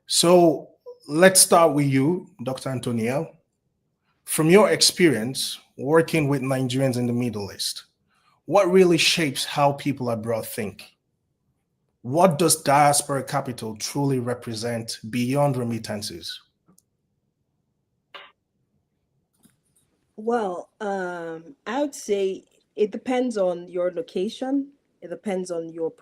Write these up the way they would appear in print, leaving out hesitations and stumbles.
So let's start with you, Dr. Antonio. From your experience working with Nigerians in the Middle East, what really shapes how people abroad think? What does diaspora capital truly represent beyond remittances? Well, I would say it depends on your location. It depends on your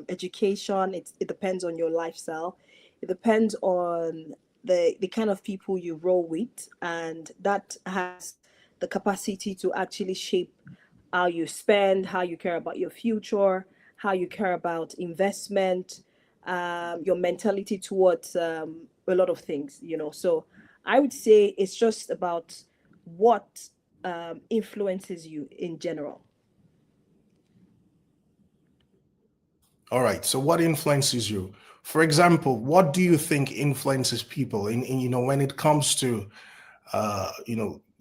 education. It depends on your lifestyle. It depends on the kind of people you roll with, and that has the capacity to actually shape how you spend, how you care about your future, how you care about investment, your mentality towards a lot of things. So I would say it's just about what influences you in general. All right. So what influences you? For example, what do you think influences people when it comes to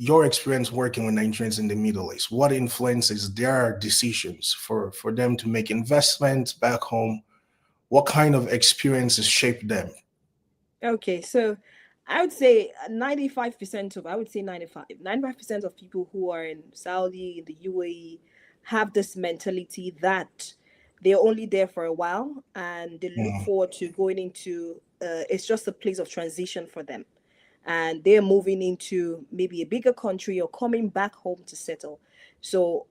your experience working with Nigerians in the Middle East? What influences their decisions for them to make investments back home? What kind of experiences shape them? Okay, so I would say 95% of, I would say 95% of people who are in Saudi, in the UAE, have this mentality that they're only there for a while and they look Mm. forward to going into, it's just a place of transition for them. And they're moving into maybe a bigger country or coming back home to settle. So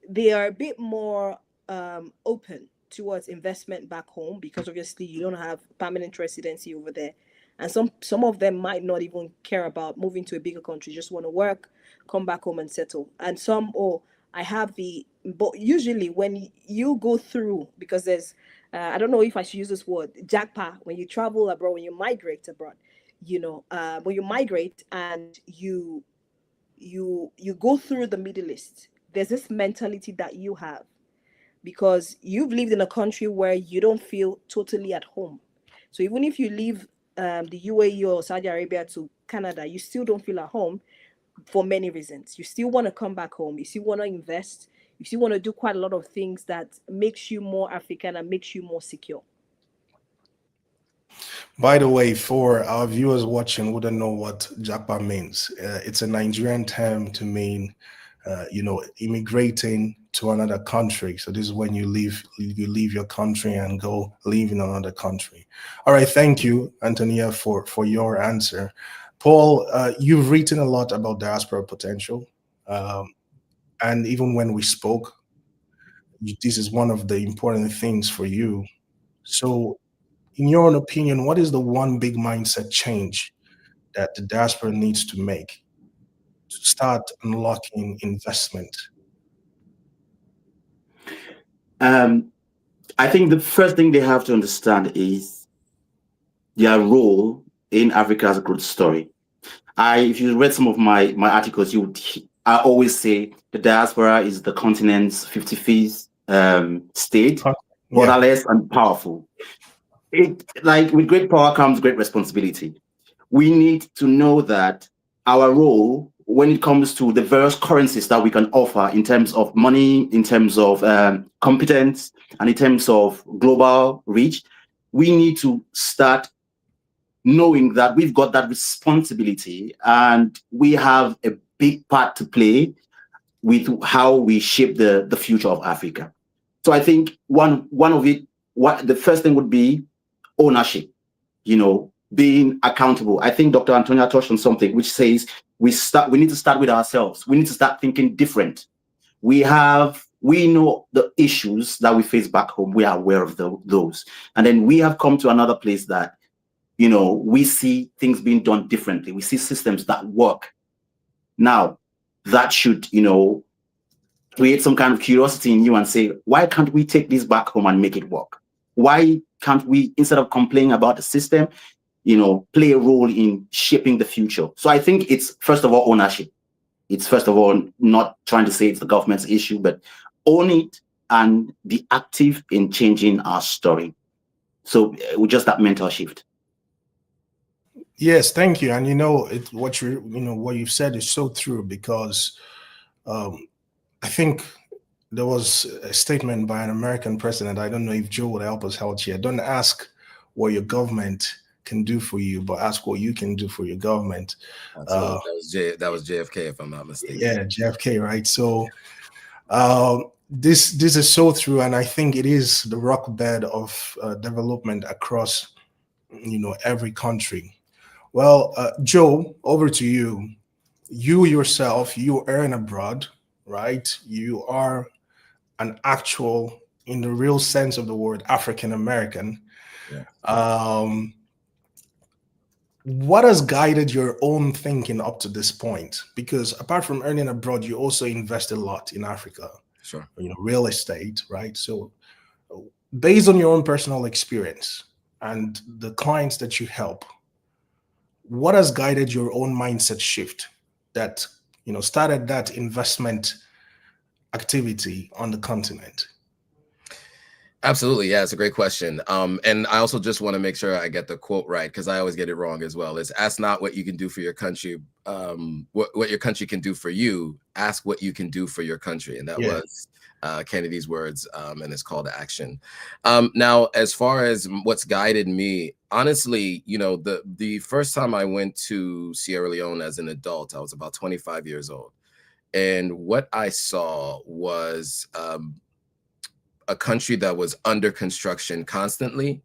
they are a bit more open towards investment back home because obviously you don't have permanent residency over there, and some of them might not even care about moving to a bigger country, just want to work, come back home and settle. And some, oh, I have the, but usually when you go through, because there's I don't know if I should use this word, jackpot, when you travel abroad, when you migrate abroad, when you migrate and you go through the Middle East, there's this mentality that you have because you've lived in a country where you don't feel totally at home. So even if you leave the UAE or Saudi Arabia to Canada, you still don't feel at home for many reasons. You still want to come back home. You still want to invest. You still want to do quite a lot of things that makes you more African and makes you more secure. By the way, for our viewers watching who don't know what Japa means, it's a Nigerian term to mean, immigrating to another country. So this is when you leave your country and go live in another country. All right, thank you, Antonia, for your answer. Paul, you've written a lot about diaspora potential, and even when we spoke, this is one of the important things for you. So in your own opinion, what is the one big mindset change that the diaspora needs to make to start unlocking investment? Um, I think the first thing they have to understand is their role in Africa's growth story. If you read some of my articles, I always say the diaspora is the continent's 55th state, Yeah. borderless and powerful. Like with great power comes great responsibility. We need to know that our role when it comes to the various currencies that we can offer in terms of money, in terms of competence, and in terms of global reach, we need to start knowing that we've got that responsibility and we have a big part to play with how we shape the future of Africa. So I think one of it, what the first thing would be ownership, being accountable. I think Dr. Antonia touched on something which says we need to start with ourselves. We need to start thinking different. We know the issues that we face back home. We are aware of those. And then we have come to another place that, we see things being done differently. We see systems that work. Now, that should, create some kind of curiosity in you and say, why can't we take this back home and make it work? Why can't we, instead of complaining about the system, play a role in shaping the future? So I think it's, first of all, ownership. It's, first of all, not trying to say it's the government's issue, but own it and be active in changing our story. So with just that mental shift. Yes, thank you. And what you've said is so true because I think there was a statement by an American president. I don't know if Joe would help us out here. Don't ask what your government can do for you, but ask what you can do for your government. Absolutely. That was JFK, if I'm not mistaken. Yeah, JFK, right? So this is so true, and I think it is the rock bed of development across, every country. Well, Joe, over to you. You yourself, you earn abroad, right? You are an actual, in the real sense of the word, African American. Yeah. What has guided your own thinking up to this point? Because apart from earning abroad, you also invest a lot in Africa. Sure. Real estate, right? So based on your own personal experience and the clients that you help, what has guided your own mindset shift that, started that investment activity on the continent? Absolutely. Yeah, it's a great question. And I also just want to make sure I get the quote right, because I always get it wrong as well. It's ask not what you can do for your country, what your country can do for you. Ask what you can do for your country. And that was Kennedy's words, and it's called to action. Now, as far as what's guided me, honestly, the first time I went to Sierra Leone as an adult, I was about 25 years old. And what I saw was a country that was under construction constantly.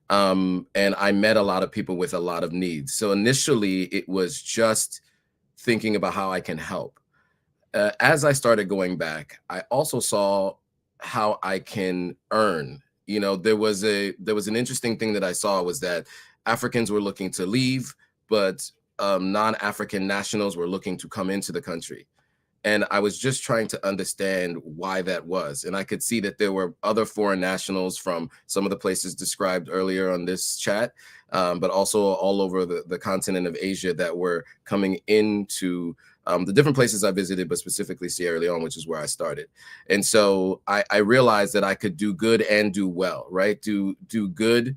And I met a lot of people with a lot of needs. So initially it was just thinking about how I can help. As I started going back, I also saw how I can earn. There was an interesting thing that I saw was that Africans were looking to leave, but non-African nationals were looking to come into the country. And I was just trying to understand why that was. And I could see that there were other foreign nationals from some of the places described earlier on this chat, but also all over the continent of Asia that were coming into the different places I visited, but specifically Sierra Leone, which is where I started. And so I realized that I could do good and do well, right? Do good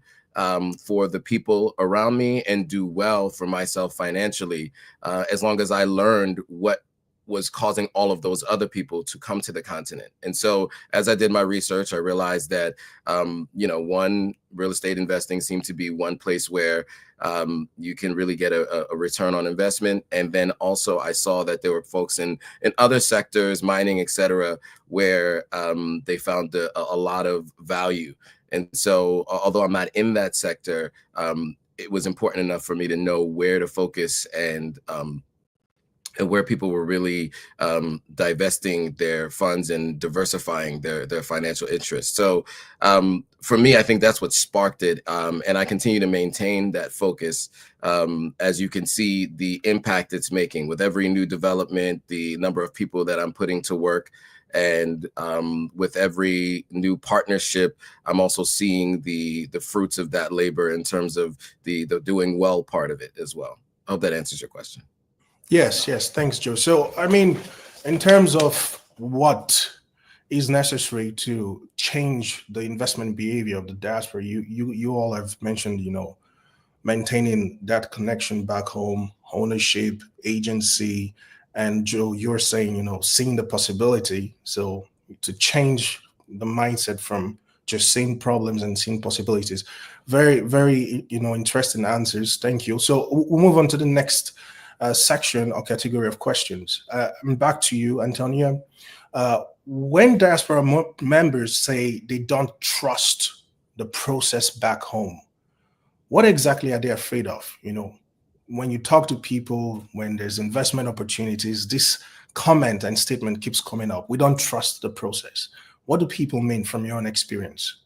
for the people around me and do well for myself financially, as long as I learned what was causing all of those other people to come to the continent. And so as I did my research, I realized that, one, real estate investing seemed to be one place where you can really get a return on investment. And then also I saw that there were folks in other sectors, mining, et cetera, where they found a lot of value. And so although I'm not in that sector, it was important enough for me to know where to focus and where people were really divesting their funds and diversifying their financial interests. So for me, I think that's what sparked it. And I continue to maintain that focus. As you can see, the impact it's making with every new development, the number of people that I'm putting to work. And with every new partnership, I'm also seeing the fruits of that labor in terms of the doing well part of it as well. I hope that answers your question. Yes. Thanks, Joe. So, in terms of what is necessary to change the investment behavior of the diaspora, you all have mentioned, maintaining that connection back home, ownership, agency, and Joe, you're saying, seeing the possibility. So to change the mindset from just seeing problems and seeing possibilities. Very, very, interesting answers. Thank you. So we'll move on to the next section or category of questions. Back to you, Antonia. When diaspora members say they don't trust the process back home, what exactly are they afraid of? When you talk to people, when there's investment opportunities, this comment and statement keeps coming up. We don't trust the process. What do people mean from your own experience?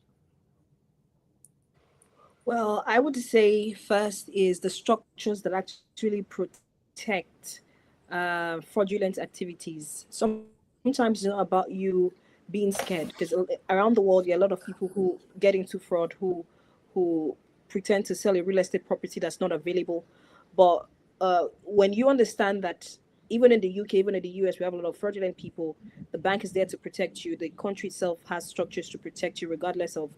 Well, I would say first is the structures that actually protect fraudulent activities. Sometimes it's not about you being scared, because around the world there are a lot of people who get into fraud, who pretend to sell a real estate property that's not available. But when you understand that even in the UK, even in the US, we have a lot of fraudulent people, the bank is there to protect you. The country itself has structures to protect you, regardless of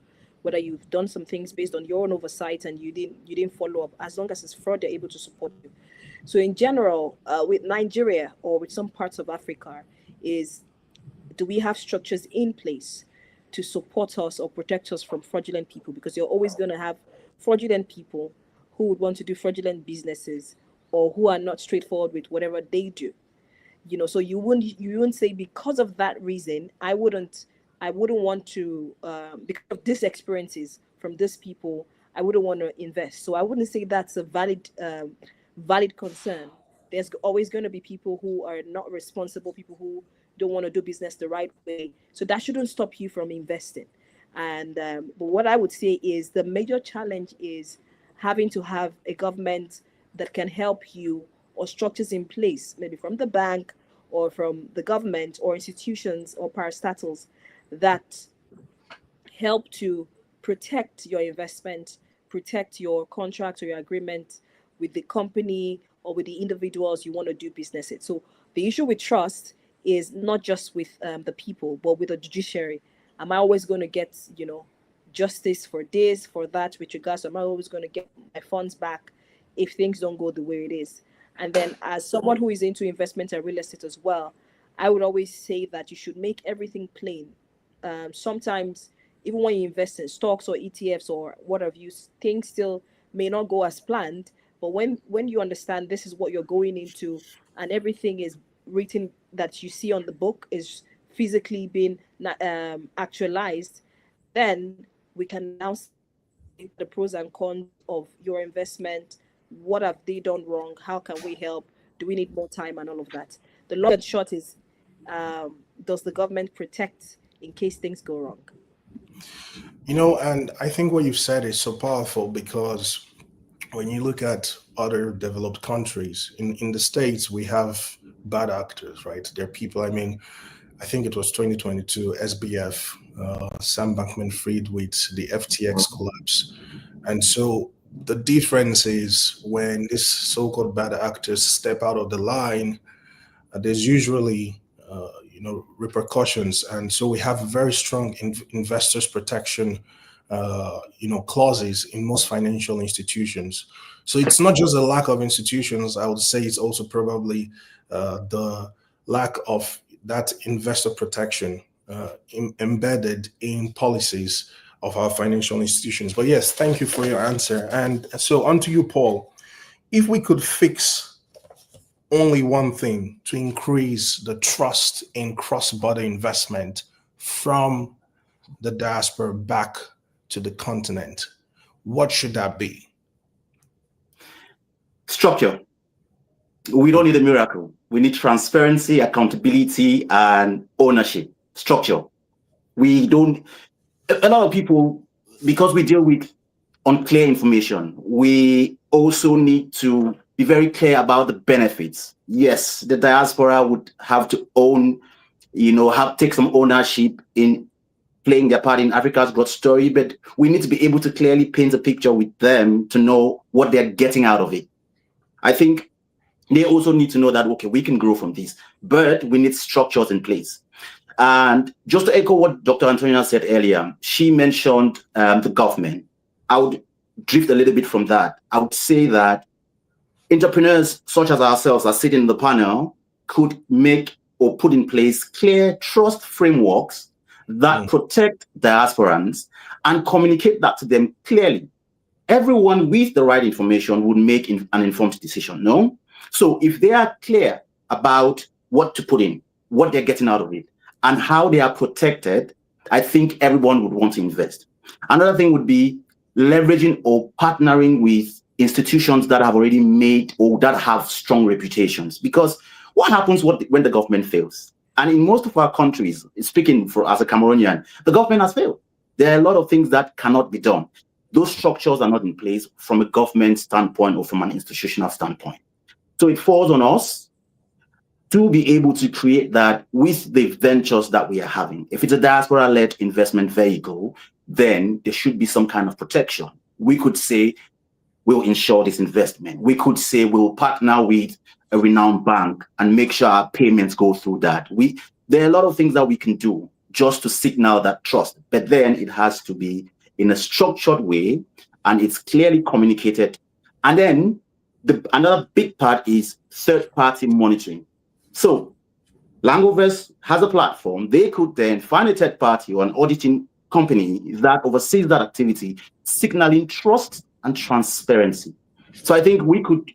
whether you've done some things based on your own oversight and you didn't follow up. As long as it's fraud, they're able to support you. So in general, with Nigeria or with some parts of Africa, do we have structures in place to support us or protect us from fraudulent people? Because you're always going to have fraudulent people who would want to do fraudulent businesses or who are not straightforward with whatever they do. So you wouldn't say because of that reason I wouldn't want to, because of these experiences from these people, I wouldn't want to invest. So I wouldn't say that's a valid concern. There's always going to be people who are not responsible, people who don't want to do business the right way. So that shouldn't stop you from investing. And but what I would say is the major challenge is having to have a government that can help you, or structures in place, maybe from the bank or from the government or institutions or parastatals that help to protect your investment, protect your contract or your agreement with the company or with the individuals you want to do business with. So the issue with trust is not just with the people, but with the judiciary. Am I always going to get, justice for this, for that, with regards to, am I always going to get my funds back if things don't go the way it is? And then as someone who is into investment and real estate as well, I would always say that you should make everything plain. Sometimes, even when you invest in stocks or ETFs or what have you, things still may not go as planned. But when you understand this is what you're going into and everything is written that you see on the book is physically being actualized, then we can now see the pros and cons of your investment. What have they done wrong? How can we help? Do we need more time and all of that? The long and short is, does the government protect in case things go wrong? And I think what you've said is so powerful, because when you look at other developed countries, in the States, we have bad actors, right? There are people, I think it was 2022, SBF, Sam Bankman-Fried with the FTX collapse. And so the difference is when these so-called bad actors step out of the line, there's usually repercussions. And so we have very strong investors protection clauses in most financial institutions. So it's not just a lack of institutions. I would say it's also probably the lack of that investor protection embedded in policies of our financial institutions. But yes, thank you for your answer. And so on to you, Paul. If we could fix only one thing to increase the trust in cross-border investment from the diaspora back to the continent, what should that be? Structure. We don't need a miracle. We need transparency, accountability, and ownership. Structure. We don't, a lot of people, because we deal with unclear information, we also need to be very clear about the benefits. Yes, the diaspora would have to own, take some ownership in playing their part in Africa's growth story, but we need to be able to clearly paint a picture with them to know what they're getting out of it. I think they also need to know that, okay, we can grow from this, but we need structures in place. And just to echo what Dr. Antonia said earlier, she mentioned the government. I would drift a little bit from that. I would say that entrepreneurs such as ourselves that sit in the panel could make or put in place clear trust frameworks that protect diasporans and communicate that to them clearly. Everyone with the right information would make an informed decision, no? So if they are clear about what to put in, what they're getting out of it, and how they are protected, I think everyone would want to invest. Another thing would be leveraging or partnering with institutions that have already made or that have strong reputations. Because what happens when the government fails? And in most of our countries, speaking as a Cameroonian, the government has failed. There are a lot of things that cannot be done. Those structures are not in place from a government standpoint or from an institutional standpoint. So it falls on us to be able to create that with the ventures that we are having. If it's a diaspora-led investment vehicle, then there should be some kind of protection. We could say, we'll insure this investment. We could say we'll partner with a renowned bank and make sure our payments go through that. There are a lot of things that we can do just to signal that trust, but then it has to be in a structured way and it's clearly communicated. And then another big part is third-party monitoring. So Langovest has a platform. They could then find a third party or an auditing company that oversees that activity, signaling trust and transparency. So I think we could,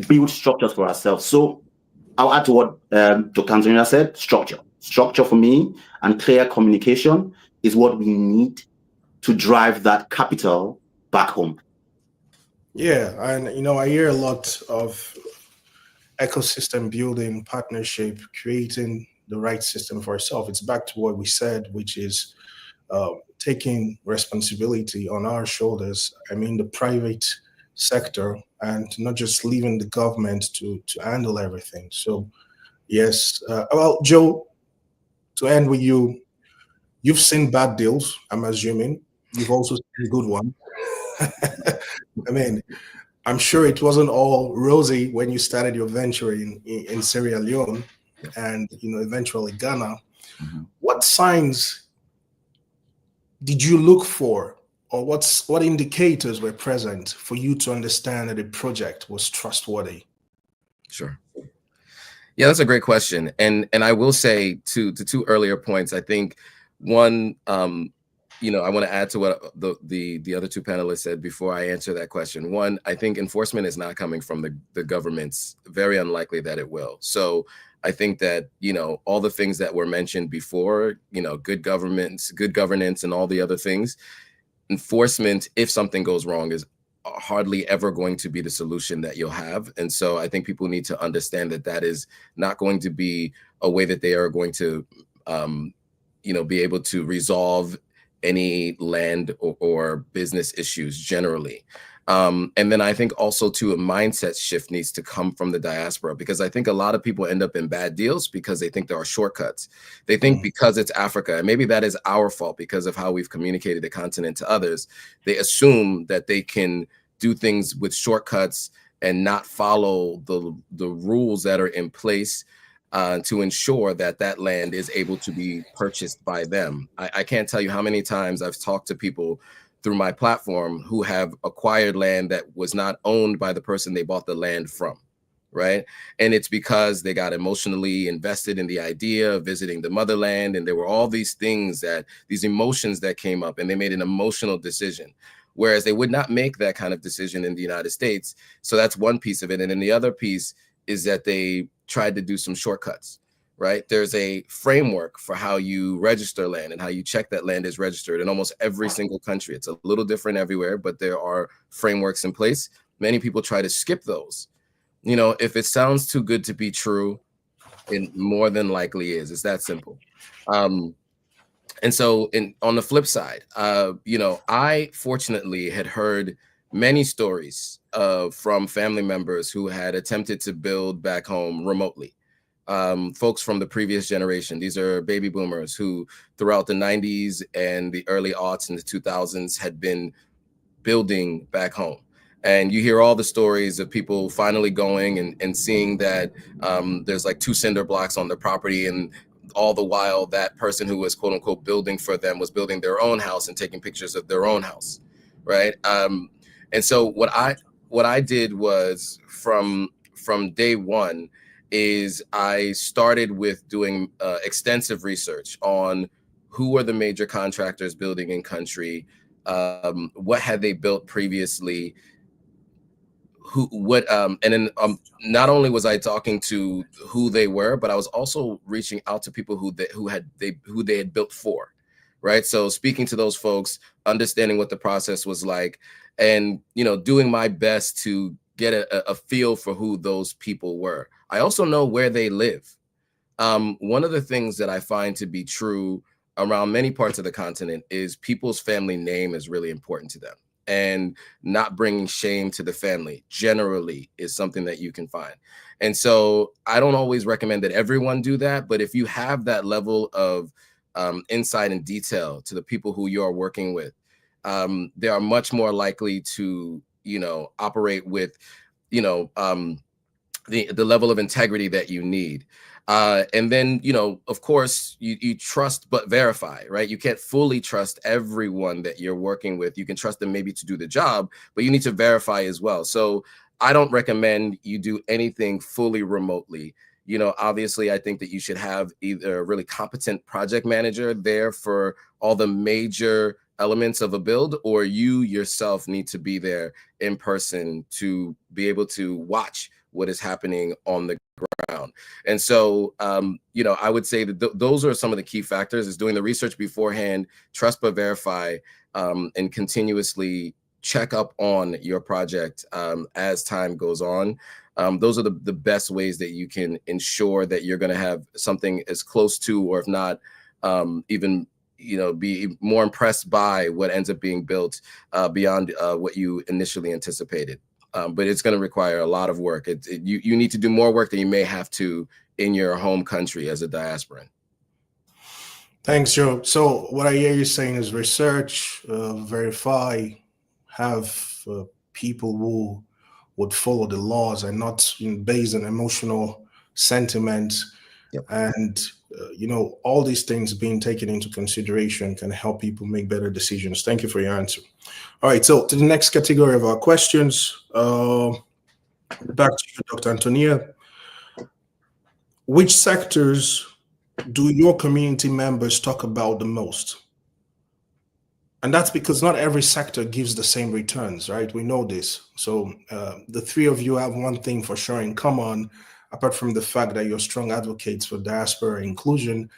build structures for ourselves. So I'll add to what Dr. Antonina said, structure. Structure for me and clear communication is what we need to drive that capital back home. Yeah, and I hear a lot of ecosystem building, partnership, creating the right system for ourselves. It's back to what we said, which is taking responsibility on our shoulders. I mean, the private sector, and not just leaving the government to handle everything. So, yes. Well, Joe, to end with you, you've seen bad deals, I'm assuming. You've also seen good one. I mean, I'm sure it wasn't all rosy when you started your venture in Sierra Leone and eventually Ghana. Mm-hmm. What signs did you look for, or what indicators were present for you to understand that a project was trustworthy? Sure. Yeah, that's a great question. And I will say to two earlier points, I think one, I want to add to what the other two panelists said before I answer that question. One, I think enforcement is not coming from the governments. Very unlikely that it will. So I think that, all the things that were mentioned before, good governance, and all the other things, enforcement, if something goes wrong, is hardly ever going to be the solution that you'll have. And so I think people need to understand that that is not going to be a way that they are going to, be able to resolve any land or business issues generally. And then I think also too, a mindset shift needs to come from the diaspora, because I think a lot of people end up in bad deals because they think there are shortcuts. They think because it's Africa, and maybe that is our fault because of how we've communicated the continent to others, they assume that they can do things with shortcuts and not follow the rules that are in place to ensure that that land is able to be purchased by them. I can't tell you how many times I've talked to people through my platform who have acquired land that was not owned by the person they bought the land from, right? And it's because they got emotionally invested in the idea of visiting the motherland, and there were all these things, these emotions that came up, and they made an emotional decision, whereas they would not make that kind of decision in the United States. So that's one piece of it. And then the other piece is that they tried to do some shortcuts, right? There's a framework for how you register land and how you check that land is registered in almost every single country. It's a little different everywhere, but there are frameworks in place. Many people try to skip those. If it sounds too good to be true, it more than likely is. It's that simple. And so on the flip side, I fortunately had heard many stories from family members who had attempted to build back home remotely. Folks from the previous generation. These are baby boomers who throughout the 90s and the early aughts and the 2000s had been building back home. And you hear all the stories of people finally going and seeing that there's like 2 cinder blocks on the property, and all the while that person who was quote unquote building for them was building their own house and taking pictures of their own house, right? And so what I did was from day one is I started with doing extensive research on who were the major contractors building in country, what had they built previously, and then not only was I talking to who they were, but I was also reaching out to people who they had built for, right? So speaking to those folks, understanding what the process was like, and doing my best to get a feel for who those people were. I also know where they live. One of the things that I find to be true around many parts of the continent is people's family name is really important to them. And not bringing shame to the family generally is something that you can find. And so I don't always recommend that everyone do that, but if you have that level of insight and detail to the people who you're working with, they are much more likely to, operate with, the level of integrity that you need. And then, of course, you trust but verify, right? You can't fully trust everyone that you're working with. You can trust them maybe to do the job, but you need to verify as well. So I don't recommend you do anything fully remotely. Obviously, I think that you should have either a really competent project manager there for all the major elements of a build, or you yourself need to be there in person to be able to watch what is happening on the ground. And so, you know, I would say that those are some of the key factors: is doing the research beforehand, trust but verify, and continuously check up on your project as time goes on. Those are the best ways that you can ensure that you're going to have something as close to, or if not even, you know, be more impressed by what ends up being built beyond what you initially anticipated. But it's going to require a lot of work. You need to do more work than you may have to in your home country as a diasporan. Thanks, Joe. So what I hear you saying is research, verify, have people who would follow the laws and not based on emotional sentiment. Yep. And, you know, all these things being taken into consideration can help people make better decisions. Thank you for your answer. All right, so to the next category of our questions. Back to you, Dr. Antonia. Which sectors do your community members talk about the most? And that's because not every sector gives the same returns, right? We know this. So the three of you have one thing for sure in common, apart from the fact that you're strong advocates for diaspora inclusion,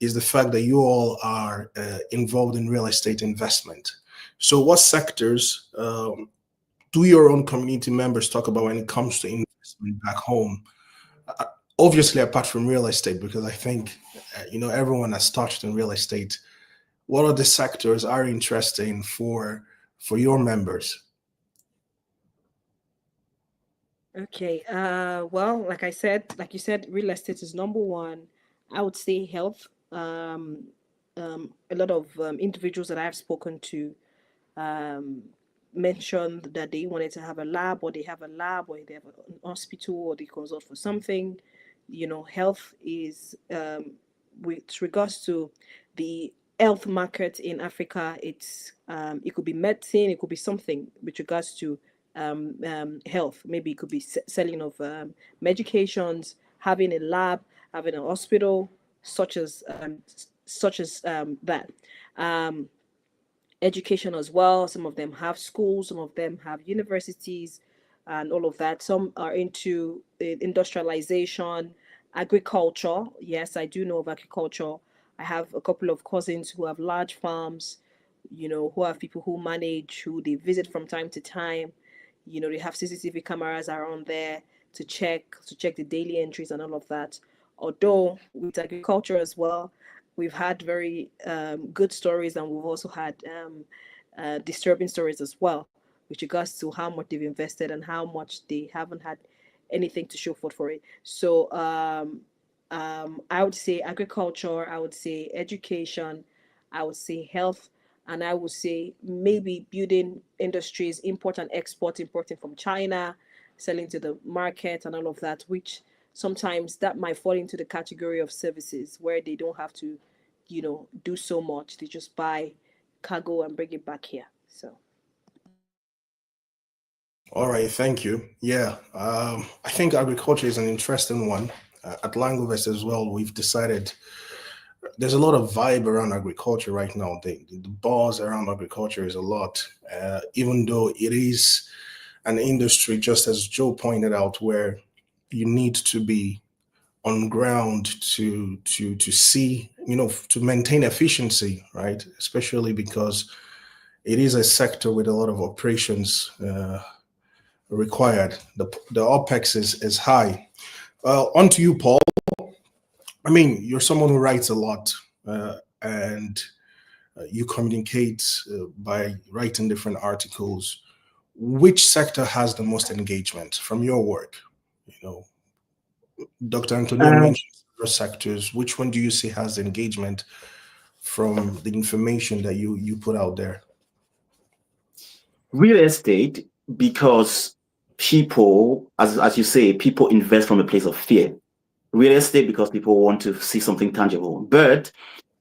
is the fact that you all are involved in real estate investment. So what sectors do your own community members talk about when it comes to investment back home? Obviously, apart from real estate, because I think, you know, everyone has touched on real estate. What are the sectors are interesting for your members? Okay. Well, like you said, real estate is number one. I would say health. A lot of individuals that I've spoken to mentioned that they wanted to have a lab, or they have a lab, or they have an hospital, or they consult for something. You know, health is with regards to the health market in Africa. It's it could be medicine, it could be something with regards to health. Maybe it could be selling of medications, having a lab, having a hospital, such as that. Education as well. Some of them have schools, some of them have universities, and all of that. Some are into industrialization, agriculture. Yes, I do know of agriculture. I have a couple of cousins who have large farms, you know, who have people who manage, who they visit from time to time. You know, they have CCTV cameras around there to check the daily entries and all of that. Although with agriculture as well, we've had very good stories, and we've also had disturbing stories as well, with regards to how much they've invested and how much they haven't had anything to show for it. So I would say agriculture, I would say education, I would say health, and I would say maybe building industries, import and export, importing from China, selling to the market and all of that, which sometimes that might fall into the category of services where they don't have to, you know, do so much. They just buy cargo and bring it back here. So. All right, thank you. Yeah, I think agriculture is an interesting one. At Langovest as well, we've decided there's a lot of vibe around agriculture right now. The buzz around agriculture is a lot, even though it is an industry, just as Joe pointed out, where you need to be on ground to see, you know, to maintain efficiency, right? Especially because it is a sector with a lot of operations required. The OPEX is high. On to you, Paul. I mean, you're someone who writes a lot, and you communicate by writing different articles. Which sector has the most engagement from your work? You know, Dr. Antonio mentioned several sectors. Which one do you see has engagement from the information that you put out there? Real estate, because people, as you say, people invest from a place of fear. Real estate because people want to see something tangible. But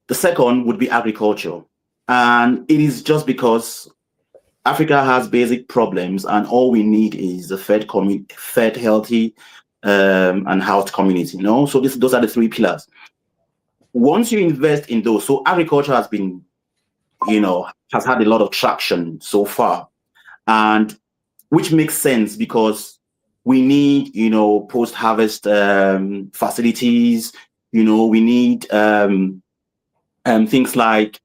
the second would be agriculture. And it is just because Africa has basic problems, and all we need is a fed, healthy, and housed community. You know, so those are the three pillars. Once you invest in those, so agriculture has been, you know, has had a lot of traction so far, and which makes sense because we need, post-harvest facilities. We need things like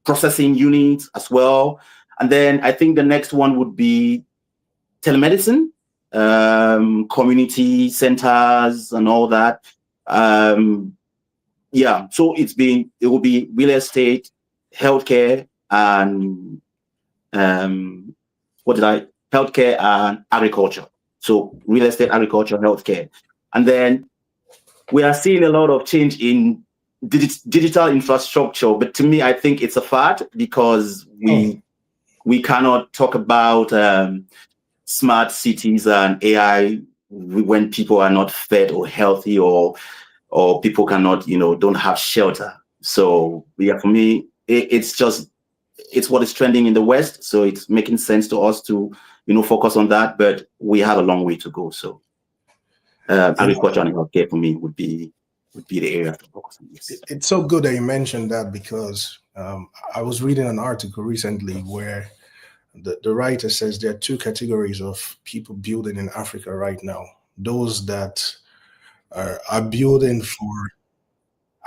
processing units as well. And then I think the next one would be telemedicine, community centers and all that. Yeah, so it will be real estate, healthcare, and healthcare and agriculture. So real estate, agriculture, healthcare. And then we are seeing a lot of change in digital infrastructure, but to me, I think it's a fad because we cannot talk about smart cities and AI when people are not fed or healthy, or people cannot, don't have shelter. So yeah, for me, it's what is trending in the West. So it's making sense to us to, focus on that, but we have a long way to go. So agriculture and healthcare for me would be the area to focus on. Yes. It's so good that you mentioned that, because I was reading an article recently where the writer says there are two categories of people building in Africa right now. Those that are building for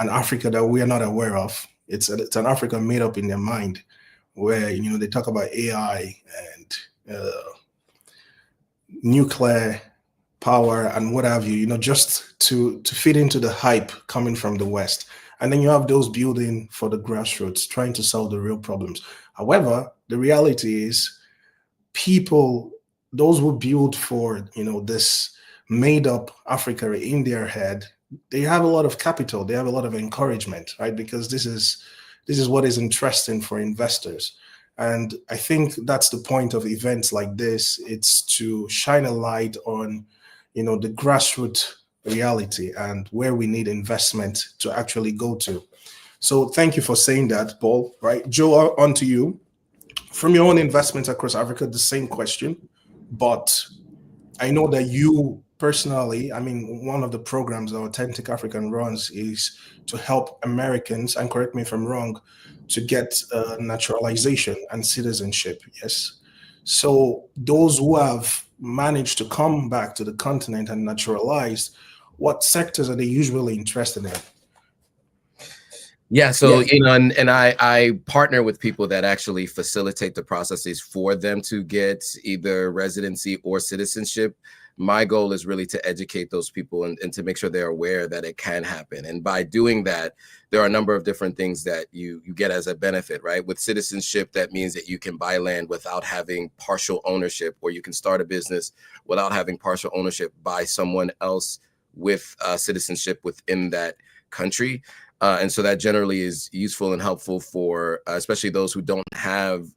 an Africa that we are not aware of. It's an Africa made up in their mind, where they talk about AI and nuclear power and what have you, just to fit into the hype coming from the West. And then you have those building for the grassroots, trying to solve the real problems. However, the reality is those who build for, this made up Africa in their head, they have a lot of capital, they have a lot of encouragement, right? Because this is what is interesting for investors. And I think that's the point of events like this. It's to shine a light on, the grassroots reality and where we need investment to actually go to. So thank you for saying that, Paul, right? Joe, on to you. From your own investments across Africa, the same question, but I know that you personally, one of the programs that Authentic African runs is to help Americans, and correct me if I'm wrong, to get naturalization and citizenship. Yes. So those who have managed to come back to the continent and naturalized, what sectors are they usually interested in? Yeah, so and I partner with people that actually facilitate the processes for them to get either residency or citizenship. My goal is really to educate those people and to make sure they're aware that it can happen. And by doing that, there are a number of different things that you get as a benefit, right? With citizenship, that means that you can buy land without having partial ownership, or you can start a business without having partial ownership by someone else with citizenship within that country. And so that generally is useful and helpful for especially those who don't have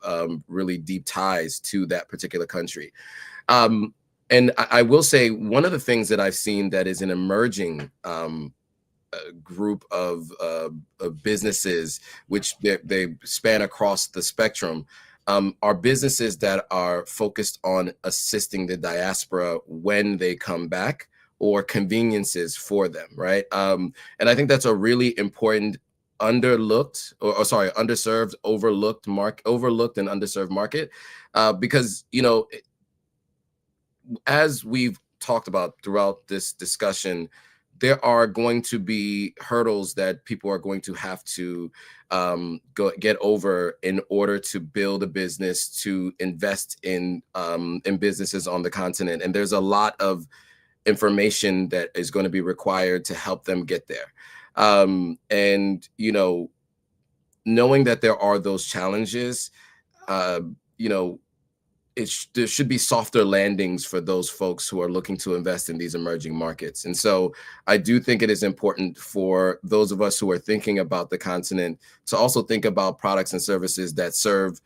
really deep ties to that particular country. And I will say one of the things that I've seen that is an emerging group of businesses, which they span across the spectrum, are businesses that are focused on assisting the diaspora when they come back, or conveniences for them, right? And I think that's a really important underserved, overlooked and underserved market, because as we've talked about throughout this discussion, there are going to be hurdles that people are going to have to get over in order to build a business, to invest in businesses on the continent. And there's a lot of information that is going to be required to help them get there. And, knowing that there are those challenges, there should be softer landings for those folks who are looking to invest in these emerging markets. And so I do think it is important for those of us who are thinking about the continent to also think about products and services that serve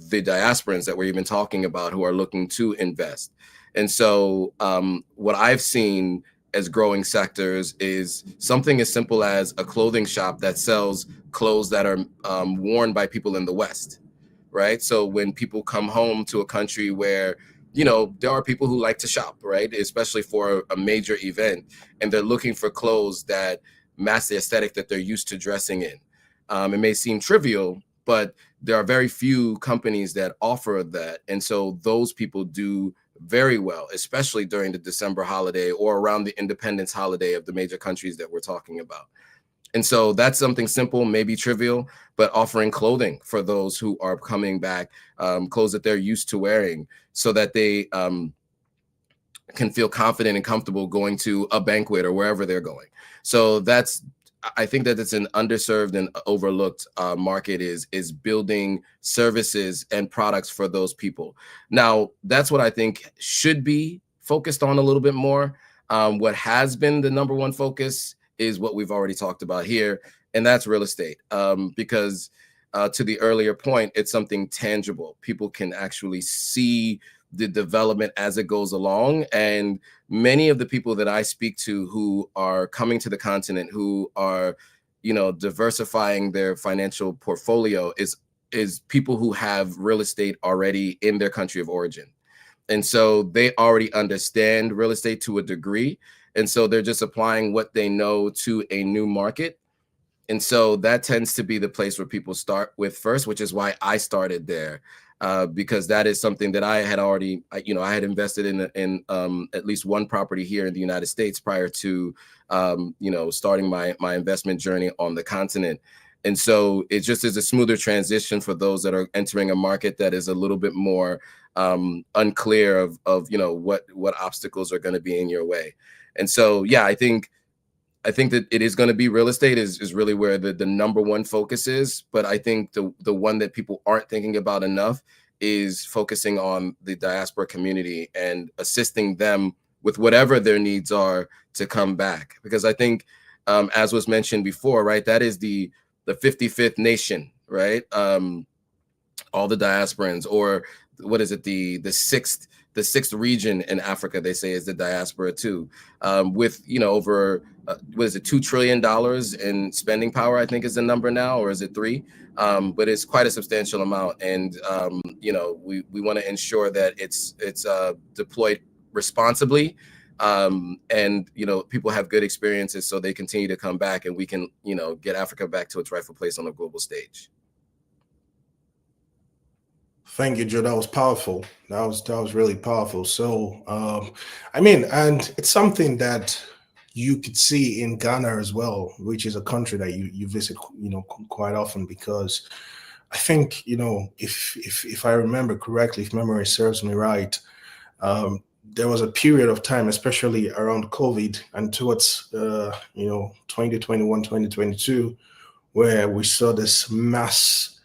the diasporans that we're even talking about, who are looking to invest. And so what I've seen as growing sectors is something as simple as a clothing shop that sells clothes that are worn by people in the West. Right. So when people come home to a country where, there are people who like to shop, right, especially for a major event, and they're looking for clothes that match the aesthetic that they're used to dressing in. It may seem trivial, but there are very few companies that offer that. And so those people do very well, especially during the December holiday or around the independence holiday of the major countries that we're talking about. And so that's something simple, maybe trivial, but offering clothing for those who are coming back, clothes that they're used to wearing, so that they can feel confident and comfortable going to a banquet or wherever they're going. So I think that it's an underserved and overlooked market, is building services and products for those people. Now, that's what I think should be focused on a little bit more. What has been the number one focus is what we've already talked about here, and that's real estate. Because to the earlier point, it's something tangible. People can actually see the development as it goes along. And many of the people that I speak to who are coming to the continent, who are, diversifying their financial portfolio, is people who have real estate already in their country of origin. And so they already understand real estate to a degree. And so they're just applying what they know to a new market. And so that tends to be the place where people start with first, which is why I started there. Because that is something that I had already, I had invested in at least one property here in the United States prior to, starting my investment journey on the continent. And so it just is a smoother transition for those that are entering a market that is a little bit more unclear of what obstacles are going to be in your way. And so, yeah, I think that it is going to be real estate is really where the number one focus is. But I think the one that people aren't thinking about enough is focusing on the diaspora community and assisting them with whatever their needs are to come back. Because I think, as was mentioned before, right, that is the 55th nation, right? All the diasporans, or what is it, the sixth region in Africa, they say, is the diaspora too, with over what is it, $2 trillion in spending power, I think is the number now, or is it 3? But it's quite a substantial amount, and we want to ensure that it's deployed responsibly, and people have good experiences, so they continue to come back, and we can get Africa back to its rightful place on the global stage. Thank you, Joe. That was powerful. That was really powerful. So, and it's something that you could see in Ghana as well, which is a country that you visit, quite often, because I think, if I remember correctly, if memory serves me right, there was a period of time, especially around COVID and towards, 2021, 2022, where we saw this mass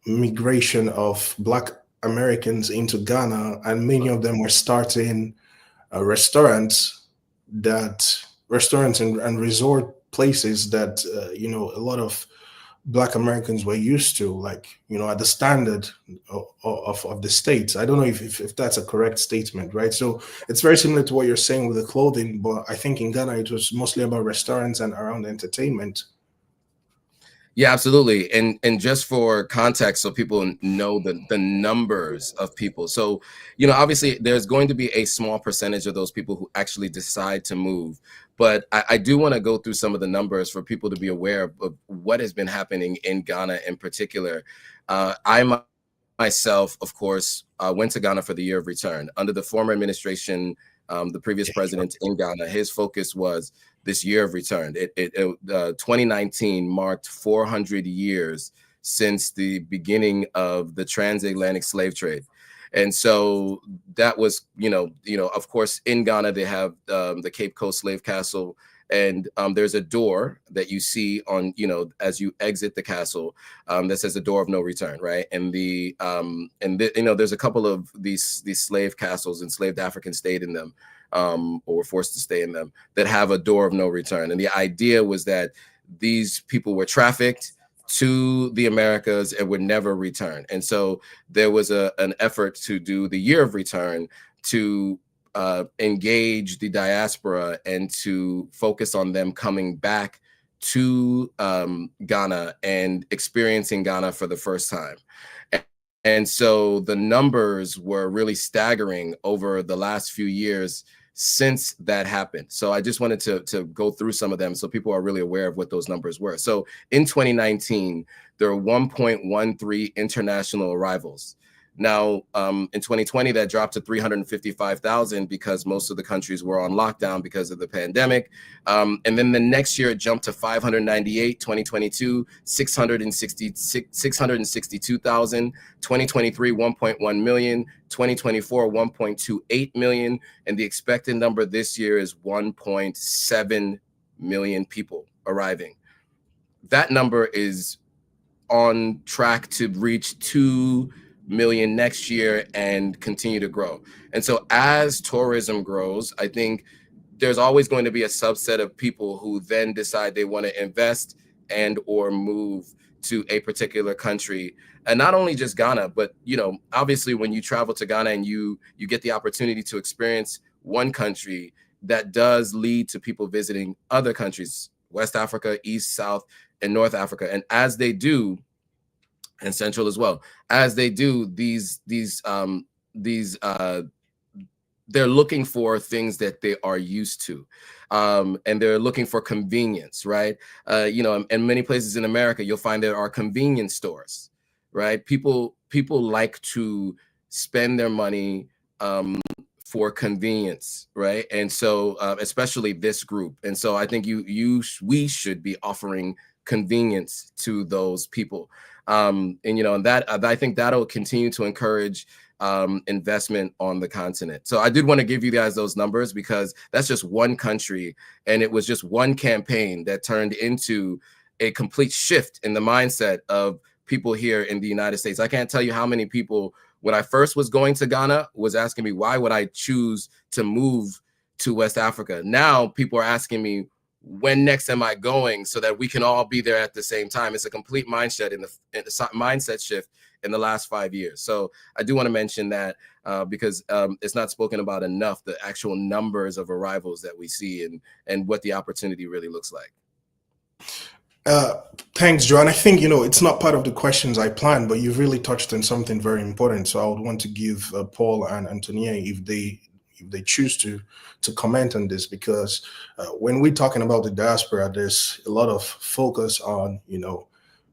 migration of Black Americans into Ghana, and many of them were starting restaurants and resort places that a lot of Black Americans were used to, like at the standard of the States. I don't know if that's a correct statement, right? So it's very similar to what you're saying with the clothing, but I think in Ghana it was mostly about restaurants and around entertainment. Yeah, absolutely. And just for context, so people know the numbers of people. So, obviously there's going to be a small percentage of those people who actually decide to move. But I do want to go through some of the numbers for people to be aware of what has been happening in Ghana in particular. I myself, of course, went to Ghana for the year of return. Under the former administration, the previous president in Ghana, his focus was this year of return. 2019 marked 400 years since the beginning of the transatlantic slave trade. And so that was, of course, in Ghana, they have the Cape Coast Slave Castle. And there's a door that you see on, as you exit the castle, that says the door of no return, right? And there's a couple of these slave castles, enslaved Africans stayed in them, or were forced to stay in them, that have a door of no return. And the idea was that these people were trafficked to the Americas and would never return. And so there was an effort to do the year of return to engage the diaspora and to focus on them coming back to Ghana and experiencing Ghana for the first time. And so the numbers were really staggering over the last few years since that happened. So I just wanted to go through some of them so people are really aware of what those numbers were. So in 2019, there were 1.13 international arrivals. Now, in 2020, that dropped to 355,000 because most of the countries were on lockdown because of the pandemic. And then the next year, it jumped to 598, 2022, 662,000, 2023, 1.1 million, 2024, 1.28 million. And the expected number this year is 1.7 million people arriving. That number is on track to reach 2 million next year and continue to grow. And so as tourism grows, I think there's always going to be a subset of people who then decide they want to invest and or move to a particular country. And not only just Ghana, but obviously when you travel to Ghana and you get the opportunity to experience one country, that does lead to people visiting other countries, West Africa, East, South, and North Africa. And as they do, and Central as well, as they do, they're looking for things that they are used to, and they're looking for convenience, right? In many places in America, you'll find there are convenience stores, right? People like to spend their money for convenience, right? And so, especially this group. And so, I think we should be offering convenience to those people. And that I think that'll continue to encourage investment on the continent. So I did want to give you guys those numbers because that's just one country, and it was just one campaign that turned into a complete shift in the mindset of people here in the United States. I can't tell you how many people, when I first was going to Ghana, was asking me, why would I choose to move to West Africa? Now people are asking me, when next am I going, so that we can all be there at the same time. It's a complete mindset mindset shift in the last 5 years. So I do want to mention that because it's not spoken about enough, the actual numbers of arrivals that we see and what the opportunity really looks like. Thanks, John. I think, it's not part of the questions I planned, but you've really touched on something very important. So I would want to give Paul and Antonia, if they choose to comment on this, because when we're talking about the diaspora, there's a lot of focus on,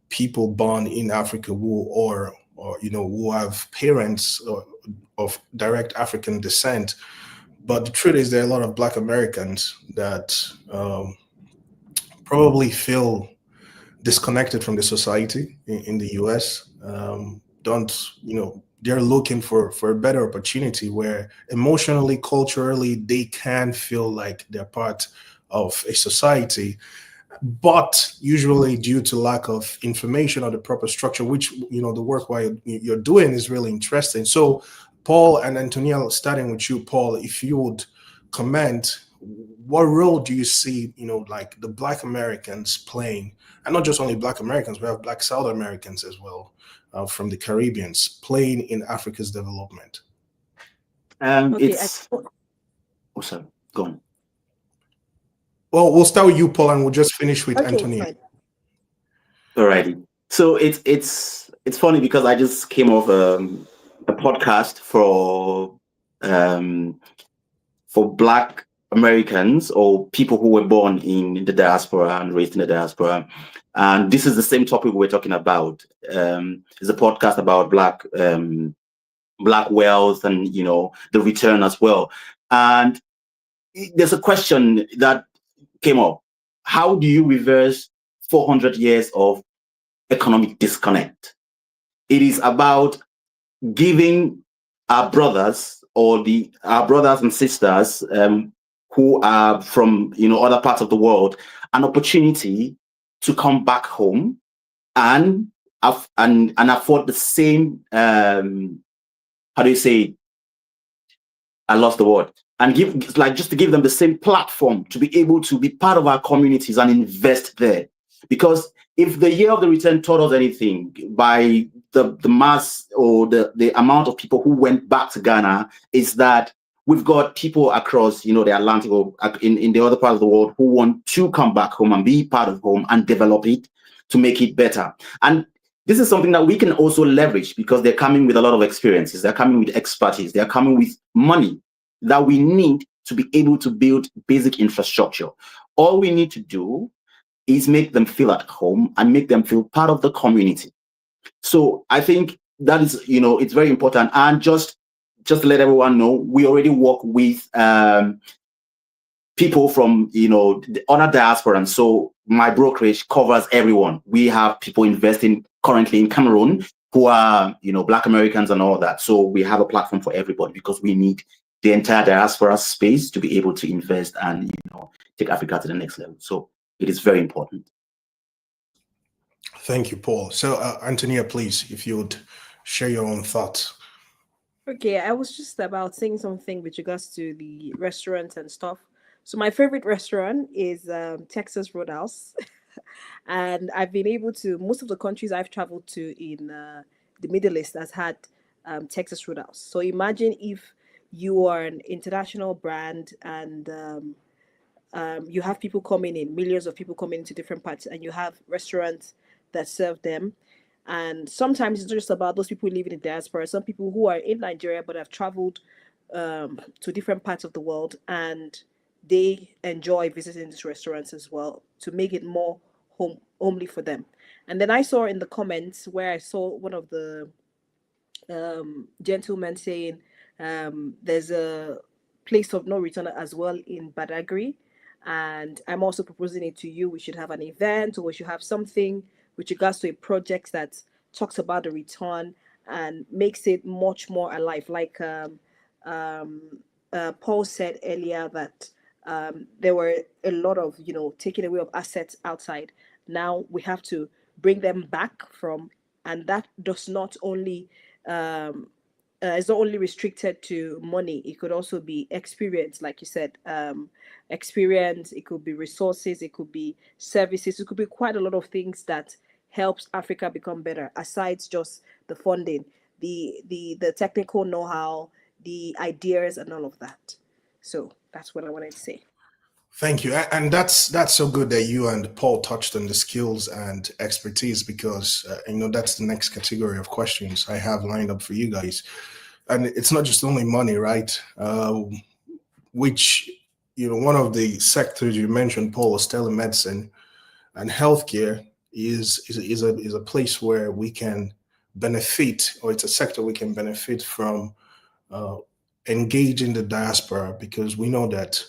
people born in Africa who have parents of direct African descent. But the truth is there are a lot of Black Americans that probably feel disconnected from the society in the US. They're looking for a better opportunity where emotionally, culturally, they can feel like they're part of a society, but usually due to lack of information or the proper structure, which, the work while you're doing is really interesting. So Paul and Antonia, starting with you, Paul, if you would comment, what role do you see, like the Black Americans playing, and not just only Black Americans, we have Black South Americans as well, from the Caribbeans, playing in Africa's development? Sorry, go on. Well, we'll start with you, Paul, and we'll just finish with Antonia. Alrighty. So it's funny because I just came off a podcast for Black Americans or people who were born in the diaspora and raised in the diaspora. And this is the same topic we're talking about. It's a podcast about Black wealth and, the return as well. And there's a question that came up. How do you reverse 400 years of economic disconnect? It is about giving our brothers our brothers and sisters who are from other parts of the world an opportunity to come back home and afford the same how do you say, I lost the word, and just to give them the same platform to be able to be part of our communities and invest there. Because if the year of the return taught us anything, by the mass or the amount of people who went back to Ghana, is that we've got people across, the Atlantic or in the other part of the world who want to come back home and be part of home and develop it to make it better. And this is something that we can also leverage because they're coming with a lot of experiences. They're coming with expertise. They're coming with money that we need to be able to build basic infrastructure. All we need to do is make them feel at home and make them feel part of the community. So I think that is, it's very important. And just to let everyone know, we already work with people from, the other diaspora. And so my brokerage covers everyone. We have people investing currently in Cameroon who are, Black Americans and all that. So we have a platform for everybody because we need the entire diaspora space to be able to invest and, take Africa to the next level. So it is very important. Thank you, Paul. So, Antonia, please, if you would share your own thoughts. Okay, I was just about saying something with regards to the restaurants and stuff. So my favorite restaurant is Texas Roadhouse. And I've been able to, most of the countries I've traveled to in the Middle East has had Texas Roadhouse. So imagine if you are an international brand and you have people coming in, millions of people coming into different parts, and you have restaurants that serve them. And sometimes it's not just about those people living in diaspora. Some people who are in Nigeria but have traveled to different parts of the world, and they enjoy visiting these restaurants as well to make it more homely for them. And then I saw in the comments where I saw one of the gentlemen saying there's a place of no return as well in Badagry. And I'm also proposing it to you. We should have an event, or we should have something with regards to a project that talks about the return and makes it much more alive. Like Paul said earlier that there were a lot of, taking away of assets outside. Now we have to bring them back from, and that does not only, it's not only restricted to money. It could also be experience, like you said, experience. It could be resources. It could be services. It could be quite a lot of things that helps Africa become better, aside just the funding, the technical know-how, the ideas, and all of that. So that's what I wanted to say. Thank you. And that's so good that you and Paul touched on the skills and expertise, because that's the next category of questions I have lined up for you guys. And it's not just only money, right? Which, one of the sectors you mentioned, Paul, is telemedicine, and healthcare is a place where we can benefit, or it's a sector we can benefit from engaging the diaspora, because we know that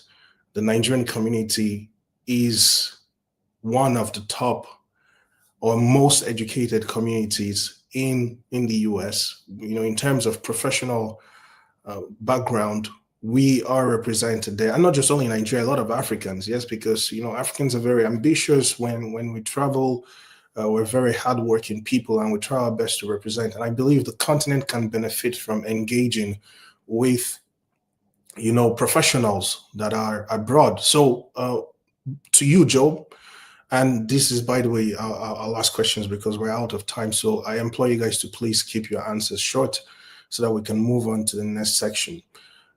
the Nigerian community is one of the top or most educated communities in the US. In terms of professional background, we are represented there, and not just only Nigeria, a lot of Africans, yes, because Africans are very ambitious. When we travel, we're very hardworking people, and we try our best to represent. And I believe the continent can benefit from engaging with professionals that are abroad. So to you, Joe, and this is, by the way, our last questions because we're out of time. So I implore you guys to please keep your answers short so that we can move on to the next section.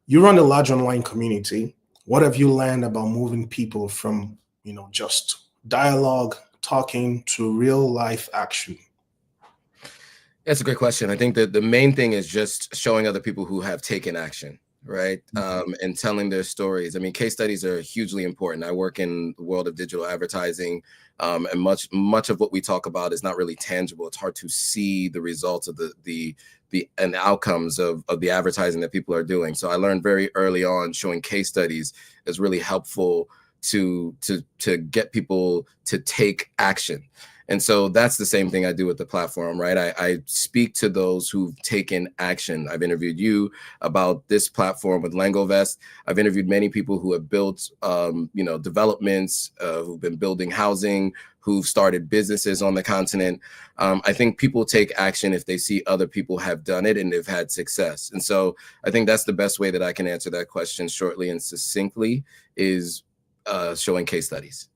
You run a large online community. What have you learned about moving people from, just dialogue, talking, to real life action? That's a great question. I think that the main thing is just showing other people who have taken action, right? And telling their stories. I mean, case studies are hugely important. I work in the world of digital advertising, and much of what we talk about is not really tangible. It's hard to see the results of the outcomes of the advertising that people are doing. So I learned very early on showing case studies is really helpful to get people to take action. And so that's the same thing I do with the platform, right? I speak to those who've taken action. I've interviewed you about this platform with Langovest. I've interviewed many people who have built, developments, who've been building housing, who've started businesses on the continent. I think people take action if they see other people have done it and they've had success. And so I think that's the best way that I can answer that question shortly and succinctly is showing case studies.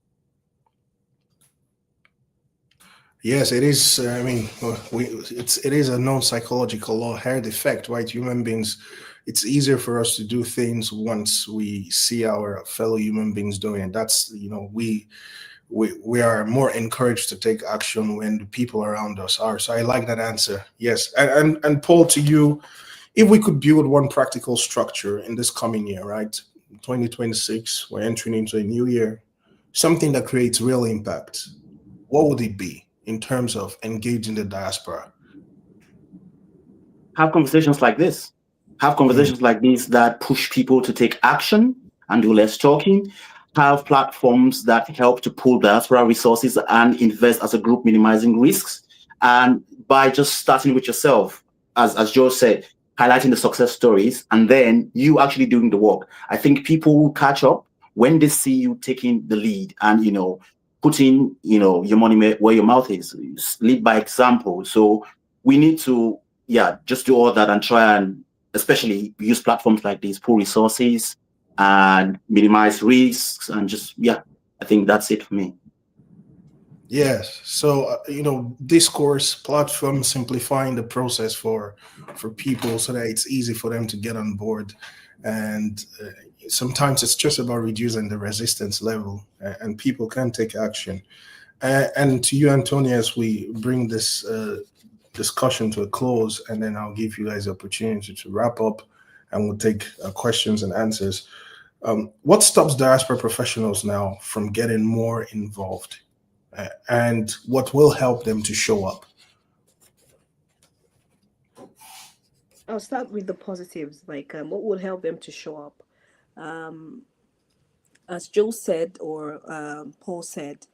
Yes, it is. I mean, it is a known psychological law, herd effect, right? Human beings, it's easier for us to do things once we see our fellow human beings doing it. That's, we are more encouraged to take action when the people around us are. So I like that answer. Yes, and Paul, to you, if we could build one practical structure in this coming year, right? 2026, we're entering into a new year, something that creates real impact, what would it be in terms of engaging the diaspora? Have conversations like this. Have conversations like these that push people to take action and do less talking. Have platforms that help to pool diaspora resources and invest as a group, minimizing risks. And by just starting with yourself, as Joe said, highlighting the success stories, and then you actually doing the work. I think people will catch up when they see you taking the lead and, putting, your money where your mouth is. Lead by example. So we need to, just do all that and try and especially use platforms like these, pool resources and minimize risks, and just, I think that's it for me. Yes. So, discourse platform simplifying the process for people so that it's easy for them to get on board. And sometimes it's just about reducing the resistance level, and people can take action. And to you, Antonia, as we bring this discussion to a close, and then I'll give you guys the opportunity to wrap up, and we'll take questions and answers. What stops diaspora professionals now from getting more involved? And what will help them to show up? I'll start with the positives, like what will help them to show up. As Joe said, or Paul said,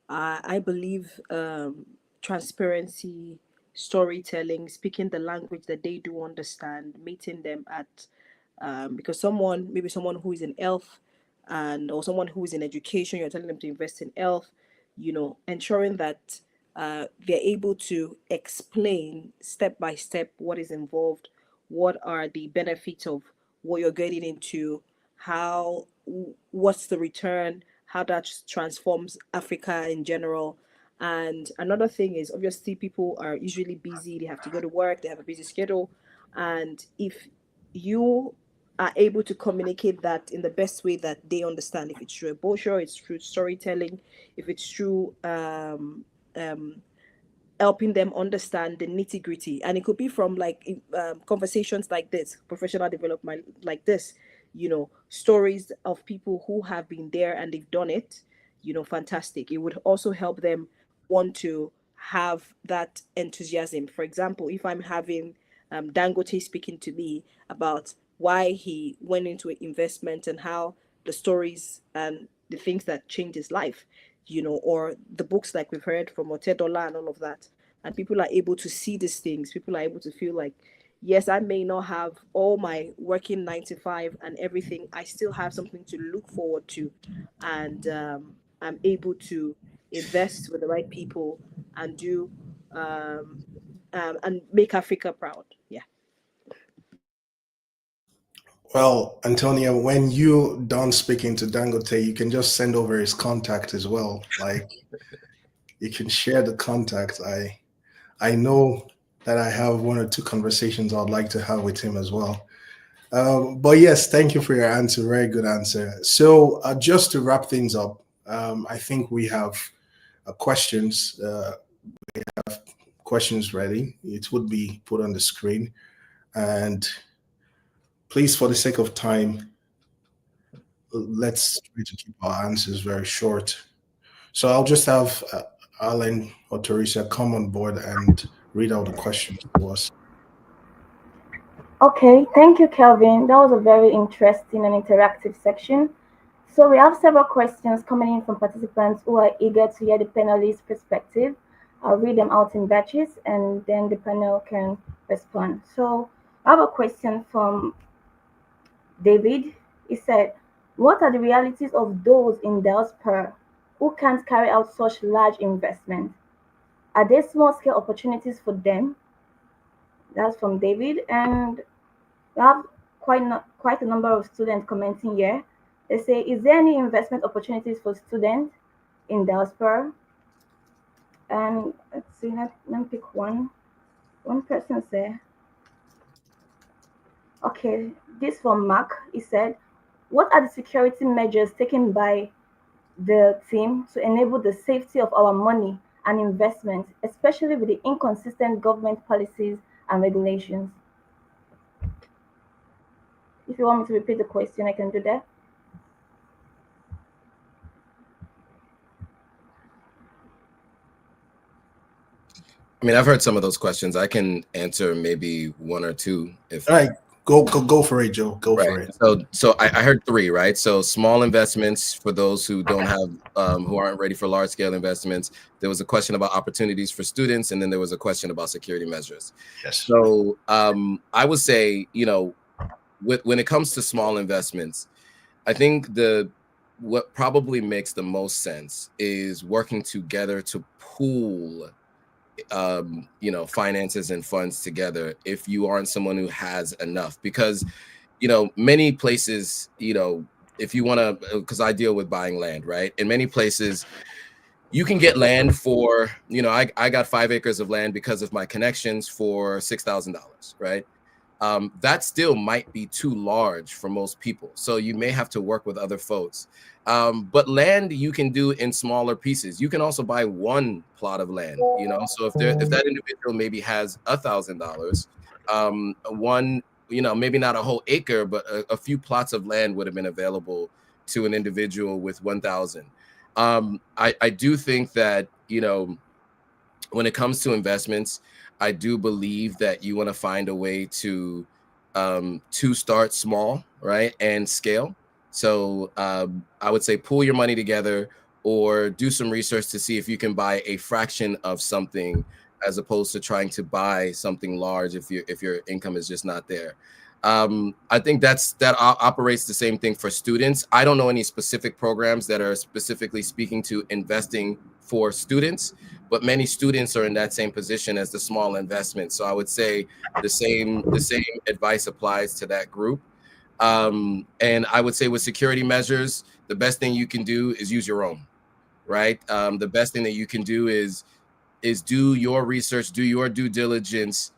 I believe transparency, storytelling, speaking the language that they do understand, meeting them at because maybe someone who is in health or someone who is in education, you're telling them to invest in health, ensuring that they're able to explain step by step what is involved, what are the benefits of what you're getting into, what's the return, how that transforms Africa in general. And another thing is, obviously, people are usually busy, they have to go to work, they have a busy schedule. And if you are able to communicate that in the best way that they understand, if it's through a brochure, it's through storytelling, if it's through helping them understand the nitty gritty, and it could be from conversations like this, professional development like this, stories of people who have been there and they've done it, fantastic. It would also help them want to have that enthusiasm. For example, if I'm having Dangote speaking to me about why he went into investment and how the stories and the things that change his life, or the books like we've heard from Otedola and all of that. And people are able to see these things. People are able to feel like, yes, I may not have all my working 9 to 5 and everything. I still have something to look forward to. And I'm able to invest with the right people and do and make Africa proud. Yeah. Well, Antonia, when you done speaking to Dangote, you can just send over his contact as well. Like, you can share the contact. I know that I have 1 or 2 conversations I'd like to have with him as well. But yes, thank you for your answer. Very good answer. So just to wrap things up, I think we have questions. We have questions ready. It would be put on the screen. And please, for the sake of time, let's try to keep our answers very short. So I'll just have Alan or Teresa come on board and read out the questions to us. Okay, thank you, Kelvin. That was a very interesting and interactive section. So we have several questions coming in from participants who are eager to hear the panelists' perspective. I'll read them out in batches and then the panel can respond. So I have a question from David. He said, what are the realities of those in diaspora who can't carry out such large investments? Are there small-scale opportunities for them? That's from David. And we have quite a number of students commenting here. They say, is there any investment opportunities for students in diaspora? And let's see, let me pick one. One person said, okay, this from Mark. He said, what are the security measures taken by the team to enable the safety of our money and investment, especially with the inconsistent government policies and regulations? If you want me to repeat the question, I can do that. mean, I've heard some of those questions. I can answer maybe one or two. If all right, go for it, Joe. Go for right. it. So I heard three, right? So small investments for those who don't have, who aren't ready for large scale investments. There was a question about opportunities for students, and then there was a question about security measures. Yes. So I would say, you know, when it comes to small investments, I think what probably makes the most sense is working together to pool you know, finances and funds together if you aren't someone who has enough. Because, you know, many places, you know, if you want to, because I deal with buying land, right? In many places, you can get land for, you know, I got 5 acres of land because of my connections for $6,000, right? That still might be too large for most people. So you may have to work with other folks. But land you can do in smaller pieces. You can also buy one plot of land, you know. So if that individual maybe has $1,000, one, you know, maybe not a whole acre, but a few plots of land would have been available to an individual with 1,000. I do think that, you know, when it comes to investments, I do believe that you want to find a way to start small, right, and scale. So I would say pool your money together or do some research to see if you can buy a fraction of something as opposed to trying to buy something large if your income is just not there. I think that operates the same thing for students. I don't know any specific programs that are specifically speaking to investing for students, but many students are in that same position as the small investment. So I would say the same advice applies to that group. And I would say with security measures, the best thing you can do is use your own, right? The best thing that you can do is do your research, do your due diligence,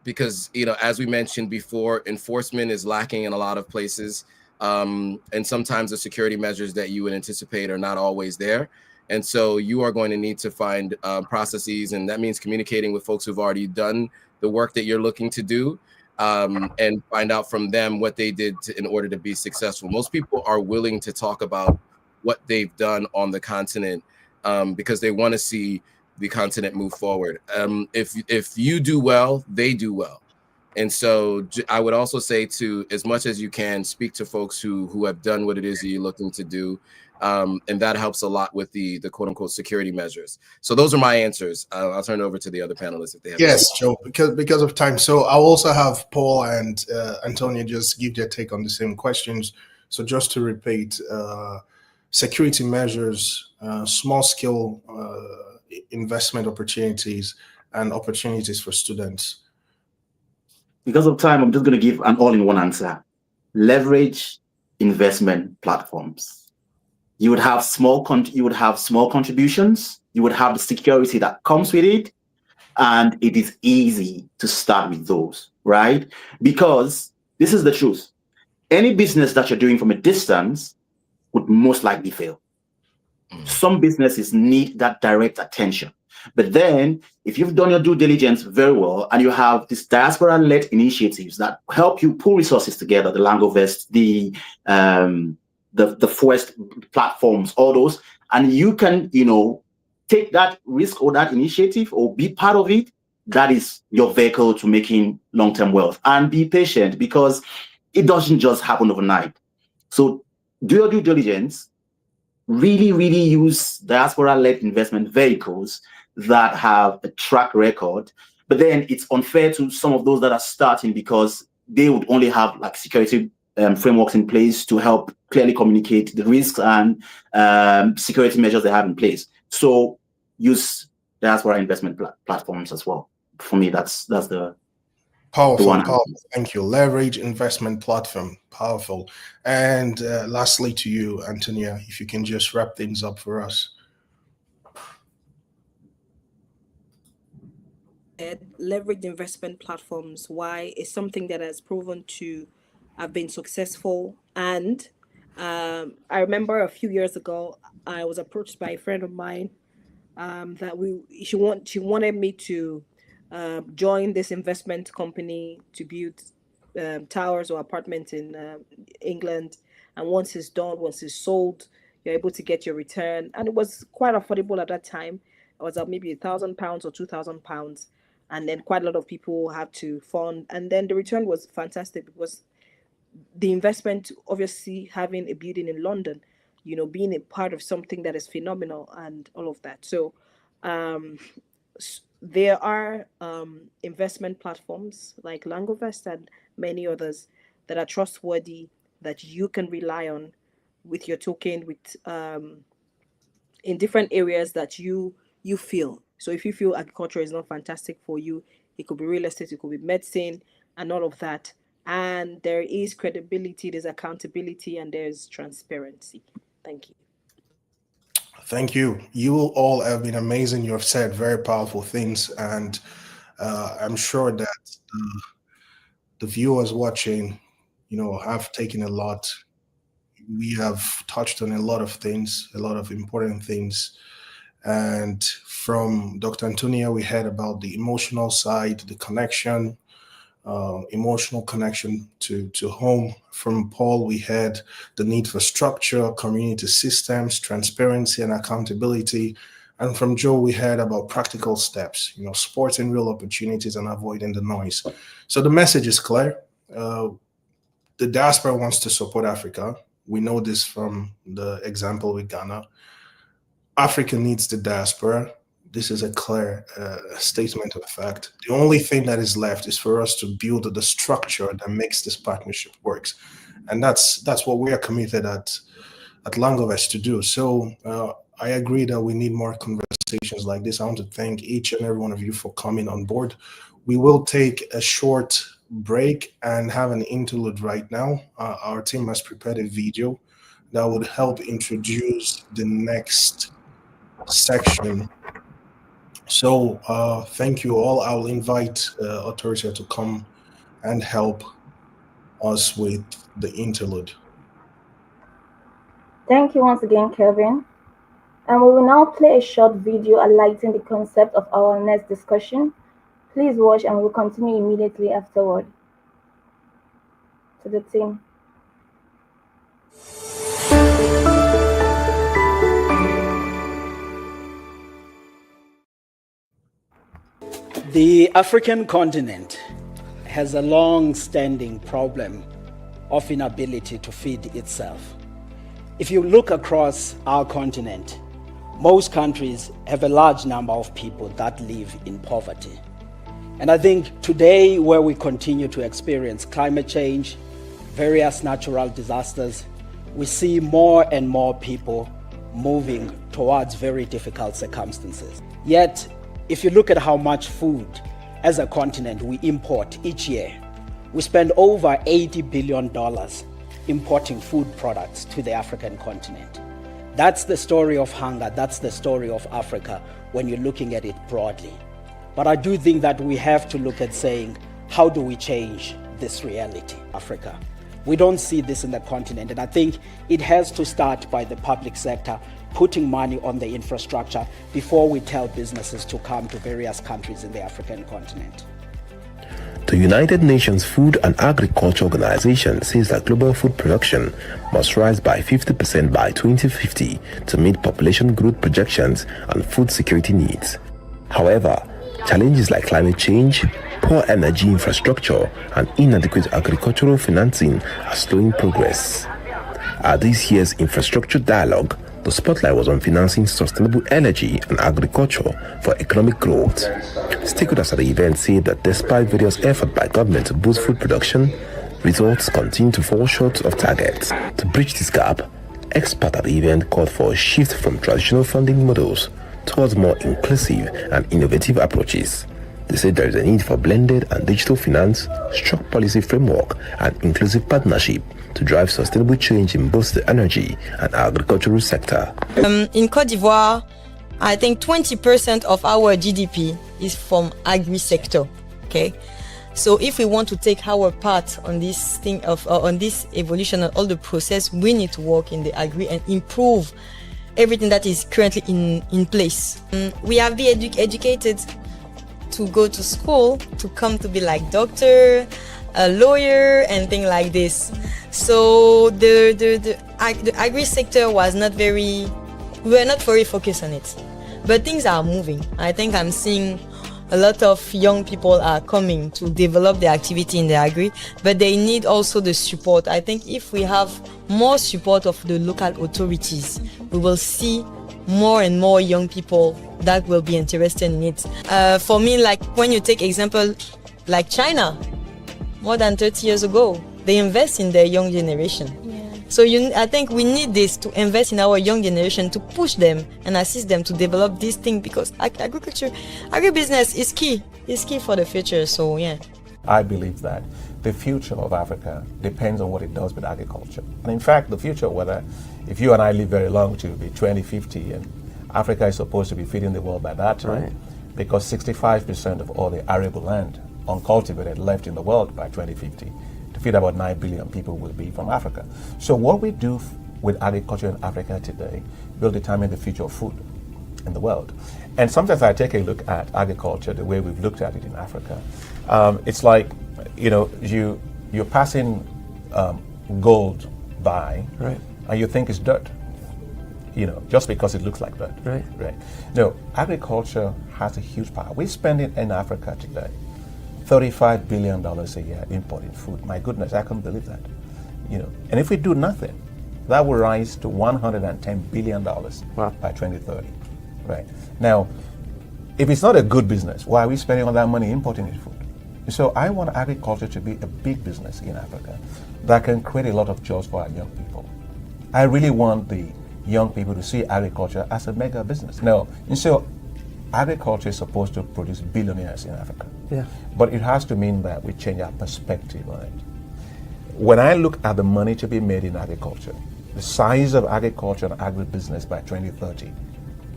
because, you know, as we mentioned before, enforcement is lacking in a lot of places. And sometimes the security measures that you would anticipate are not always there. And so you are going to need to find processes, and that means communicating with folks who've already done the work that you're looking to do, and find out from them what they did in order to be successful. Most people are willing to talk about what they've done on the continent because they want to see the continent move forward. If you do well, they do well. And so I would also say, to, as much as you can, speak to folks who have done what it is that you're looking to do. And that helps a lot with the quote unquote security measures. So those are my answers. I'll turn it over to the other panelists if they have. Yes, Joe, because of time. So I'll also have Paul and Antonia just give their take on the same questions. So just to repeat, security measures, small scale investment opportunities, and opportunities for students. Because of time, I'm just going to give an all-in-one answer. Leverage investment platforms. You would have small contributions. You would have the security that comes with it, and it is easy to start with those, right? Because this is the truth. Any business that you're doing from a distance would most likely fail. Some businesses need that direct attention. But then, if you've done your due diligence very well, and you have these diaspora-led initiatives that help you pull resources together, the Langovest, the Forest platforms, all those, and you can, you know, take that risk or that initiative or be part of it, that is your vehicle to making long-term wealth. And be patient, because it doesn't just happen overnight. So do your due diligence. Really, really use diaspora-led investment vehicles that have a track record. But then it's unfair to some of those that are starting, because they would only have like security frameworks in place to help clearly communicate the risks and security measures they have in place. So use diaspora investment platforms as well. For me, that's the Powerful. Thank you. Leverage investment platform. Powerful. And lastly to you, Antonia, if you can just wrap things up for us. Leverage investment platforms, why is something that has proven to have been successful. And I remember a few years ago, I was approached by a friend of mine that she wanted me to join this investment company to build towers or apartments in England. And once it's done, once it's sold, you're able to get your return. And it was quite affordable at that time. was maybe £1,000 or £2,000, and then quite a lot of people had to fund, and then the return was fantastic because the investment, obviously having a building in London, being a part of something that is phenomenal and all of that. So there are investment platforms like Langovest and many others that are trustworthy, that you can rely on with your token, with in different areas that you feel. So if you feel agriculture is not fantastic for you, it could be real estate, it could be medicine, and all of that. And there is credibility, there's accountability, and there's transparency. Thank you. Thank you. You all have been amazing. You have said very powerful things, and I'm sure that the viewers watching, have taken a lot. We have touched on a lot of things, a lot of important things. And from Dr. Antonia, we heard about the emotional side, the connection, emotional connection to home. From Paul, we had the need for structure, community systems, transparency, and accountability. And from Joe, we heard about practical steps, sporting real opportunities and avoiding the noise. So the message is clear. The diaspora wants to support Africa. We know this from the example with Ghana. Africa needs the diaspora. This is a clear statement of fact. The only thing that is left is for us to build the structure that makes this partnership works. And that's what we are committed at Langovest to do. So I agree that we need more conversations like this. I want to thank each and every one of you for coming on board. We will take a short break and have an interlude right now. Our team has prepared a video that would help introduce the next section. So thank you all. I'll invite Authority to come and help us with the interlude. Thank you once again, Kelvin. And we will now play a short video highlighting the concept of our next discussion. Please watch and we'll continue immediately afterward. To the team. The African continent has a long-standing problem of inability to feed itself. If you look across our continent, most countries have a large number of people that live in poverty. And I think today, where we continue to experience climate change, various natural disasters, we see more and more people moving towards very difficult circumstances. Yet, if you look at how much food as a continent we import each year, we spend over $80 billion importing food products to the African continent. That's the story of hunger, that's the story of Africa when you're looking at it broadly. But I do think that we have to look at saying, how do we change this reality, Africa? We don't see this in the continent, and I think it has to start by the public sector putting money on the infrastructure before we tell businesses to come to various countries in the African continent. The United Nations Food and Agriculture Organization says that global food production must rise by 50% by 2050 to meet population growth projections and food security needs. However, challenges like climate change, poor energy infrastructure, and inadequate agricultural financing are slowing progress. At this year's infrastructure dialogue, the spotlight was on financing sustainable energy and agriculture for economic growth. Stakeholders at the event said that despite various efforts by government to boost food production, results continue to fall short of targets. To bridge this gap, experts at the event called for a shift from traditional funding models towards more inclusive and innovative approaches. They said there is a need for blended and digital finance, strong policy framework, and inclusive partnership to drive sustainable change in both the energy and agricultural sector. In Côte d'Ivoire, I think 20% of our GDP is from agri-sector. Okay, so if we want to take our part on this thing on this evolution and all the process, we need to work in the agri and improve everything that is currently in place. We have been educated to go to school to come to be like doctor, a lawyer, and things like this. So the agri sector was not very, we were not very focused on it. but things are moving. I think I'm seeing a lot of young people are coming to develop their activity in the agri, but they need also the support. I think if we have more support of the local authorities, we will see more and more young people that will be interested in it. For me, like when you take example like China, more than 30 years ago, they invest in their young generation. So I think we need this to invest in our young generation to push them and assist them to develop this thing, because agribusiness is key. It's key for the future. So yeah. I believe that the future of Africa depends on what it does with agriculture. And in fact, the future, whether if you and I live very long to be 2050, and Africa is supposed to be feeding the world by that time, right, because 65% of all the arable land uncultivated left in the world by 2050 to feed about 9 billion people will be from Africa. So what we do with agriculture in Africa today will determine the future of food in the world. And sometimes I take a look at agriculture the way we've looked at it in Africa. It's like, you're passing gold by, right, and you think it's dirt, just because it looks like dirt. Right. No, agriculture has a huge power. We're spending in Africa today $35 billion a year importing food. My goodness, I can't believe that. And if we do nothing, that will rise to $110 billion by 2030. Right. Now, if it's not a good business, why are we spending all that money importing this food? So I want agriculture to be a big business in Africa that can create a lot of jobs for our young people. I really want the young people to see agriculture as a mega business. No, and so agriculture is supposed to produce billionaires in Africa. Yeah. But it has to mean that we change our perspective on it. When I look at the money to be made in agriculture, the size of agriculture and agribusiness by 2030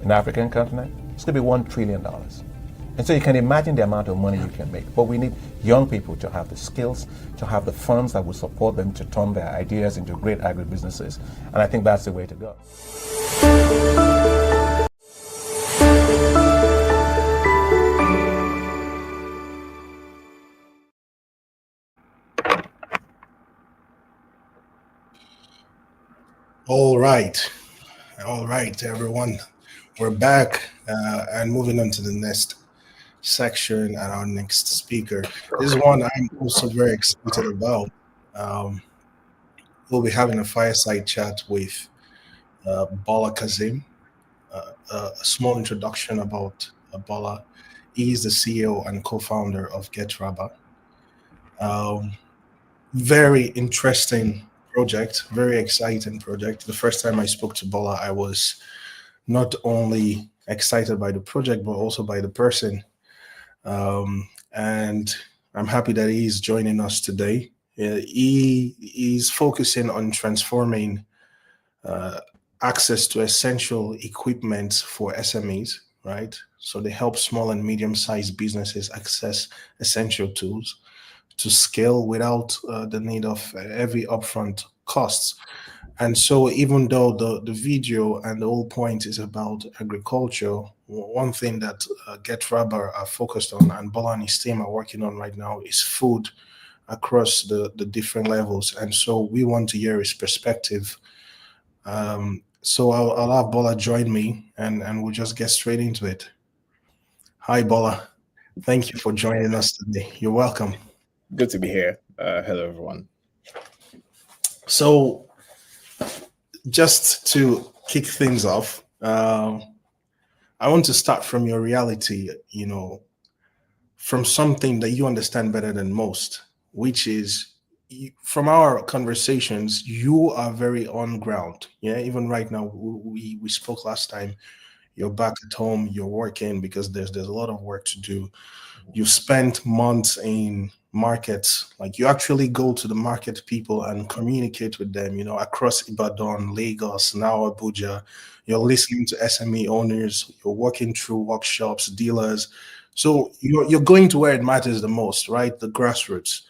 in the African continent, it's going to be $1 trillion. And so you can imagine the amount of money you can make. But we need young people to have the skills, to have the funds that will support them to turn their ideas into great agribusinesses. And I think that's the way to go. All right, everyone. We're back and moving on to the next section and our next speaker. This is one I'm also very excited about. We'll be having a fireside chat with Bola Kazim. A small introduction about Bola. He is the CEO and co-founder of GetRabber. Very interesting project, very exciting project. The first time I spoke to Bola, I was not only excited by the project, but also by the person. And I'm happy that he's joining us today. He's focusing on transforming access to essential equipment for SMEs, right? So they help small and medium-sized businesses access essential tools to scale without the need of heavy upfront costs. And so even though the video and the whole point is about agriculture, one thing that GetRabber are focused on and Bola and his team are working on right now is food across the different levels. And so we want to hear his perspective. So I'll have Bola join me and we'll just get straight into it. Hi, Bola. Thank you for joining us today. You're welcome. Good to be here. Hello, everyone. So just to kick things off, I want to start from your reality, from something that you understand better than most, which is from our conversations, you are very on ground. Yeah, even right now, we spoke last time, you're back at home, you're working because there's a lot of work to do. You've spent months in markets, like you actually go to the market people and communicate with them, across Ibadan, Lagos, now Abuja. You're listening to SME owners, you're working through workshops, dealers. So you're going to where it matters the most, right? The grassroots.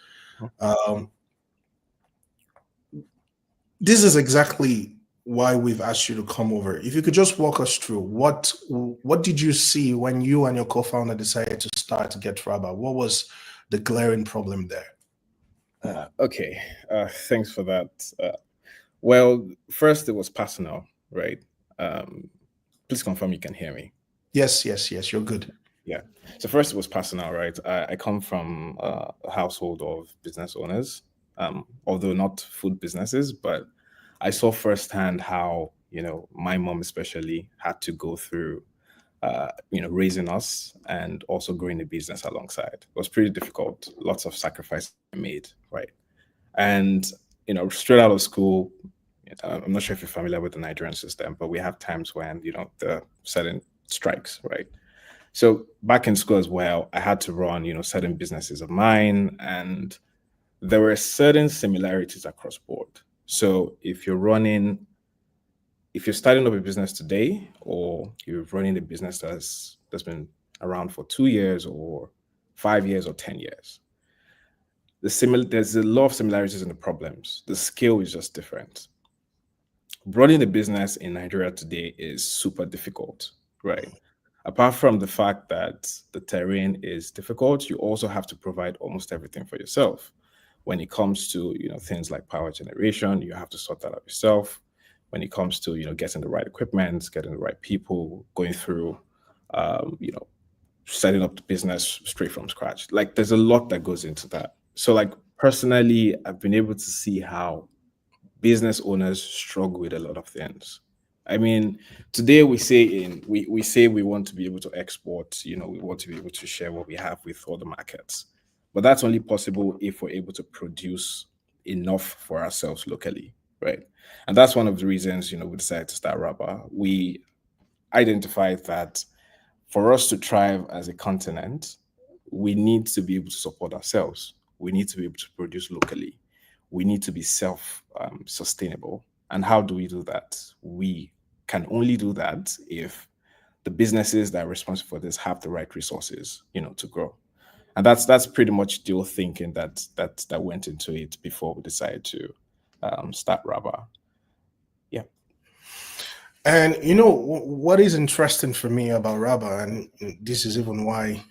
This is exactly why we've asked you to come over. If you could just walk us through what did you see when you and your co-founder decided to start GetRabber? What was the glaring problem there? Okay, thanks for that. Well, first it was personal, right? Please confirm you can hear me. Yes, you're good. Yeah. So first, it was personal, right? I come from a household of business owners, although not food businesses, but I saw firsthand how, my mom especially had to go through, raising us and also growing the business alongside. It was pretty difficult. Lots of sacrifices made, right? And, straight out of school, I'm not sure if you're familiar with the Nigerian system, but we have times when, there are certain strikes, right? So back in school as well, I had to run, certain businesses of mine, and there were certain similarities across board. So if you're starting up a business today, or you're running a business that's been around for 2 years or 5 years or 10 years, there's a lot of similarities in the problems. The scale is just different. Running a business in Nigeria today is super difficult, right? Apart from the fact that the terrain is difficult, you also have to provide almost everything for yourself. When it comes to things like power generation, you have to sort that out yourself. When it comes to getting the right equipment, getting the right people, going through setting up the business straight from scratch. Like, there's a lot that goes into that. So, like, personally, I've been able to see how business owners struggle with a lot of things. I mean, today we say we want to be able to export, we want to be able to share what we have with other markets. But that's only possible if we're able to produce enough for ourselves locally, right? And that's one of the reasons, we decided to start Rubber. We identified that for us to thrive as a continent, we need to be able to support ourselves. We need to be able to produce locally. We need to be self-sustainable. And how do we do that? We can only do that if the businesses that are responsible for this have the right resources, to grow. And that's pretty much the thinking that went into it before we decided to start Rubber. Yeah. And what is interesting for me about Rubber, and this is even why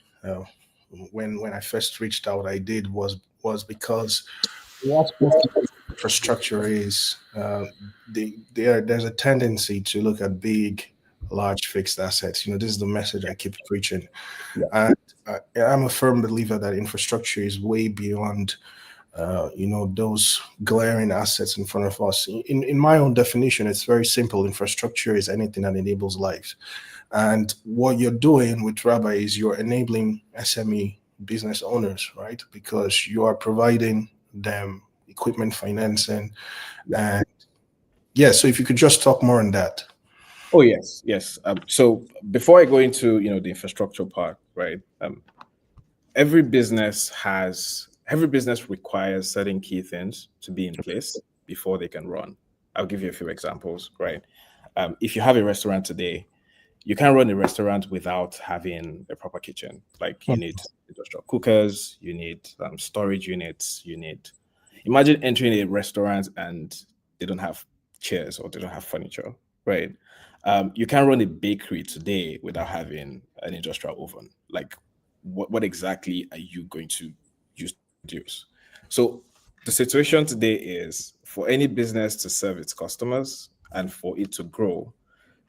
when I first reached out, I did was because what infrastructure is, there's a tendency to look at big, large fixed assets. This is the message I keep preaching. Yeah. And I'm a firm believer that infrastructure is way beyond those glaring assets in front of us. In my own definition, it's very simple. Infrastructure is anything that enables life. And what you're doing with Rubber is you're enabling SME business owners, right? Because you are providing them equipment financing. And so if you could just talk more on that. Oh, yes. So before I go into, the infrastructure part, right? Every business requires certain key things to be in place before they can run. I'll give you a few examples, right? If you have a restaurant today, you can't run a restaurant without having a proper kitchen. Like, you need industrial cookers, you need storage units, imagine entering a restaurant and they don't have chairs or they don't have furniture, right? You can't run a bakery today without having an industrial oven. Like, what exactly are you going to use to produce? So the situation today is, for any business to serve its customers and for it to grow,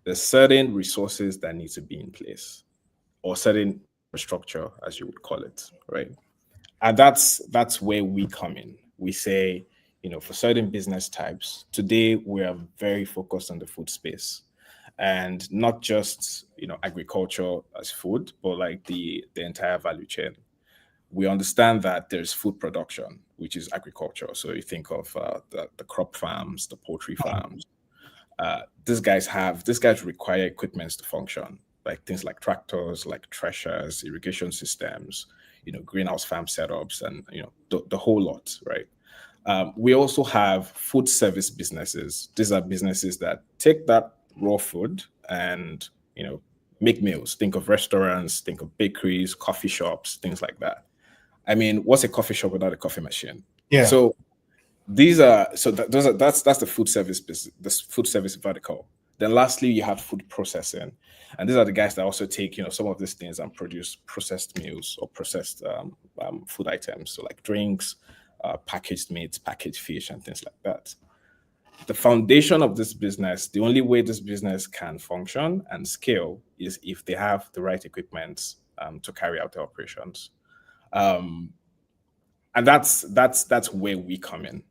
there's certain resources that need to be in place, or certain infrastructure, as you would call it, right? And that's where we come in. We say, for certain business types, today we are very focused on the food space, and not just agriculture as food, but like the entire value chain. We understand that there's food production, which is agriculture. So you think of the crop farms, the poultry farms. These guys require equipment to function, like things like tractors, like threshers, irrigation systems, greenhouse farm setups, and the whole lot, right? We also have food service businesses. These are businesses that take that raw food and make meals. Think of restaurants, think of bakeries, coffee shops, things like that. I mean, what's a coffee shop without a coffee machine? Yeah. So that's the food service business, the food service vertical. Then lastly, you have food processing, and these are the guys that also take some of these things and produce processed meals or processed food items, so like drinks, packaged meats, packaged fish, and things like that. the foundation of this business, the only way this business can function and scale is if they have the right equipment to carry out their operations. And that's where we come in.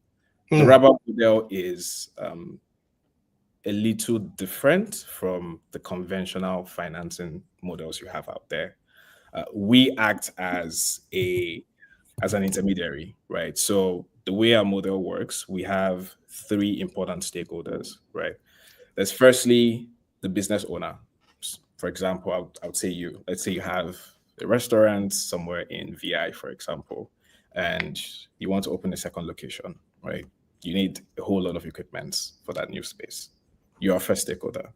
The Rabba model is a little different from the conventional financing models you have out there. We act as an intermediary, right? So the way our model works, we have three important stakeholders, right? There's firstly the business owner. For example, I would say you. Let's say you have a restaurant somewhere in VI, for example, and you want to open a second location, right? You need a whole lot of equipment for that new space. You're a first stakeholder.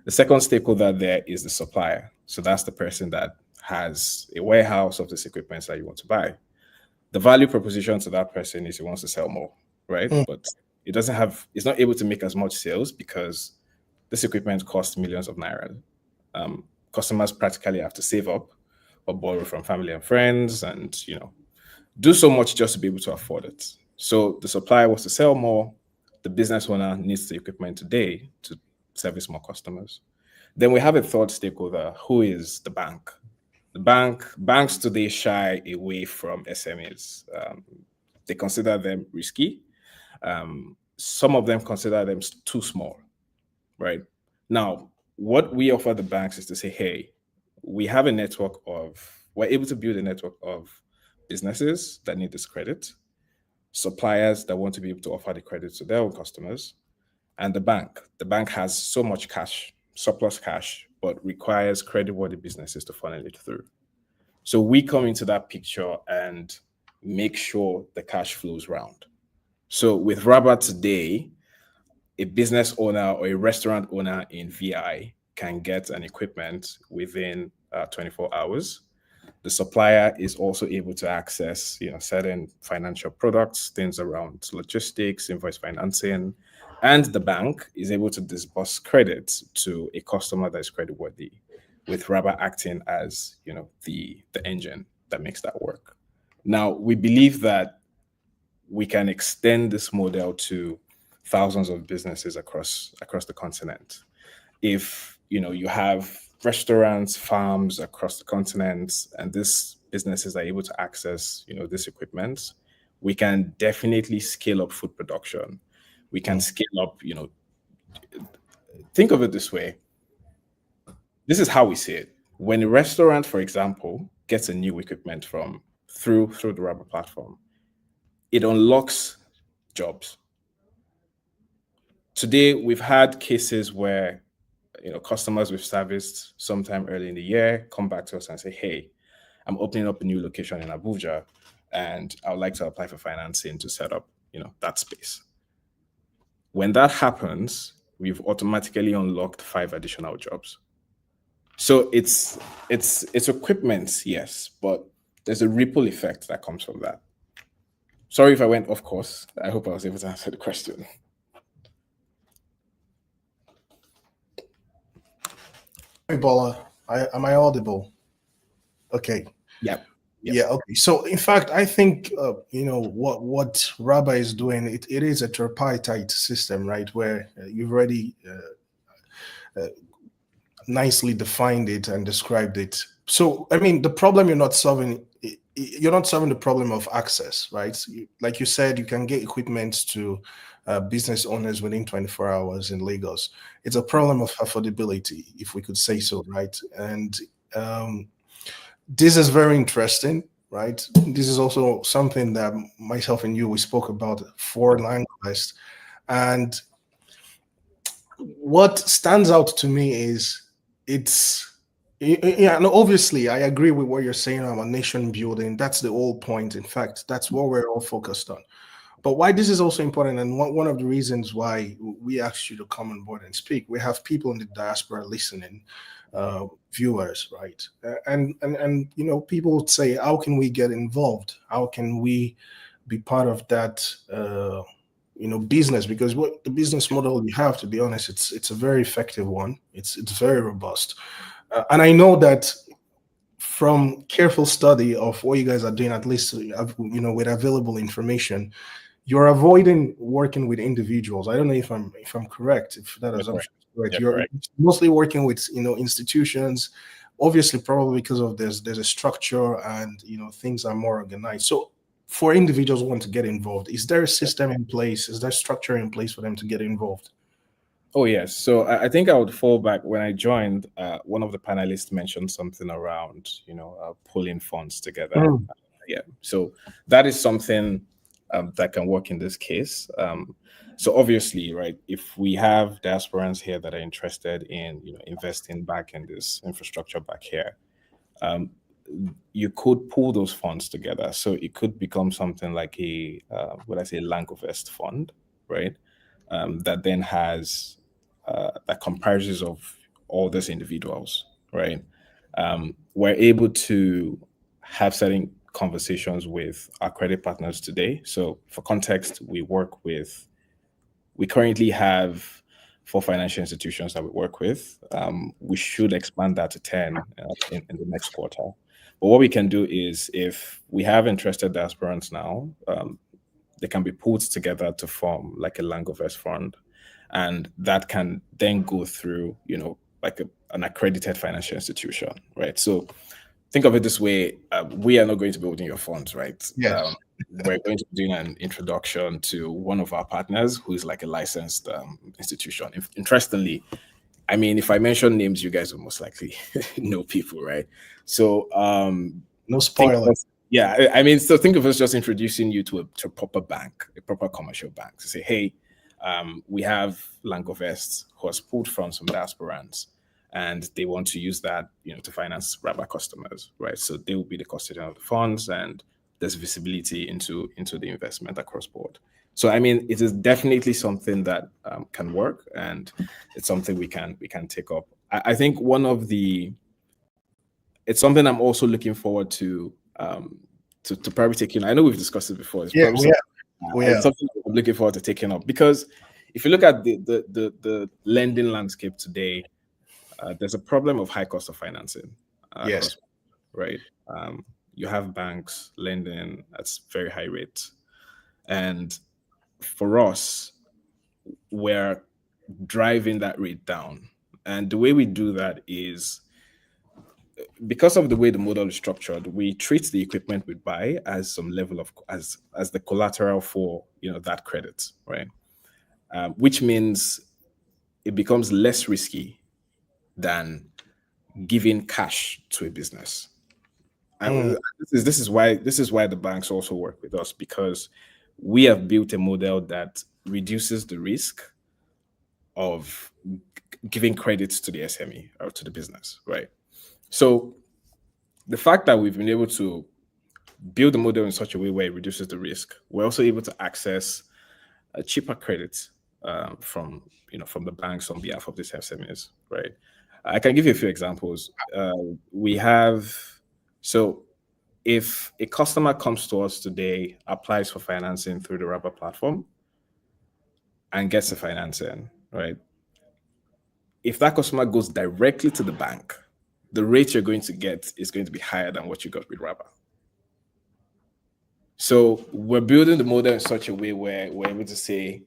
The second stakeholder there is the supplier. So that's the person that has a warehouse of this equipment that you want to buy. The value proposition to that person is he wants to sell more, right? But it's not able to make as much sales because this equipment costs millions of naira. Customers practically have to save up or borrow from family and friends and, do so much just to be able to afford it. So the supplier wants to sell more. The business owner needs the equipment today to service more customers. Then we have a third stakeholder who is the bank. Banks today shy away from SMEs. They consider them risky. Some of them consider them too small, right? Now, what we offer the banks is to say, hey, we're able to build a network of businesses that need this credit, suppliers that want to be able to offer the credit to their own customers, and the bank. The bank has so much cash, surplus cash, but requires creditworthy businesses to funnel it through. So we come into that picture and make sure the cash flows round. So with Rabba today, a business owner or a restaurant owner in VI can get an equipment within 24 hours. The supplier is also able to access, certain financial products, things around logistics, invoice financing, and the bank is able to disburse credit to a customer that is creditworthy, with Rabba acting as, the engine that makes that work. Now, we believe that we can extend this model to thousands of businesses across the continent. If, you have restaurants, farms across the continent, and these businesses are able to access, this equipment, we can definitely scale up food production. We can scale up, think of it this way. This is how we see it. When a restaurant, for example, gets a new equipment through the Rabba platform, it unlocks jobs. Today, we've had cases where customers we've serviced sometime early in the year come back to us and say, hey, I'm opening up a new location in Abuja and I would like to apply for financing to set up, that space. When that happens, we've automatically unlocked 5 additional jobs. So it's equipment, yes, but there's a ripple effect that comes from that. Sorry if I went off course. I hope I was able to answer the question. Hey, Bola, am I audible? Okay. Yeah. Yeah. Okay. So, in fact, I think what Rabba is doing. It is a tripartite system, right? Where you've already nicely defined it and described it. So, I mean, the problem you're not solving the problem of access, right? Like you said, you can get equipment to business owners within 24 hours in Lagos. It's a problem of affordability, if we could say so, right? And this is very interesting, right? This is also something that myself and we spoke about for Langovest. And what stands out to me is and obviously I agree with what you're saying about nation building. That's the whole point. In fact, that's what we're all focused on. But why this is also important, and one of the reasons why we asked you to come on board and speak, we have people in the diaspora listening, viewers, right? And people would say, how can we get involved? How can we be part of that business? Because what the business model you have, to be honest, it's a very effective one. It's very robust. And I know that from careful study of what you guys are doing, at least with available information, you're avoiding working with individuals. I don't know if I'm correct, if that assumption is correct. You're correct. mostly working with institutions, obviously probably because of there's a structure and things are more organized. So for individuals who want to get involved, is there a system in place? Is there structure in place for them to get involved? Oh, yes. So I think I would fall back. When I joined, one of the panelists mentioned something around, pulling funds together. Yeah. So that is something that can work in this case. So obviously, right, if we have diasporans here that are interested in, investing back in this infrastructure back here, you could pull those funds together. So it could become something like a, Langovest fund, right? That then has, that comprises of all these individuals, right? We're able to have certain conversations with our credit partners today. So for context, we currently have 4 financial institutions that we work with. We should expand that to 10 in the next quarter. But what we can do is, if we have interested diasporans now, they can be pulled together to form like a Langovest fund. And that can then go through, like an accredited financial institution, right? So think of it this way: we are not going to be holding your funds, right? Yes. We're going to be doing an introduction to one of our partners who is like a licensed institution. Interestingly, I mean, if I mention names, you guys will most likely know people, right? So no spoiler. Yeah, I mean, so think of us just introducing you to a proper bank, a proper commercial bank, to say, hey, we have Langovest who has pulled from some diasporans, and they want to use that, to finance RABA customers, right? So they will be the custodian of the funds, and there's visibility into the investment across board. So I mean, it is definitely something that can work, and it's something we can take up. I think it's something I'm also looking forward to probably taking. I know we've discussed it before. It's something I'm looking forward to taking up, because if you look at the lending landscape today, there's a problem of high cost of financing. Yes. Right. You have banks lending at very high rates. And for us, we're driving that rate down. And the way we do that is, because of the way the model is structured, we treat the equipment we buy as some level of as the collateral for that credit, right? Which means it becomes less risky than giving cash to a business. And this is why the banks also work with us, because we have built a model that reduces the risk of giving credits to the SME or to the business, right? So the fact that we've been able to build the model in such a way where it reduces the risk, we're also able to access a cheaper credit from the banks on behalf of these SMEs, right? I can give you a few examples. So if a customer comes to us today, applies for financing through the RABA platform, and gets the financing, right? If that customer goes directly to the bank, the rate you're going to get is going to be higher than what you got with RABA. So we're building the model in such a way where we're able to say,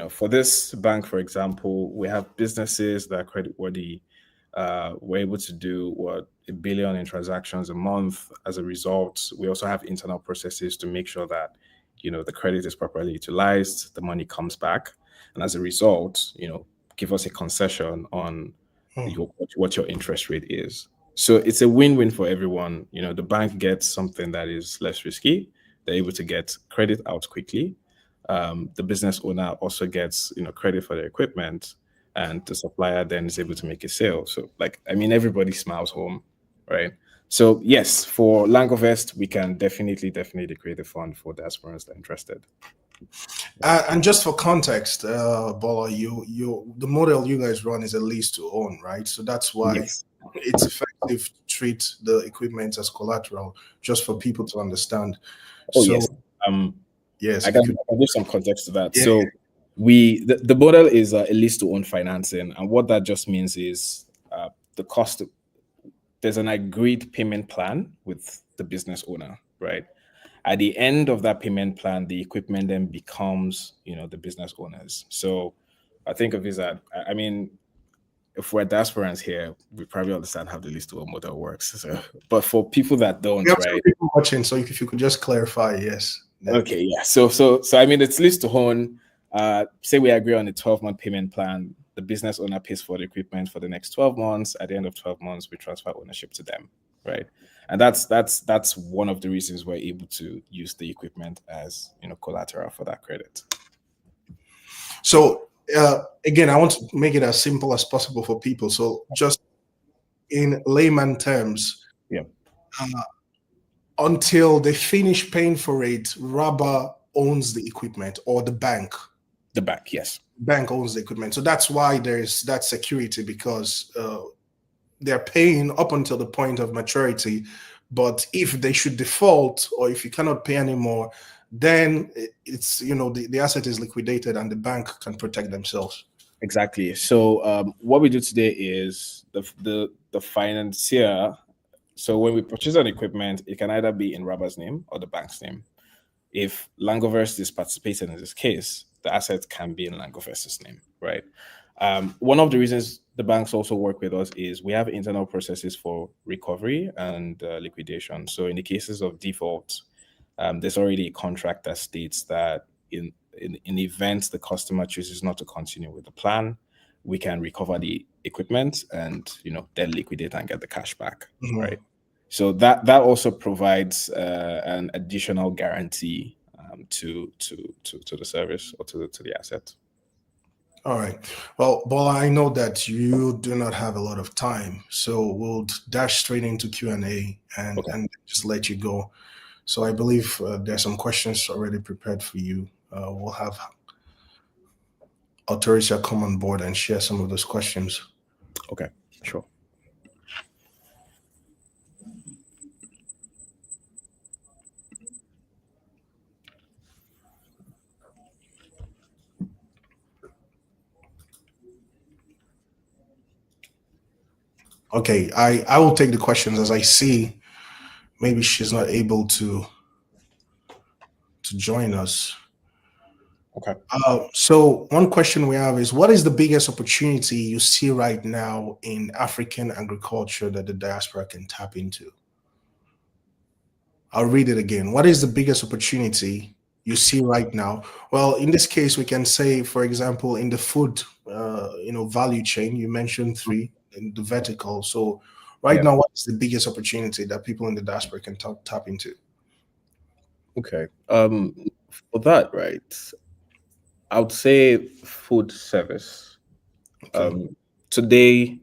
for this bank, for example, we have businesses that are creditworthy. We're able to do 1 billion in transactions a month. As a result, we also have internal processes to make sure that the credit is properly utilized, the money comes back, and as a result, give us a concession on what your interest rate is. So it's a win-win for everyone. The bank gets something that is less risky. They're able to get credit out quickly. The business owner also gets credit for their equipment, and the supplier then is able to make a sale. So everybody smiles home, right? So yes, for Langovest, we can definitely create a fund for diasporans that are interested. And just for context, Bola, the model you guys run is a lease to own, right? So that's why it's effective to treat the equipment as collateral, just for people to understand. Yes. Yes, I can give some context to that. Yeah. So the model is a lease to own financing, and what that just means is the cost. There's an agreed payment plan with the business owner, right? At the end of that payment plan, the equipment then becomes, the business owners. So I think of it as, I mean, if we're diasporans here, we probably understand how the lease to own model works. So, but for people that don't, We have right? some people watching, so if you could just clarify, yes. Okay, yeah. So I mean, it's lease to own. Say we agree on a 12-month payment plan. The business owner pays for the equipment for the next 12 months. At the end of 12 months, we transfer ownership to them, right? And that's one of the reasons we're able to use the equipment as collateral for that credit. So again, I want to make it as simple as possible for people. So just in layman terms, yeah. Until they finish paying for it, Rubber owns the equipment, or the bank. The bank, yes. Bank owns the equipment. So that's why there's that security, because they're paying up until the point of maturity. But if they should default, or if you cannot pay anymore, then it's, the asset is liquidated and the bank can protect themselves. Exactly. So what we do today is the financier. So when we purchase an equipment, it can either be in Rubber's name or the bank's name. If Langovest is participating in this case, the asset can be in Langovest's name, right? One of the reasons the banks also work with us is we have internal processes for recovery and liquidation. So in the cases of default, there's already a contract that states that in event the customer chooses not to continue with the plan, we can recover the equipment and then liquidate and get the cash back, right? So that also provides an additional guarantee to the service or to the asset. All right. Well, Bola, I know that you do not have a lot of time, so we'll dash straight into Q&A and just let you go. So I believe there's some questions already prepared for you. We'll have Authority come on board and share some of those questions. Okay, sure. Okay, I will take the questions as I see. Maybe she's not able to join us. Okay. So one question we have is, what is the biggest opportunity you see right now in African agriculture that the diaspora can tap into? I'll read it again. What is the biggest opportunity you see right now? Well, in this case, we can say, for example, in the food, value chain, you mentioned 3 in the vertical. So right now, what is the biggest opportunity that people in the diaspora can tap into? Okay. For that, right, I would say food service. Okay. Today,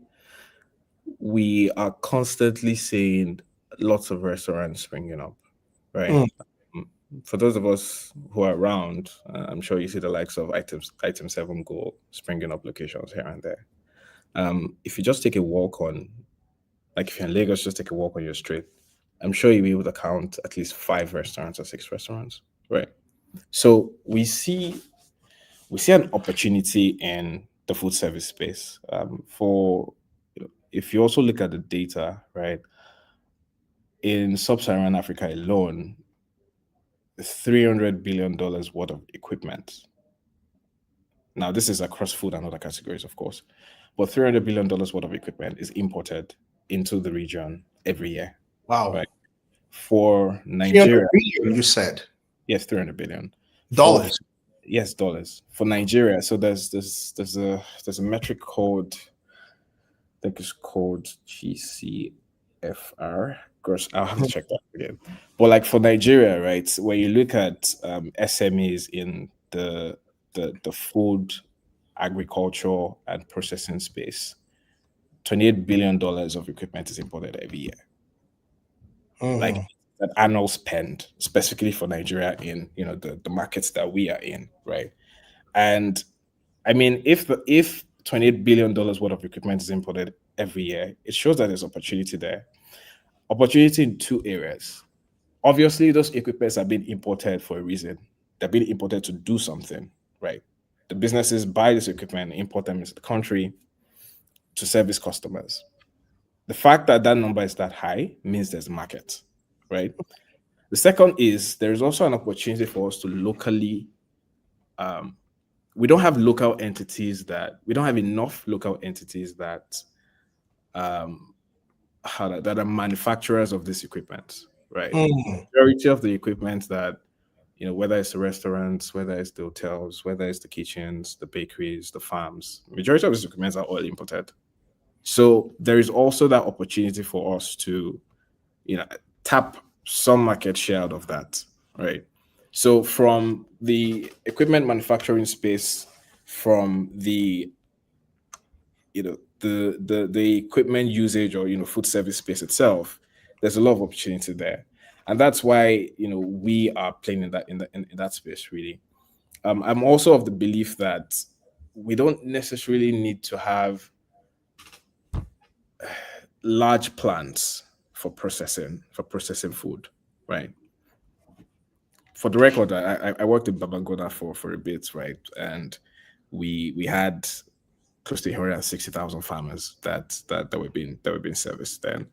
we are constantly seeing lots of restaurants springing up, right? For those of us who are around, I'm sure you see the likes of Item 7 Go springing up locations here and there. If you just take a walk on, like if you're in Lagos, just take a walk on your street, I'm sure you'll be able to count at least 5 restaurants or 6 restaurants, right? So we see an opportunity in the food service space. If you also look at the data, right, in sub-Saharan Africa alone, $300 billion worth of equipment. Now, this is across food and other categories, of course, but $300 billion worth of equipment is imported into the region every year. Wow. Right? For Nigeria, billion, you said? Yes, $300 billion. Dollars? Yes, dollars. For Nigeria, so there's a metric code, I think it's called GCFR. Gross, I'll have to check that again. But like for Nigeria, right, when you look at SMEs in the food, agriculture, and processing space, $28 billion of equipment is imported every year. Like an annual spend, specifically for Nigeria in the markets that we are in, right? And I mean, if $28 billion worth of equipment is imported every year, it shows that there's opportunity there. Opportunity in 2 areas. Obviously, those equipments are being imported for a reason. They're being imported to do something, right? The businesses buy this equipment, import them into the country to service customers. The fact that that number is that high means there's a market, right? The second is there is also an opportunity for us to locally. We don't have local entities we don't have enough local entities that are manufacturers of this equipment, right? The majority of the equipment that, whether it's the restaurants, whether it's the hotels, whether it's the kitchens, the bakeries, the farms, majority of these equipment are all imported. So there is also that opportunity for us to, tap some market share out of that, right? So from the equipment manufacturing space, from the the equipment usage or food service space itself, there's a lot of opportunity there, and that's why we are playing in that space really. I'm also of the belief that we don't necessarily need to have large plants for processing food, right? For the record, I worked in Babangona for a bit, right? And we had close to 160,000 farmers that were being serviced then.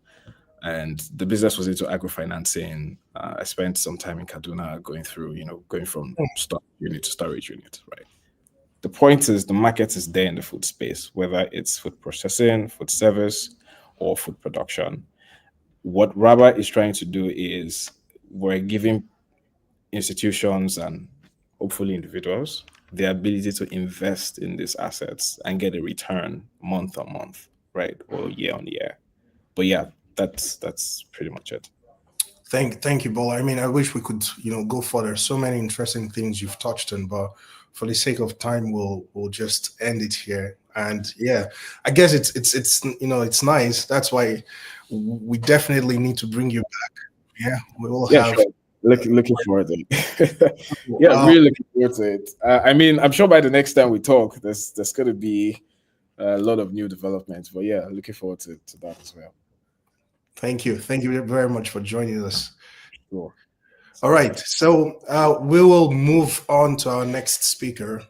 And the business was into agrofinancing. I spent some time in Kaduna going from storage unit to storage unit, right? The point is the market is there in the food space, whether it's food processing, food service, or food production. What Raba is trying to do is we're giving institutions and hopefully individuals the ability to invest in these assets and get a return month on month, right? Or year on year. But yeah, that's pretty much it. Thank you, Bola. I mean, I wish we could, go further. So many interesting things you've touched on, but for the sake of time, we'll just end it here. And yeah, I guess it's it's nice. That's why we definitely need to bring you back. Yeah, we will have. Sure. Looking forward to it. Yeah, really looking forward to it. I mean, I'm sure by the next time we talk, there's going to be a lot of new developments. But yeah, looking forward to that as well. Thank you very much for joining us. Sure. All right, so we will move on to our next speaker.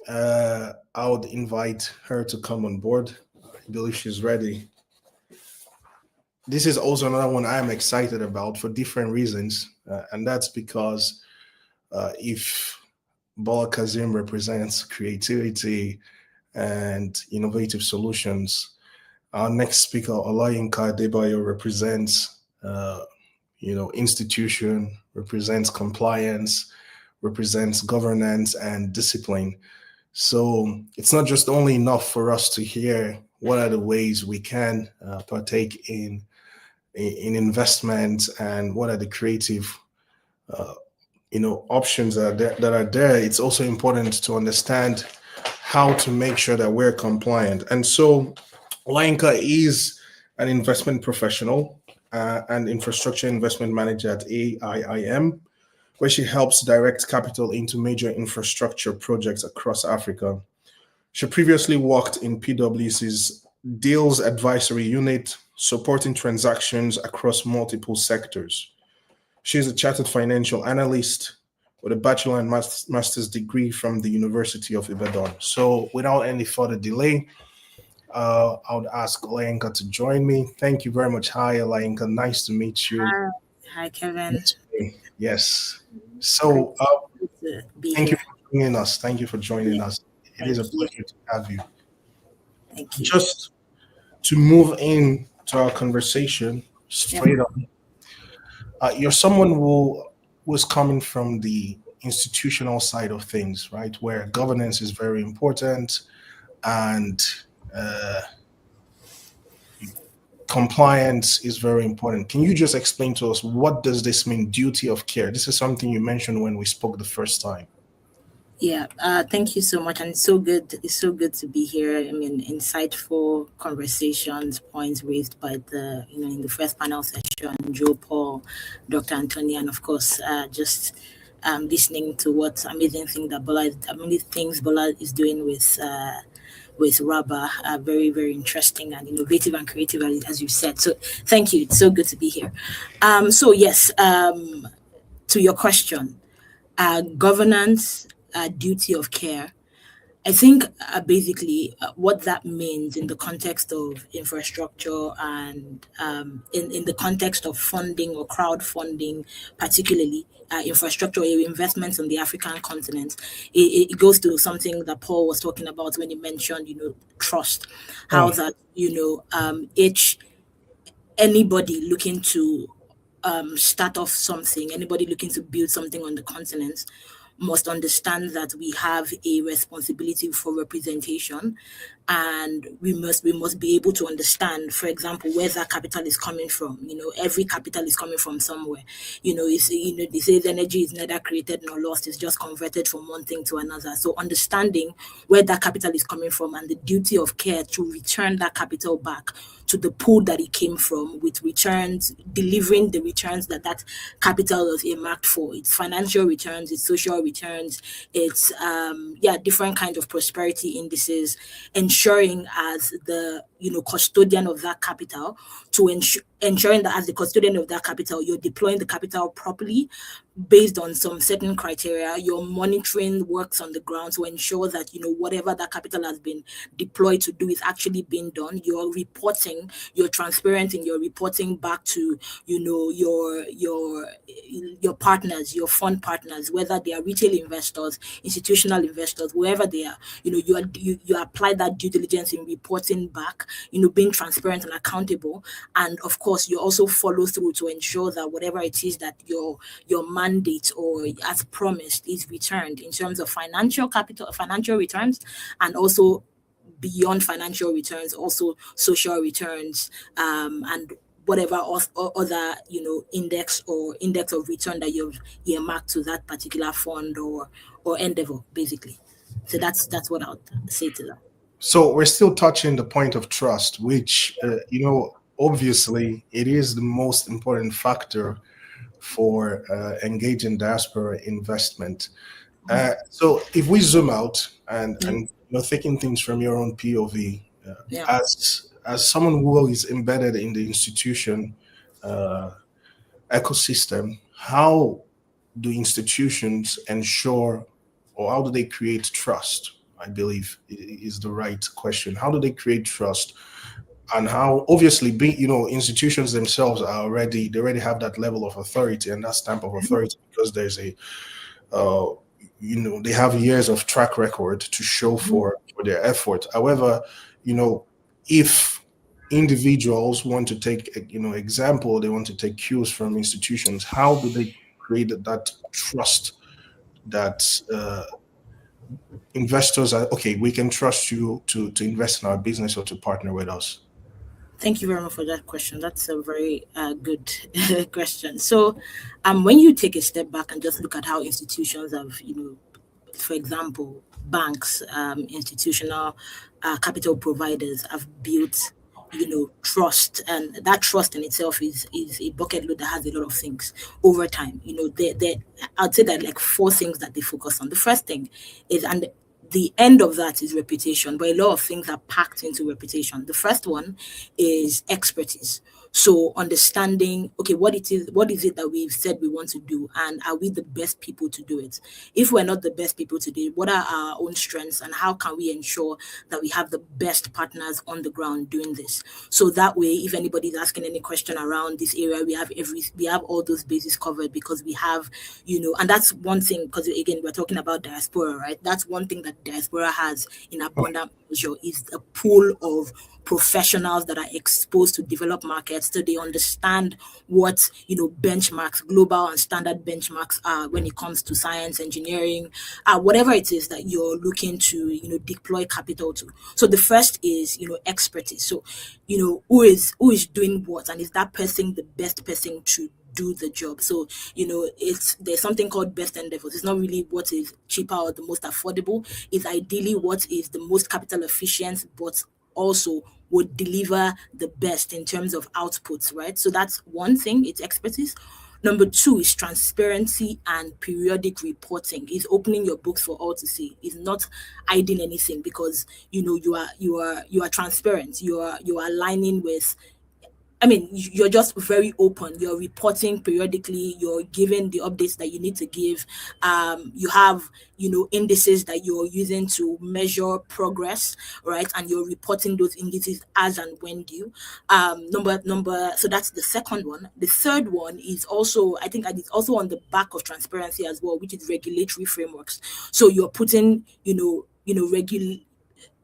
I would invite her to come on board. I believe she's ready. This is also another one I'm excited about for different reasons, and that's because if Bola Kazim represents creativity and innovative solutions, our next speaker, Olayinka Adebayo, represents institution, represents compliance, represents governance and discipline. So it's not just only enough for us to hear what are the ways we can partake in investment and what are the creative options that are there. It's also important to understand how to make sure that we're compliant. And so Olayinka is an investment professional and infrastructure investment manager at AIIM, where she helps direct capital into major infrastructure projects across Africa. She previously worked in PwC's Deals Advisory Unit, supporting transactions across multiple sectors. She is a chartered financial analyst with a bachelor and master's degree from the University of Ibadan. So without any further delay, I would ask Olayinka to join me. Thank you very much. Hi, Olayinka. Nice to meet you. Hi, Kevin. Yes. So thank you for joining us. Thank you for joining us. It is a pleasure to have you. Thank you. Just to move into our conversation straight on, you're someone who was coming from the institutional side of things, right? Where governance is very important and compliance is very important. Can you just explain to us, what does this mean, duty of care? This is something you mentioned when we spoke the first time. Yeah, thank you so much, and it's so good to be here. I mean, insightful conversations, points raised by the in the first panel session, Joe, Paul, Dr. Antonia, and of course, just listening to what amazing things Bola is doing with Raba are very, very interesting and innovative and creative, as you said. So thank you. It's so good to be here. So yes, to your question, governance, duty of care. I think basically what that means in the context of infrastructure and in the context of funding or crowdfunding, particularly infrastructure or investments on the African continent, it goes to something that Paul was talking about when he mentioned, trust, how that, anybody looking to start off something, anybody looking to build something on the continent must understand that we have a responsibility for representation, and we must be able to understand, for example, where that capital is coming from. Every capital is coming from somewhere. They say energy is neither created nor lost, it's just converted from one thing to another. So understanding where that capital is coming from and the duty of care to return that capital back to the pool that it came from, with returns, delivering the returns that capital was earmarked for. It's financial returns, it's social returns, it's different kinds of prosperity indices, ensuring as the custodian of that capital, to ensuring that as the custodian of that capital, you're deploying the capital properly based on some certain criteria. Your monitoring works on the ground to ensure that whatever that capital has been deployed to do is actually being done. You're reporting, you're transparent in your reporting back to your partners, your fund partners, whether they are retail investors, institutional investors, wherever they are. You apply that due diligence in reporting back, being transparent and accountable, and of course you also follow through to ensure that whatever it is that your mandate or as promised is returned in terms of financial returns, and also beyond financial returns, also social returns, and whatever other index of return that you've earmarked to that particular fund or endeavor, basically. So that's what I'll say to that. So we're still touching the point of trust, which obviously it is the most important factor for engaging diaspora investment. So if we zoom out and taking things from your own POV, as someone who is embedded in the institution ecosystem, how do institutions ensure, or how do they create trust? I believe is the right question. How do they create trust? And how, obviously, institutions themselves they already have that level of authority and that stamp of authority, because there's they have years of track record to show for their effort. However, if individuals want to take, example, they want to take cues from institutions, how do they create that trust that investors are, okay, we can trust you to invest in our business or to partner with us? Thank you very much for that question. That's a very good question. So when you take a step back and just look at how institutions have, for example, banks, institutional capital providers have built, trust, and that trust in itself is a bucket load that has a lot of things over time. I'd say that like 4 things that they focus on. The first thing is, and the end of that is reputation, but a lot of things are packed into reputation. The first one is expertise. So understanding, okay, what is it that we've said we want to do, and are we the best people to do it? If we're not the best people to do it, what are our own strengths, and how can we ensure that we have the best partners on the ground doing this? So that way, if anybody's asking any question around this area, we have all those bases covered, because we have, and that's one thing, because again, we're talking about diaspora, right? That's one thing that diaspora has in abundant measure, is a pool of professionals that are exposed to developed markets, so they understand what benchmarks, global and standard benchmarks are when it comes to science, engineering, whatever it is that you're looking to deploy capital to. So the first is expertise. So who is doing what, and is that person the best person to do the job? So there's something called best endeavors. It's not really what is cheaper or the most affordable. It's ideally what is the most capital efficient, but also would deliver the best in terms of outputs, right? So that's one thing, it's expertise. Number 2 is transparency and periodic reporting. Is opening your books for all to see. Is not hiding anything, because you are transparent. You are aligning with I mean, you're just very open. You're reporting periodically. You're giving the updates that you need to give. You have, indices that you're using to measure progress, right? And you're reporting those indices as and when due. So that's the second one. The third one is also, I think, it's also on the back of transparency as well, which is regulatory frameworks. So you're putting,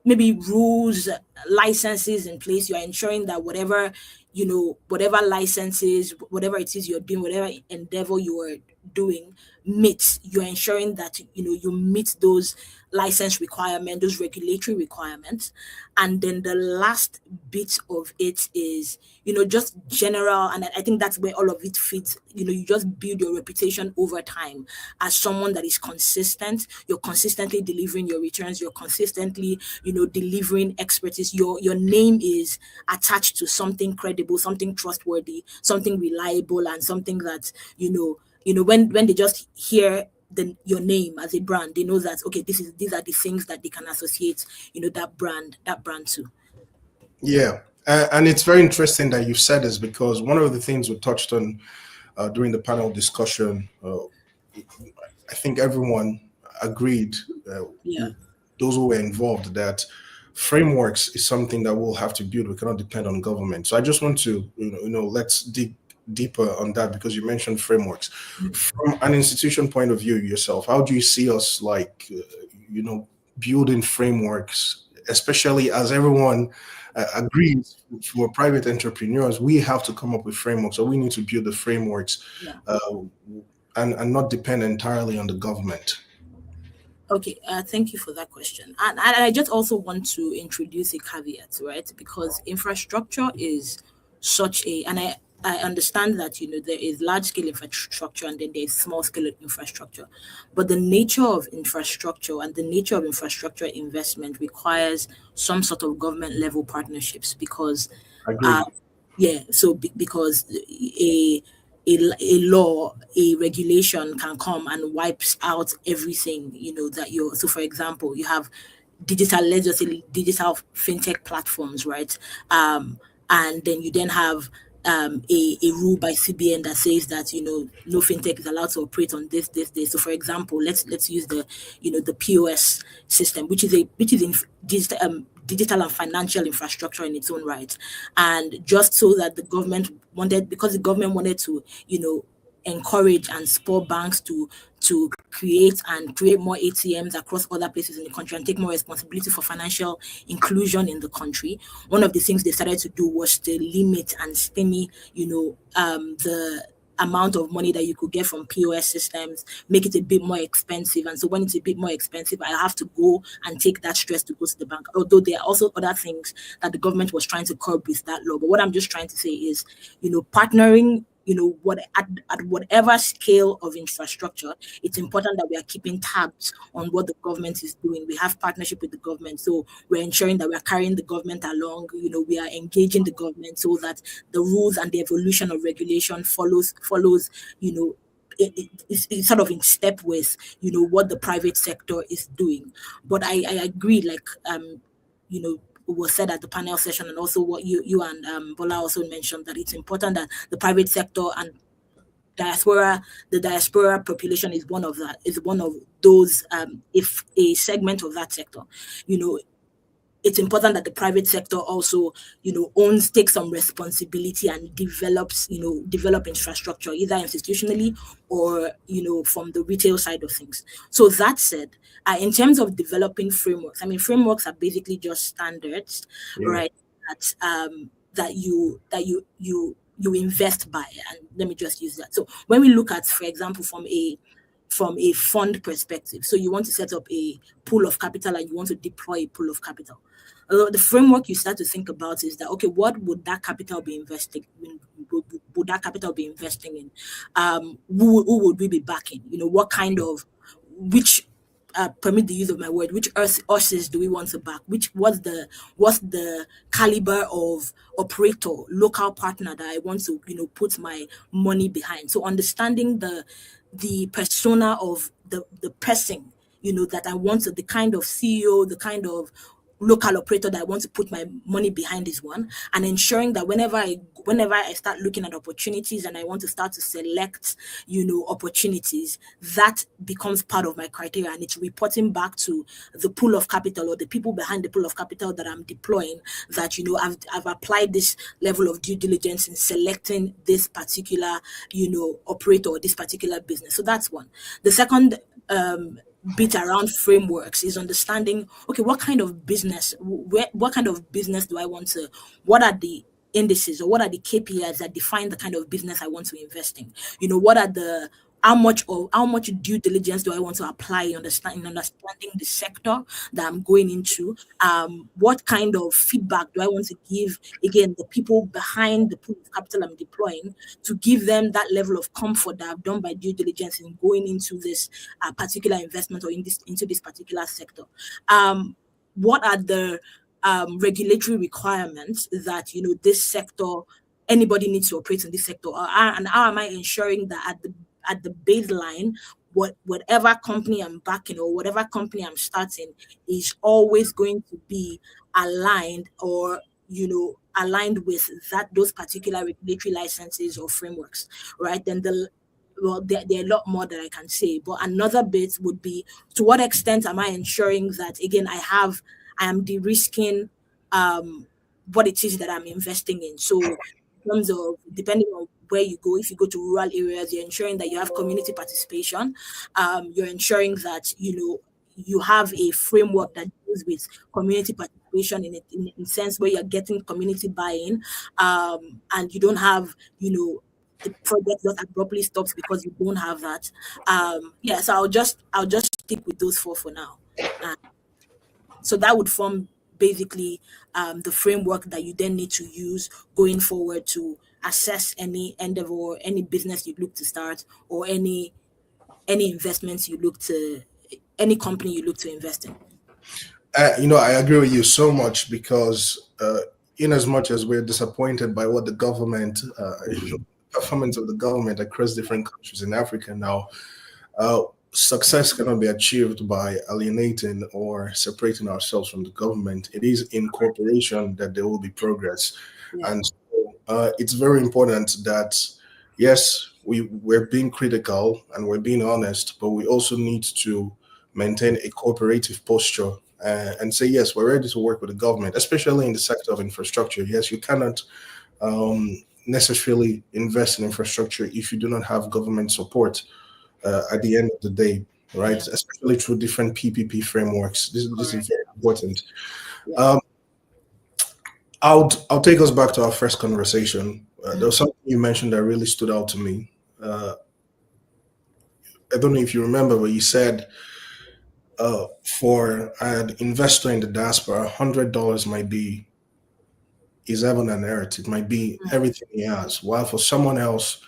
maybe rules, licenses in place. You're ensuring that whatever licenses, whatever it is you're doing, whatever endeavor you are doing meets, you're ensuring that you meet those license requirements, those regulatory requirements. And then the last bit of it is just general, and I think that's where all of it fits. You just build your reputation over time as someone that is consistent. You're consistently delivering your returns. You're consistently delivering expertise. Your name is attached to something credible, something trustworthy, something reliable, and something that when they just hear your name as a brand, they know that, okay, these are the things that they can associate that brand to. Yeah, and it's very interesting that you said this, because one of the things we touched on during the panel discussion, I think everyone agreed, those who were involved, that frameworks is something that we'll have to build. We cannot depend on government. So I just want to let's dig deeper on that, because you mentioned frameworks. From an institution point of view yourself, how do you see us building frameworks, especially as everyone agrees, for private entrepreneurs, we have to come up with frameworks, so we need to build the frameworks and not depend entirely on the government. Okay, thank you for that question. And I just also want to introduce a caveat, right? Because infrastructure is such and I understand that there is large scale infrastructure and then there is small scale infrastructure, but the nature of infrastructure and the nature of infrastructure investment requires some sort of government level partnerships, because because a law, a regulation can come and wipes out everything, so for example, you have let's just say digital fintech platforms, right? And then you then have a rule by CBN that says that no fintech is allowed to operate on this day. So for example, let's use the POS system, which is digital and financial infrastructure in its own right. And just so that the government wanted to encourage and spur banks to create more ATMs across other places in the country and take more responsibility for financial inclusion in the country. One of the things they started to do was to limit and stymie, the amount of money that you could get from POS systems, make it a bit more expensive. And so when it's a bit more expensive, I have to go and take that stress to go to the bank. Although there are also other things that the government was trying to curb with that law. But what I'm just trying to say is, partnering, at whatever scale of infrastructure, it's important that we are keeping tabs on what the government is doing. We have partnership with the government, so we're ensuring that we are carrying the government along. We are engaging the government so that the rules and the evolution of regulation follows. It's sort of in step with what the private sector is doing. But I agree, was said at the panel session, and also what you and Bola also mentioned, that it's important that the private sector and the diaspora population is one of those. If a segment of that sector, it's important that the private sector also, takes some responsibility and develop infrastructure, either institutionally or, from the retail side of things. So that said, in terms of developing frameworks, frameworks are basically just standards, right? That you invest by, and let me just use that. So when we look at, for example, from a fund perspective, so you want to set up a pool of capital and you want to deploy a pool of capital. The framework you start to think about is that, okay, what would that capital be investing in? Would that capital be investing in? Who would we be backing? What kind of, which permit the use of my word, which horses do we want to back? What's the caliber of operator, local partner that I want to put my money behind? So understanding the persona of the person that I want to, the kind of CEO, the kind of local operator that I want to put my money behind is one, and ensuring that whenever I start looking at opportunities and I want to start to select, opportunities, that becomes part of my criteria, and it's reporting back to the pool of capital or the people behind the pool of capital that I'm deploying that, I've applied this level of due diligence in selecting this particular, operator or this particular business. So that's one. The second bit around frameworks is understanding, okay, what kind of business do I want to, what are the indices or what are the KPIs that define the kind of business I want to invest in? What are how much due diligence do I want to apply in understanding the sector that I'm going into? What kind of feedback do I want to give, again, the people behind the pool of capital I'm deploying, to give them that level of comfort that I've done by due diligence in going into this particular investment or into this particular sector? What are the regulatory requirements that this sector, anybody needs to operate in this sector, and how am I ensuring that at the baseline, whatever company I'm backing or whatever company I'm starting is always going to be aligned or aligned with those particular regulatory licenses or frameworks, right? Then there are a lot more that I can say, but another bit would be, to what extent am I ensuring that, again, I am de-risking what it is that I'm investing in. So in terms of, depending on where you go, if you go to rural areas, you're ensuring that you have community participation. You're ensuring that you have a framework that deals with community participation in a sense where you're getting community buy-in, and you don't have the project that abruptly stops because you don't have that. So I'll just stick with those four for now. So that would form basically the framework that you then need to use going forward to assess any endeavor or any business you look to start, or any investments any company you look to invest in. I agree with you so much, because in as much as we're disappointed by what the government, performance of the government across different countries in Africa now, success cannot be achieved by alienating or separating ourselves from the government. It is in cooperation that there will be progress. Yeah. And so it's very important that, yes, we're being critical and we're being honest, but we also need to maintain a cooperative posture and say, yes, we're ready to work with the government, especially in the sector of infrastructure. Yes, you cannot necessarily invest in infrastructure if you do not have government support. At the end of the day, right? Yeah. Especially through different PPP frameworks. This is very important. Yeah. I'll take us back to our first conversation. There was something you mentioned that really stood out to me. I don't know if you remember, but you said for an investor in the diaspora, $100 is heaven and earth. It might be everything he has. While for someone else,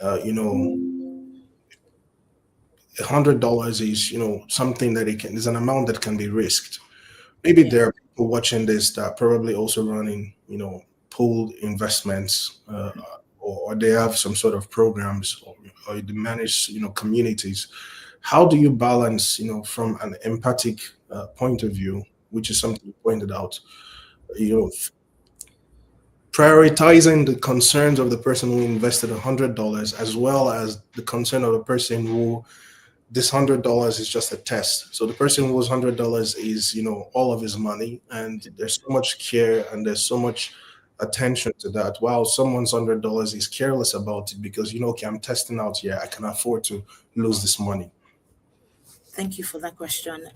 $100 is, something that is an amount that can be risked. Maybe there are people watching this that probably also running, pooled investments, or they have some sort of programs, or they manage, communities. How do you balance, from an empathic point of view, which is something you pointed out, prioritizing the concerns of the person who invested $100 as well as the concern of the person who this $100 is just a test. So the person who was $100 is, all of his money, and there's so much care and there's so much attention to that. While someone's $100 is careless about it because, okay, I'm testing out here. I can afford to lose this money. Thank you for that question.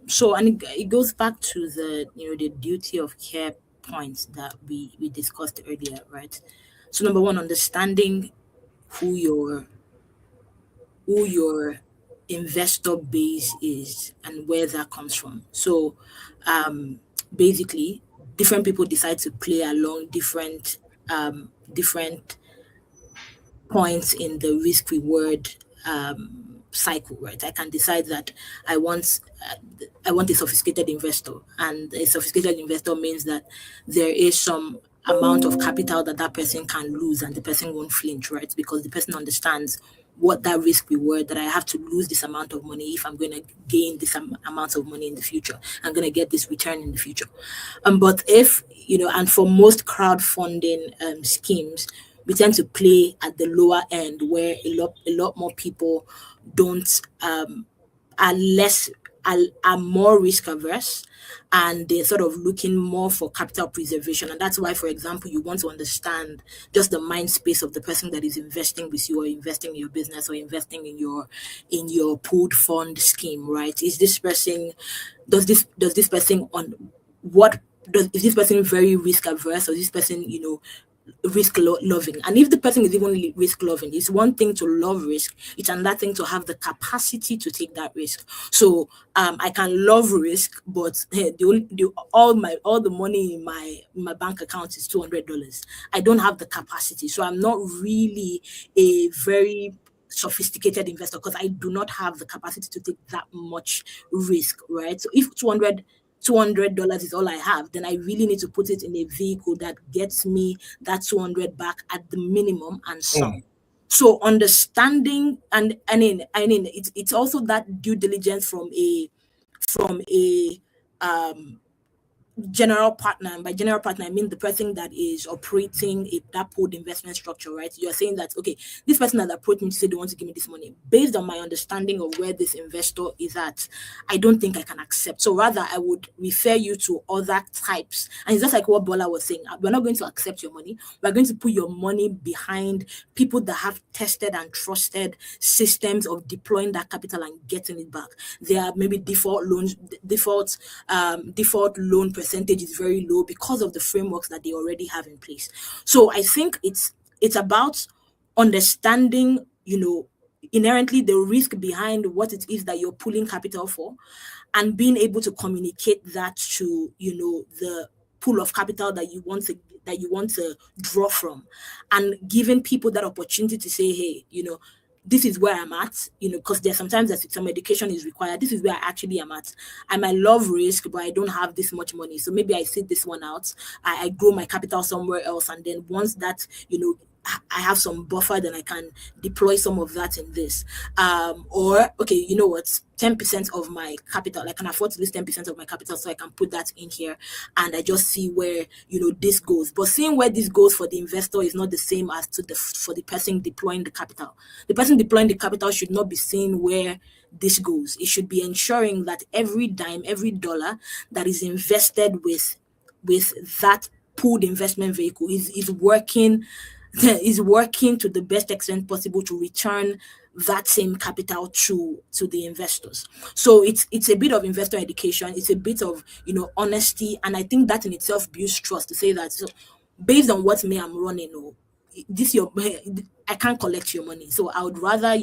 So, and it goes back to the, the duty of care points that we discussed earlier, right? So number one, understanding who your investor base is and where that comes from. So basically, different people decide to play along different points in the risk reward cycle, right? I can decide that I want a sophisticated investor, and a sophisticated investor means that there is some amount of capital that person can lose and the person won't flinch, right? Because the person understands what that risk reward, that I have to lose this amount of money if I'm going to gain this amount of money in the future. I'm going to get this return in the future. But if, and for most crowdfunding schemes, we tend to play at the lower end where a lot more people are more risk averse, and they're sort of looking more for capital preservation. And that's why, for example, you want to understand just the mind space of the person that is investing with you, or investing in your business, or investing in your pooled fund scheme, right? Is this person is this person very risk averse, or is this person, risk loving? And if the person is even risk loving, it's one thing to love risk, it's another thing to have the capacity to take that risk. So I can love risk, but all the money in my bank account is $200. I don't have the capacity, so I'm not really a very sophisticated investor, because I do not have the capacity to take that much risk, right? So if $200 is all I have, then I really need to put it in a vehicle that gets me that 200 back at the minimum and some. So understanding and it's also that due diligence from a general partner. And by general partner, I mean the person that is operating that pooled investment structure, right? You're saying that, okay, this person has approached me to say they want to give me this money. Based on my understanding of where this investor is at, I don't think I can accept. So rather, I would refer you to other types. And it's just like what Bola was saying. We're not going to accept your money. We're going to put your money behind people that have tested and trusted systems of deploying that capital and getting it back. There are maybe default loan percentage is very low because of the frameworks that they already have in place. So I think it's about understanding, inherently the risk behind what it is that you're pulling capital for, and being able to communicate that to, the pool of capital that you want to draw from, and giving people that opportunity to say, hey, this is where I'm at, because there's sometimes that some education is required. This is where I actually am at. I might love risk, but I don't have this much money. So maybe I sit this one out. I grow my capital somewhere else. And then once that, I have some buffer, then I can deploy some of that in this. Or, okay, you know what, 10% of my capital, I can afford to lose 10% of my capital, so I can put that in here, and I just see where, this goes. But seeing where this goes for the investor is not the same as for the person deploying the capital. The person deploying the capital should not be seeing where this goes. It should be ensuring that every dime, every dollar that is invested with that pooled investment vehicle is working to the best extent possible to return that same capital to the investors. So it's a bit of investor education. It's a bit of honesty, and I think that in itself builds trust, to say that, so based on what I'm running, I can't collect your money. So I would rather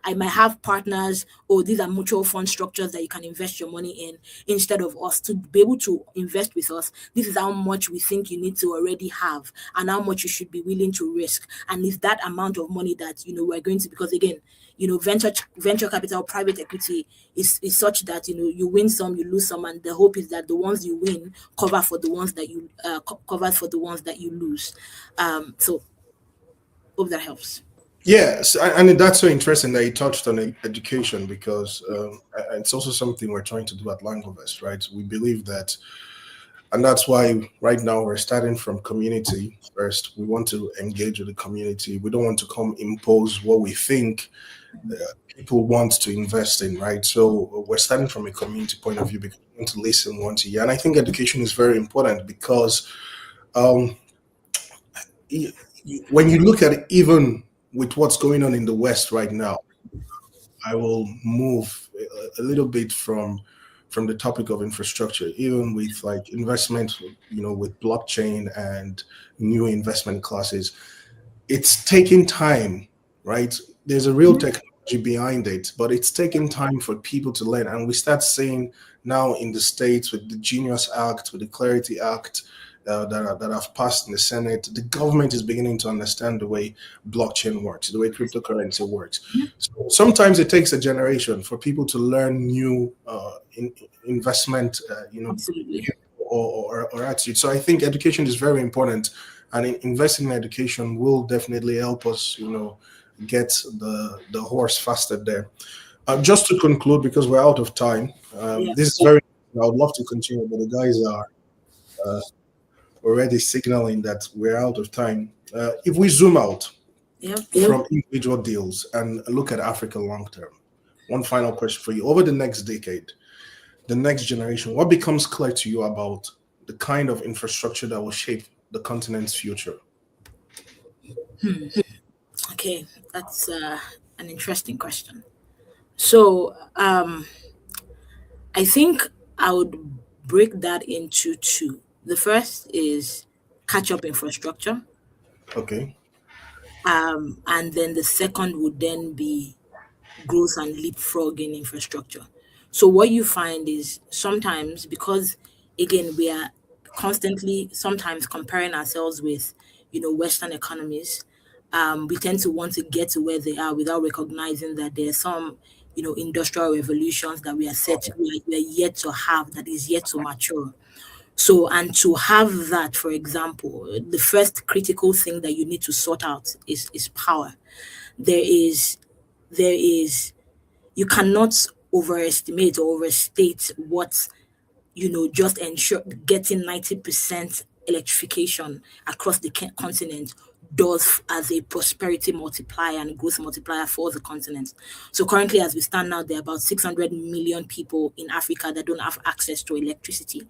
I might have partners, or these are mutual fund structures that you can invest your money in instead of us. To be able to invest with us, this is how much we think you need to already have, and how much you should be willing to risk. And it's that amount of money that, we're going to, because again, venture capital, private equity is such that, you win some, you lose some, and the hope is that the ones you win cover for the ones that you lose. So hope that helps. Yes, and that's so interesting that you touched on education, because it's also something we're trying to do at Langovest, right? We believe that, and that's why right now we're starting from community first. We want to engage with the community. We don't want to come impose what we think people want to invest in, right? So we're starting from a community point of view, because we want to listen, want to hear. And I think education is very important, because when you look at it, even with what's going on in the West right now, I will move a little bit from the topic of infrastructure, even with like investment, with blockchain and new investment classes. It's taking time, right? There's a real technology behind it, but it's taking time for people to learn. And we start seeing now in the States with the Genius Act, with the Clarity Act, that have passed in the Senate, the government is beginning to understand the way blockchain works, the way cryptocurrency works. So sometimes it takes a generation for people to learn new investment, or attitude. So I think education is very important, and investing in education will definitely help us, get the horse faster there. Just to conclude, because we're out of time, this is very, I would love to continue, but the guys are already signaling that we're out of time. If we zoom out from individual deals and look at Africa long term, one final question for you. Over the next decade, the next generation, what becomes clear to you about the kind of infrastructure that will shape the continent's future? Okay, that's an interesting question. So I think I would break that into two. The first is catch-up infrastructure. Okay. And then the second would then be growth and leapfrogging infrastructure. So what you find is sometimes, because again, we are constantly sometimes comparing ourselves with, Western economies, we tend to want to get to where they are without recognizing that there are some, industrial revolutions that we are yet to have, that is yet to mature. So, and to have that, for example, the first critical thing that you need to sort out is power. There is, you cannot overestimate or overstate what, just ensure getting 90% electrification across the continent does as a prosperity multiplier and growth multiplier for the continent. So currently, as we stand now, there are about 600 million people in Africa that don't have access to electricity.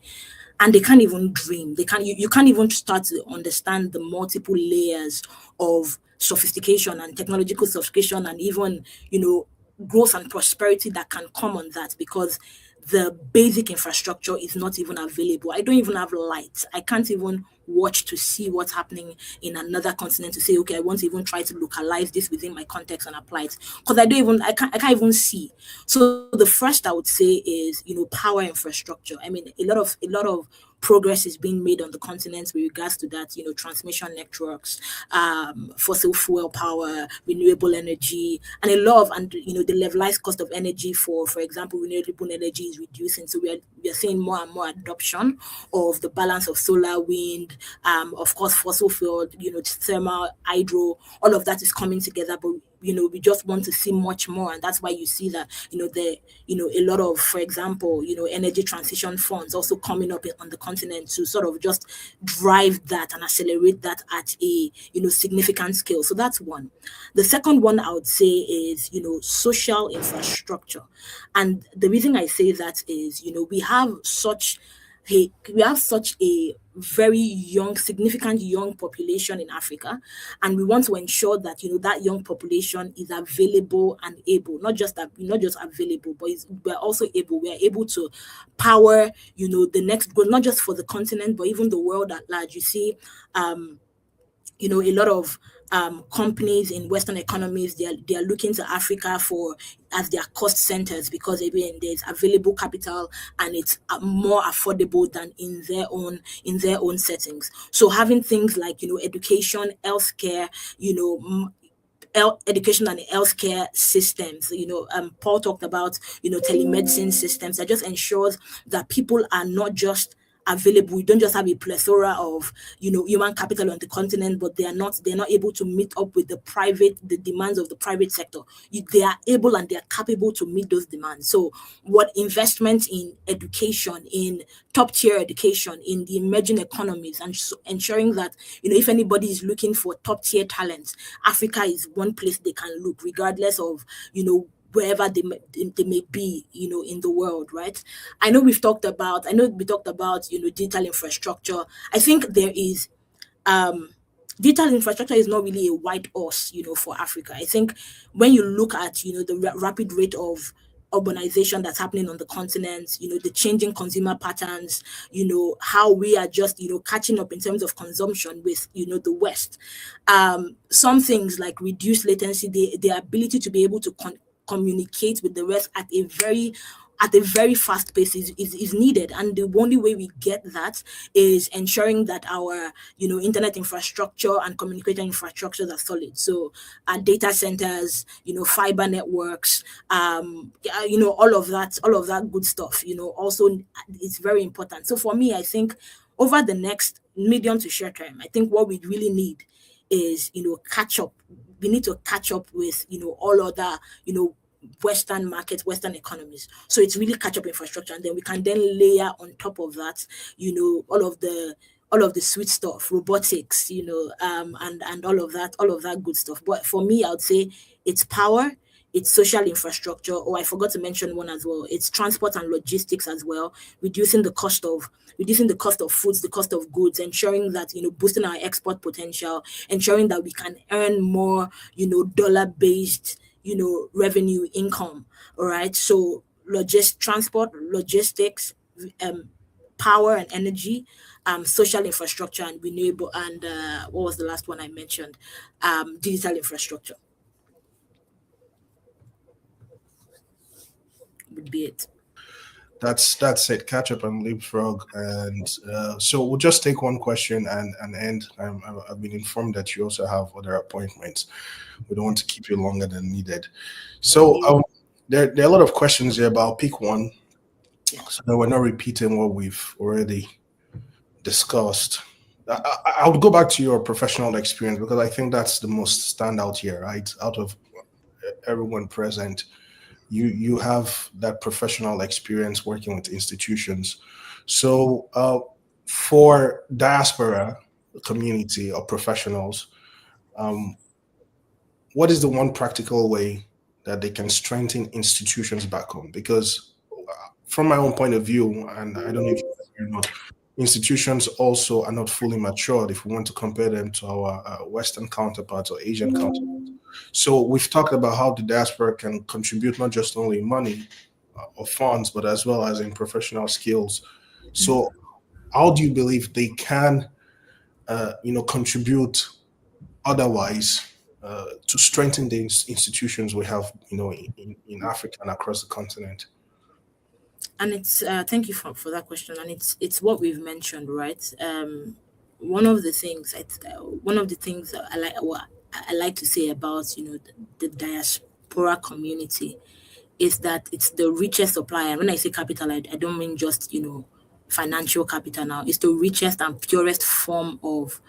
And they can't even dream. You can't even start to understand the multiple layers of sophistication and technological sophistication and even, growth and prosperity that can come on that, because the basic infrastructure is not even available. I don't even have lights. I can't even watch to see what's happening in another continent to say, okay, I want to even try to localize this within my context and apply it, because I can't even see. So the first I would say is, power infrastructure. I mean, a lot of progress is being made on the continent with regards to that, transmission networks, fossil fuel power, renewable energy, and the levelized cost of energy for example, renewable energy is reducing. So we are seeing more and more adoption of the balance of solar, wind, of course, fossil fuel, thermal, hydro, all of that is coming together, but we just want to see much more, and that's why you see that a lot of, for example, energy transition funds also coming up on the continent to sort of just drive that and accelerate that at a significant scale. So that's one. The second one I would say is social infrastructure, and the reason I say that is we have such a very significant young population in Africa, and we want to ensure that that young population is available and able, not just available, but we're also able. We are able to power the next growth, not just for the continent, but even the world at large. You see, a lot of companies in Western economies, they are looking to Africa as their cost centers, because again, there's available capital and it's more affordable than in their own settings. So having things like education, healthcare, education and healthcare systems. Paul talked about telemedicine systems that just ensures that people are not just available. We don't just have a plethora of human capital on the continent, but they're not able to meet up with the demands of the private sector. They are able and they are capable to meet those demands. So what investment in education, in top tier education, in the emerging economies, and ensuring that if anybody is looking for top tier talents, Africa is one place they can look, regardless of wherever they may be, in the world, right? I know we talked about, digital infrastructure. I think there is, digital infrastructure is not really a white horse, for Africa. I think when you look at, the rapid rate of urbanization that's happening on the continent, the changing consumer patterns, how we are just, catching up in terms of consumption with, the West. Some things like reduced latency, the ability to be able to communicate with the West at a very fast pace is needed, and the only way we get that is ensuring that our internet infrastructure and communication infrastructures are solid. So our data centers, fiber networks, all of that good stuff, also it's very important. So for me, I think over the next medium to short term, I think what we really need is catch up we need to catch up with, all other, Western markets, Western economies. So it's really catch up infrastructure, and then we can then layer on top of that, all of the sweet stuff, robotics, and all of that good stuff. But for me, I would say it's power, it's social infrastructure. Oh, I forgot to mention one as well. It's transport and logistics as well, reducing the cost of foods, the cost of goods, ensuring that, boosting our export potential, ensuring that we can earn more, dollar-based, revenue income. All right. So transport, logistics, power and energy, social infrastructure and renewable, and what was the last one I mentioned? Digital infrastructure would be it. That's it. Catch up and leapfrog, and so we'll just take one question and end. I've been informed that you also have other appointments. We don't want to keep you longer than needed. So there are a lot of questions here, but I'll pick one, so that we're not repeating what we've already discussed. I would go back to your professional experience, because I think that's the most standout here, right? Out of everyone present, you have that professional experience working with institutions. So for diaspora community or professionals, what is the one practical way that they can strengthen institutions back home? Because from my own point of view, and I don't know if you know, institutions also are not fully matured if we want to compare them to our Western counterparts or Asian counterparts. So we've talked about how the diaspora can contribute not just only money or funds, but as well as in professional skills. So how do you believe they can, contribute otherwise to strengthen the institutions we have, in Africa and across the continent? And it's thank you for that question. And it's what we've mentioned, right? One of the things I like to say about the diaspora community is that it's the richest supplier. And when I say capital, I don't mean just financial capital. Now it's the richest and purest form of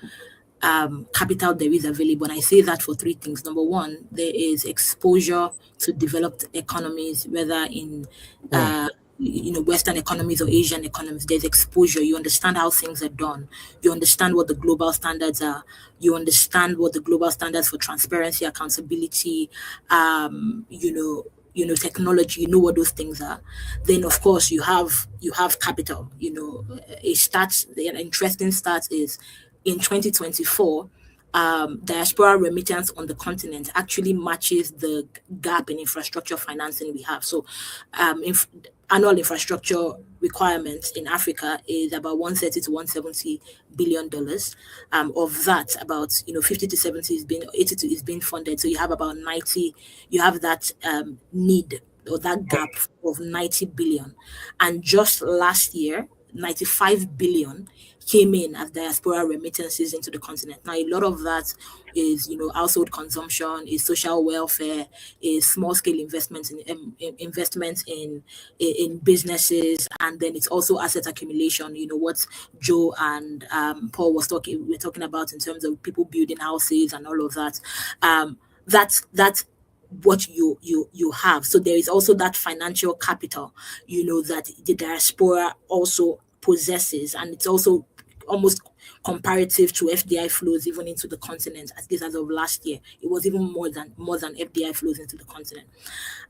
capital there is available. And I say that for three things. Number one, there is exposure to developed economies, whether in Western economies or Asian economies. There's exposure. You understand how things are done. You understand what the global standards are. You understand what the global standards for transparency, accountability, technology, what those things are. Then of course you have capital. The interesting stat is in 2024, diaspora remittance on the continent actually matches the gap in infrastructure financing we have. So annual infrastructure requirements in Africa is about $130 to $170 billion. Of that, about 50 to 70 is being funded. So you have about 90. You have that need or that gap of 90 billion. And just last year, 95 billion came in as diaspora remittances into the continent. Now, a lot of that is, household consumption, is social welfare, is small-scale investments in businesses, and then it's also asset accumulation. What Joe and Paul we're talking about in terms of people building houses and all of that. That's what you have. So there is also that financial capital, that the diaspora also possesses, and it's also almost comparative to FDI flows even into the continent. At least as of last year, it was even more than FDI flows into the continent.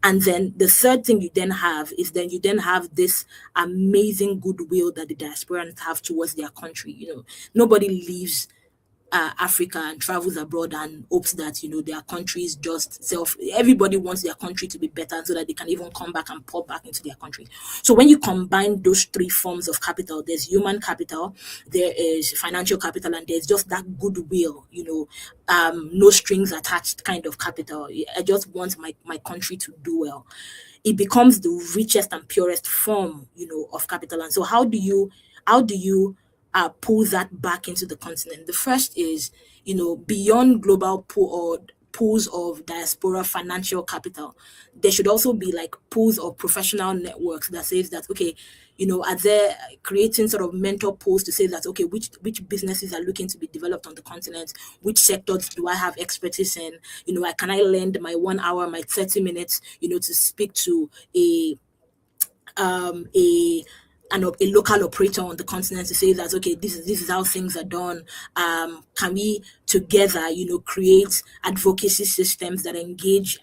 And then the third thing you then have is this amazing goodwill that the diasporans have towards their country. Nobody leaves Africa and travels abroad and hopes that their country is just everybody wants their country to be better so that they can even come back and pour back into their country. So when you combine those three forms of capital, there's human capital, there is financial capital, and there's just that goodwill, no strings attached kind of capital. I just want my country to do well. It becomes the richest and purest form of capital. And so how do you pull that back into the continent? The first is, beyond global pool or pools of diaspora financial capital. There should also be like pools of professional networks that says that, okay, are there creating sort of mentor pools to say that, okay, which businesses are looking to be developed on the continent, which sectors do I have expertise in, can I lend my 1 hour, my 30 minutes, to speak to a local operator on the continent to say that, okay, this is how things are done. Can we together, create advocacy systems that engage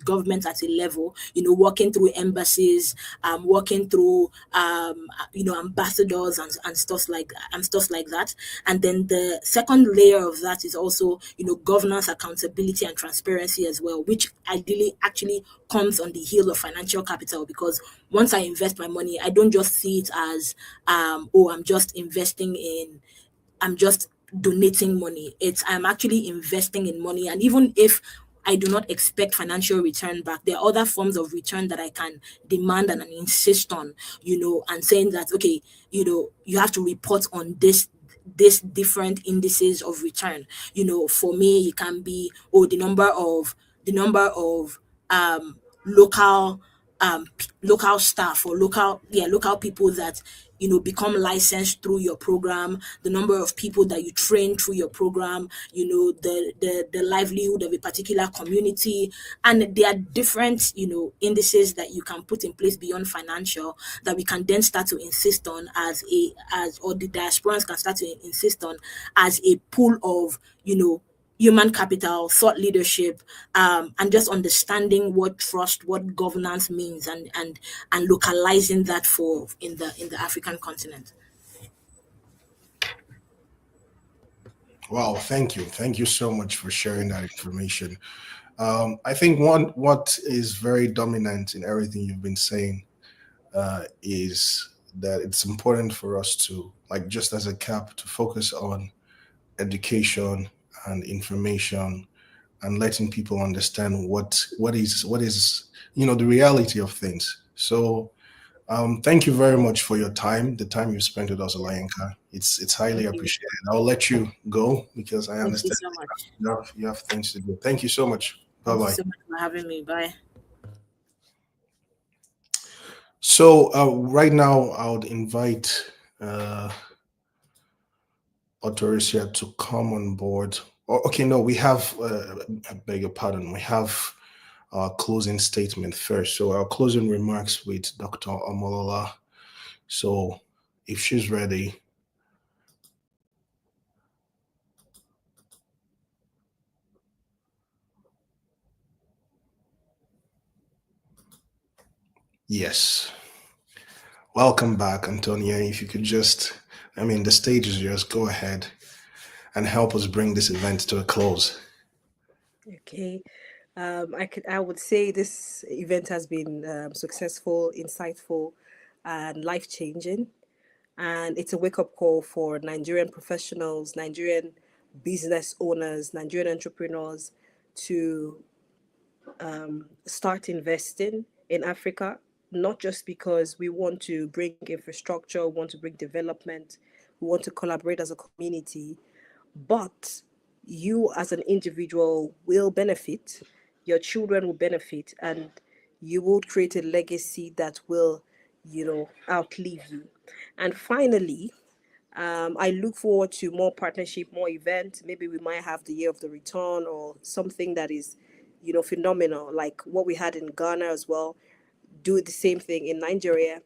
government at a level, working through embassies, working through ambassadors and stuff like that. And then the second layer of that is also, governance, accountability, and transparency as well, which ideally actually comes on the heel of financial capital, because once I invest my money, I don't just see it as I'm just donating money. I'm actually investing in money. And even if I do not expect financial return back, there are other forms of return that I can demand and insist on, and saying that, okay, you have to report on this different indices of return. For me, it can be, the number of local staff or local people that become licensed through your program, the number of people that you train through your program, the livelihood of a particular community. And there are different indices that you can put in place beyond financial that we can then start to insist on or the diasporans can start to insist on as a pool of human capital, thought leadership, and just understanding what trust, what governance means, and localizing that in the African continent. Wow, thank you so much for sharing that information. I think what is very dominant in everything you've been saying is that it's important for us to, like, just as a cap, to focus on education and information and letting people understand what is the reality of things. So thank you very much for your time, the time you spent with us, Olayenka. It's highly appreciated. I'll let you go because I understand you have things to do. Thank you so much. Bye-bye. Thank you so much for having me. Bye. So right now I would invite Autoricia to come on board. Okay, no, we have, I beg your pardon, we have our closing statement first. So our closing remarks with Dr. Omolola. So if she's ready. Yes. Welcome back, Antonia. If you could just, the stage is yours. Go ahead and help us bring this event to a close. Okay. I would say this event has been successful, insightful, and life-changing. And it's a wake-up call for Nigerian professionals, Nigerian business owners, Nigerian entrepreneurs to start investing in Africa, not just because we want to bring infrastructure, we want to bring development, we want to collaborate as a community, but you as an individual will benefit, your children will benefit, and you will create a legacy that will, outlive you. And finally, I look forward to more partnership, more events. Maybe we might have the year of the return or something that is, phenomenal, like what we had in Ghana as well. Do the same thing in Nigeria,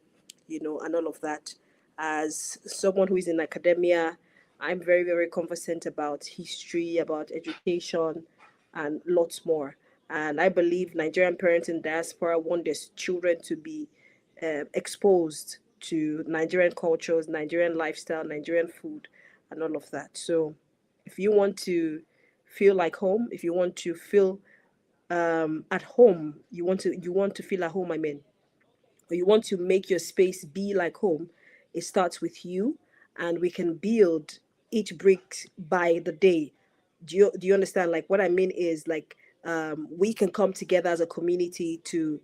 and all of that. As someone who is in academia, I'm very, very conversant about history, about education, and lots more. And I believe Nigerian parents in diaspora want their children to be exposed to Nigerian cultures, Nigerian lifestyle, Nigerian food, and all of that. So if you want to feel like home, if you want to feel at home, you want to feel at home, or you want to make your space be like home, it starts with you, and we can build each brick by the day. Do you understand? Like, what I mean is, like, we can come together as a community to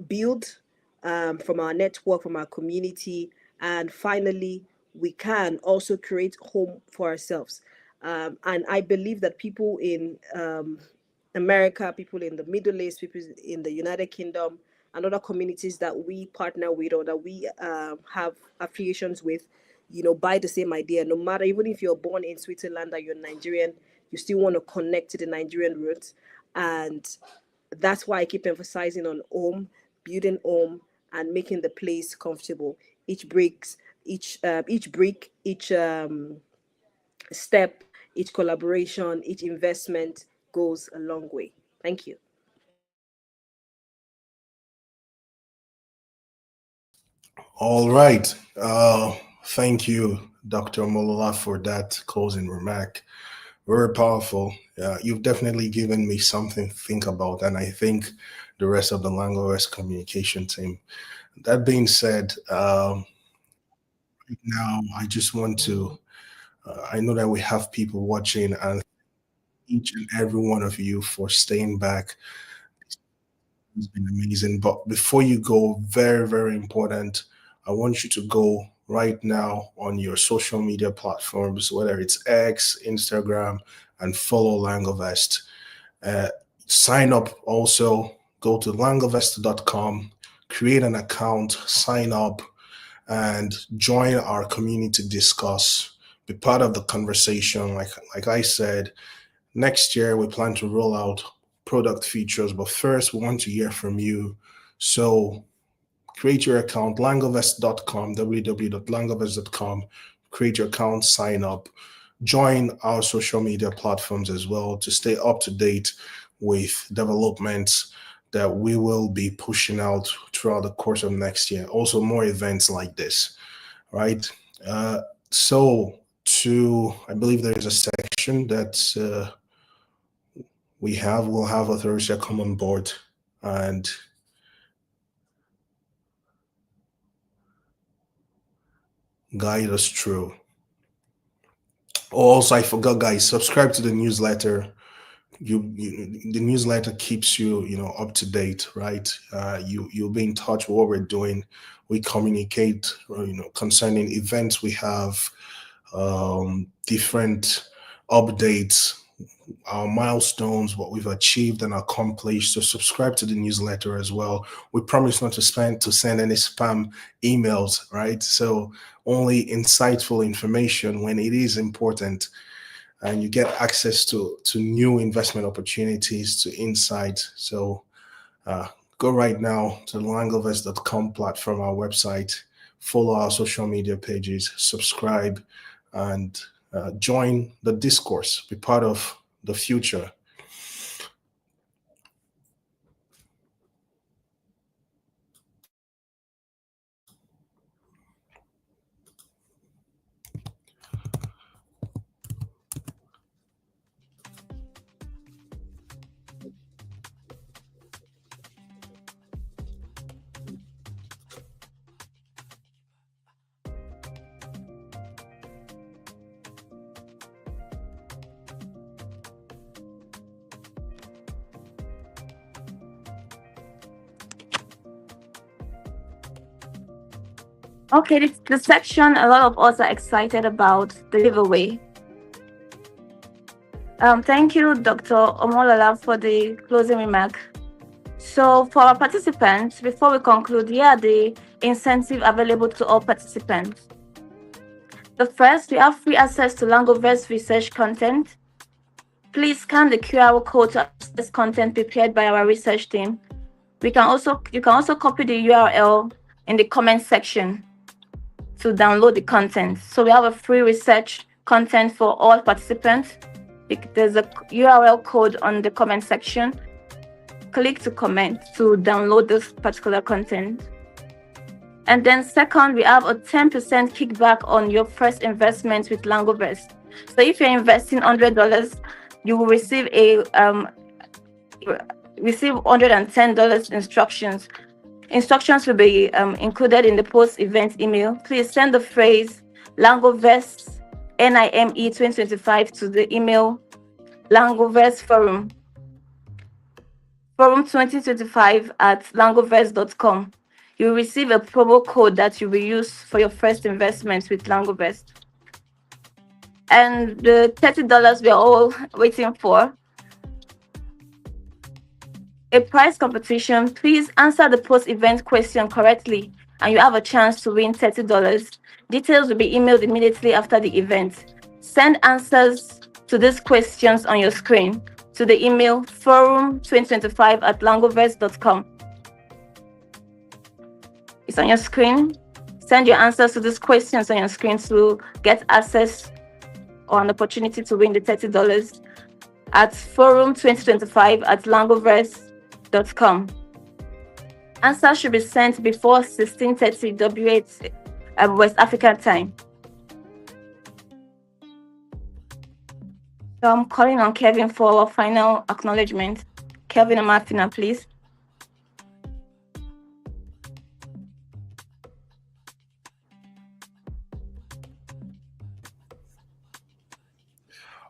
build from our network, from our community, and finally we can also create home for ourselves. And I believe that people America, people in the Middle East, people in the United Kingdom, and other communities that we partner with or that we have affiliations with, buy the same idea. No matter, even if you're born in Switzerland or you're Nigerian, you still want to connect to the Nigerian roots. And that's why I keep emphasizing on home, building home, and making the place comfortable. Each brick, each step, each collaboration, each investment goes a long way. Thank you. All right. Thank you, Dr. Molola, for that closing remark. Very powerful. You've definitely given me something to think about, and I think the rest of the Langovest communication team. That being said, right now I just want to, I know that we have people watching, and each and every one of you for staying back. It's been amazing. But before you go, very, very important, I want you to go right now on your social media platforms, whether it's X, Instagram, and follow Langovest. Sign up also, go to langovest.com, create an account, sign up, and join our community to discuss. Be part of the conversation. Like I said, next year we plan to roll out product features, but first we want to hear from you. So create your account, langovest.com, www.langovest.com, create your account, sign up, join our social media platforms as well to stay up to date with developments that we will be pushing out throughout the course of next year. Also more events like this, right? I believe there is a section that we'll have Authority come on board and guide us through. Also, I forgot, guys, subscribe to the newsletter. The newsletter keeps you, up to date, right? You'll be in touch with what we're doing. We communicate, concerning events we have, different updates, our milestones, what we've achieved and accomplished. So subscribe to the newsletter as well. We promise not to send any spam emails, right? So only insightful information when it is important, and you get access to new investment opportunities, to insights. So go right now to the langovest.com platform, our website, follow our social media pages, subscribe, and join the discourse, be part of the future. Okay, the section a lot of us are excited about, the giveaway. Thank you, Dr. Omolola, for the closing remark. So for our participants, before we conclude, here are the incentives available to all participants. The first, we have free access to Langovest research content. Please scan the QR code to access content prepared by our research team. You can also copy the URL in the comment section to download the content. So we have a free research content for all participants. There's a URL code on the comment section. Click to comment to download this particular content. And then second, we have a 10% kickback on your first investment with Langovest. So if you're investing $100, you will receive $110 instructions. Instructions will be included in the post-event email. Please send the phrase Langovest NIME 2025 to the email Langovest Forum 2025@langovest.com. You will receive a promo code that you will use for your first investment with Langovest. And the $30 we are all waiting for. a prize competition. Please answer the post-event question correctly, and you have a chance to win $30. Details will be emailed immediately after the event. Send answers to these questions on your screen to the email forum2025@langovest.com. It's on your screen. Send your answers to these questions on your screen to get access or an opportunity to win the $30 at forum2025@langovest.com. Answers should be sent before 16:30 W8 West African time. So I'm calling on Kevin for a final acknowledgement. Kevin and Martina, please.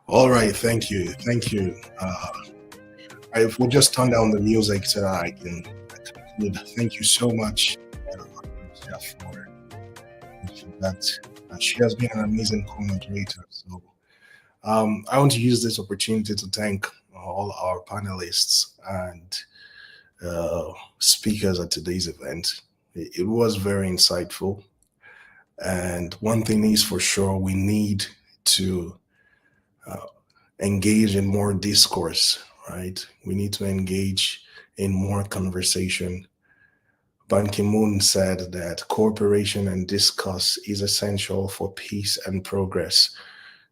All right, thank you. If we just turn down the music so I can conclude. Thank you so much for that. She has been an amazing co-moderator. So I want to use this opportunity to thank all our panelists and speakers at today's event. It was very insightful. And one thing is for sure, we need to engage in more discourse, right? We need to engage in more conversation. Ban Ki-moon said that cooperation and discourse is essential for peace and progress.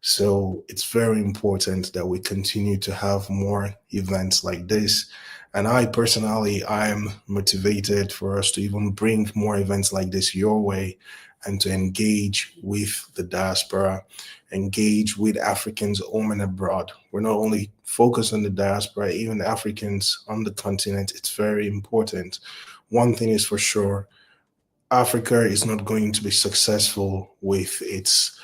So it's very important that we continue to have more events like this. And I personally, I am motivated for us to even bring more events like this your way and to engage with the diaspora, engage with Africans home and abroad. We're not only focused on the diaspora, even Africans on the continent. It's very important. One thing is for sure, Africa is not going to be successful with its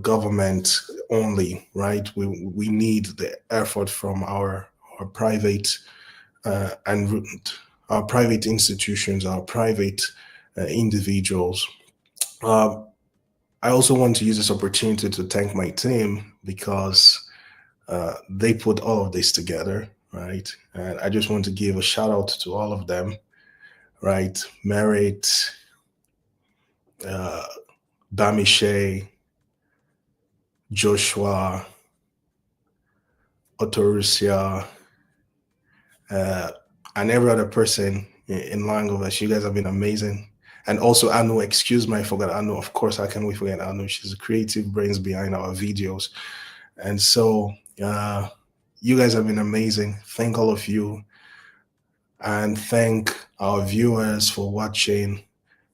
government only, right? We need the effort from our private and our private institutions, our private individuals. I also want to use this opportunity to thank my team because they put all of this together, right? And I just want to give a shout out to all of them, right? Merit, Bamishe, Joshua, Otorusia, and every other person in Langovest. You guys have been amazing. And also Anu, excuse me, I forgot Anu. Of course, how can we forget Anu? She's the creative brains behind our videos. And so you guys have been amazing. Thank all of you. And thank our viewers for watching.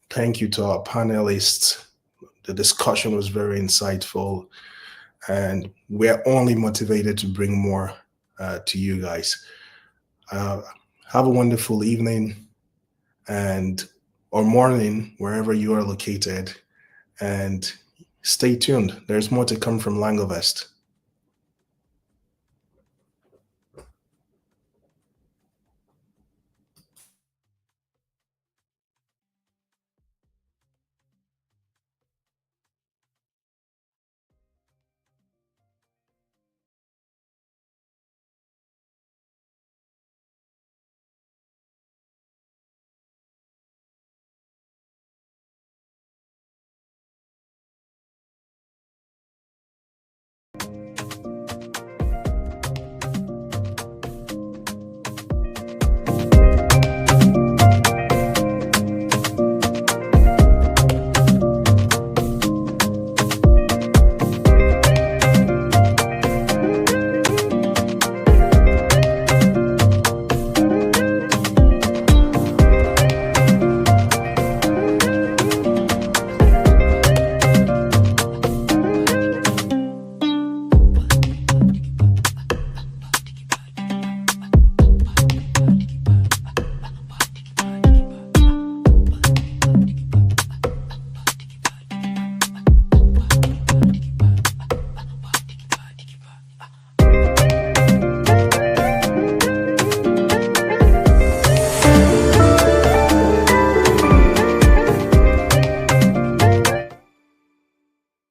Thank you to our panelists. The discussion was very insightful. And we're only motivated to bring more to you guys. Have a wonderful evening or morning, wherever you are located. And stay tuned. There's more to come from Langovest.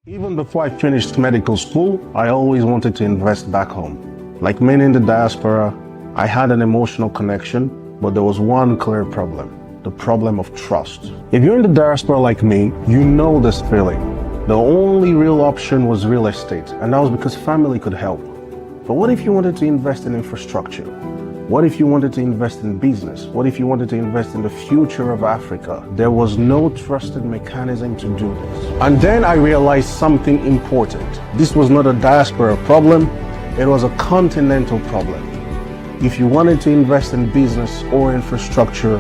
Even before I finished medical school, I always wanted to invest back home. Like many in the diaspora, I had an emotional connection, but there was one clear problem, the problem of trust. If you're in the diaspora like me, you know this feeling. The only real option was real estate, and that was because family could help. But what if you wanted to invest in infrastructure? What if you wanted to invest in business? What if you wanted to invest in the future of Africa? There was no trusted mechanism to do this. And then I realized something important. This was not a diaspora problem, it was a continental problem. If you wanted to invest in business or infrastructure,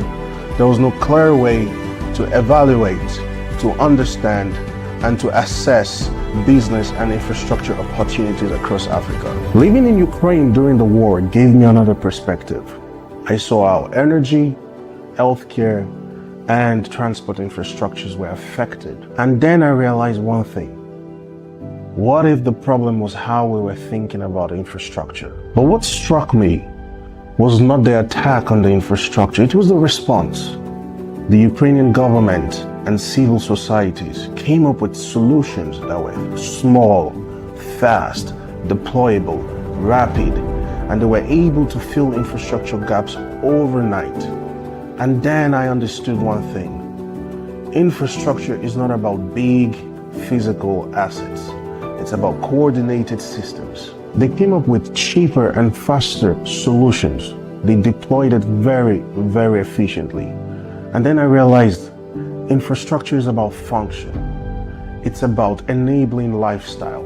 there was no clear way to evaluate, to understand, and to assess business and infrastructure opportunities across Africa. Living in Ukraine during the war gave me another perspective. I saw how energy, healthcare, and transport infrastructures were affected. And then I realized one thing. What if the problem was how we were thinking about infrastructure? But what struck me was not the attack on the infrastructure, it was the response. The Ukrainian government and civil societies came up with solutions that were small, fast, deployable, rapid, and they were able to fill infrastructure gaps overnight. And then I understood one thing. Infrastructure is not about big physical assets. It's about coordinated systems. They came up with cheaper and faster solutions. They deployed it very, very efficiently. And then I realized infrastructure is about function. It's about enabling lifestyle.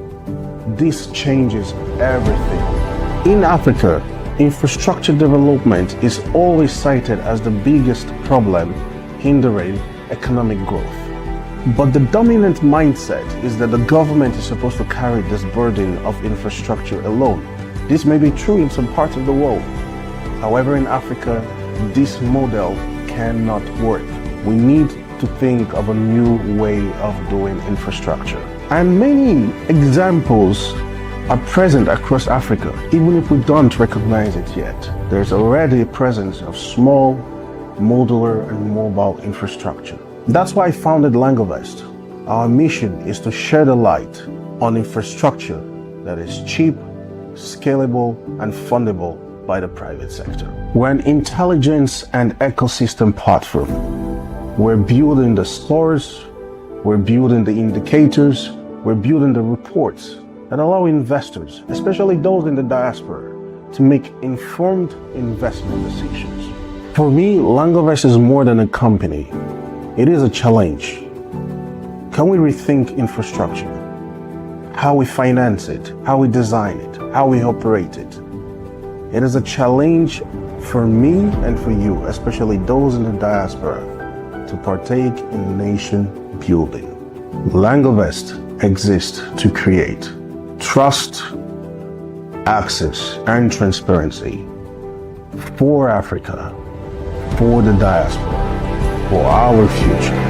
This changes everything. In Africa, infrastructure development is always cited as the biggest problem hindering economic growth. But the dominant mindset is that the government is supposed to carry this burden of infrastructure alone. This may be true in some parts of the world. However, in Africa, this model cannot work. We need to think of a new way of doing infrastructure. And many examples are present across Africa, even if we don't recognize it yet. There's already a presence of small, modular, and mobile infrastructure. That's why I founded Langovest. Our mission is to shed a light on infrastructure that is cheap, scalable, and fundable by the private sector. We're an intelligence and ecosystem platform. We're building the stores, we're building the indicators, we're building the reports that allow investors, especially those in the diaspora, to make informed investment decisions. For me, Langovest is more than a company. It is a challenge. Can we rethink infrastructure? How we finance it, how we design it, how we operate it? It is a challenge for me and for you, especially those in the diaspora, to partake in nation building. Langovest exists to create trust, access, and transparency for Africa, for the diaspora, for our future.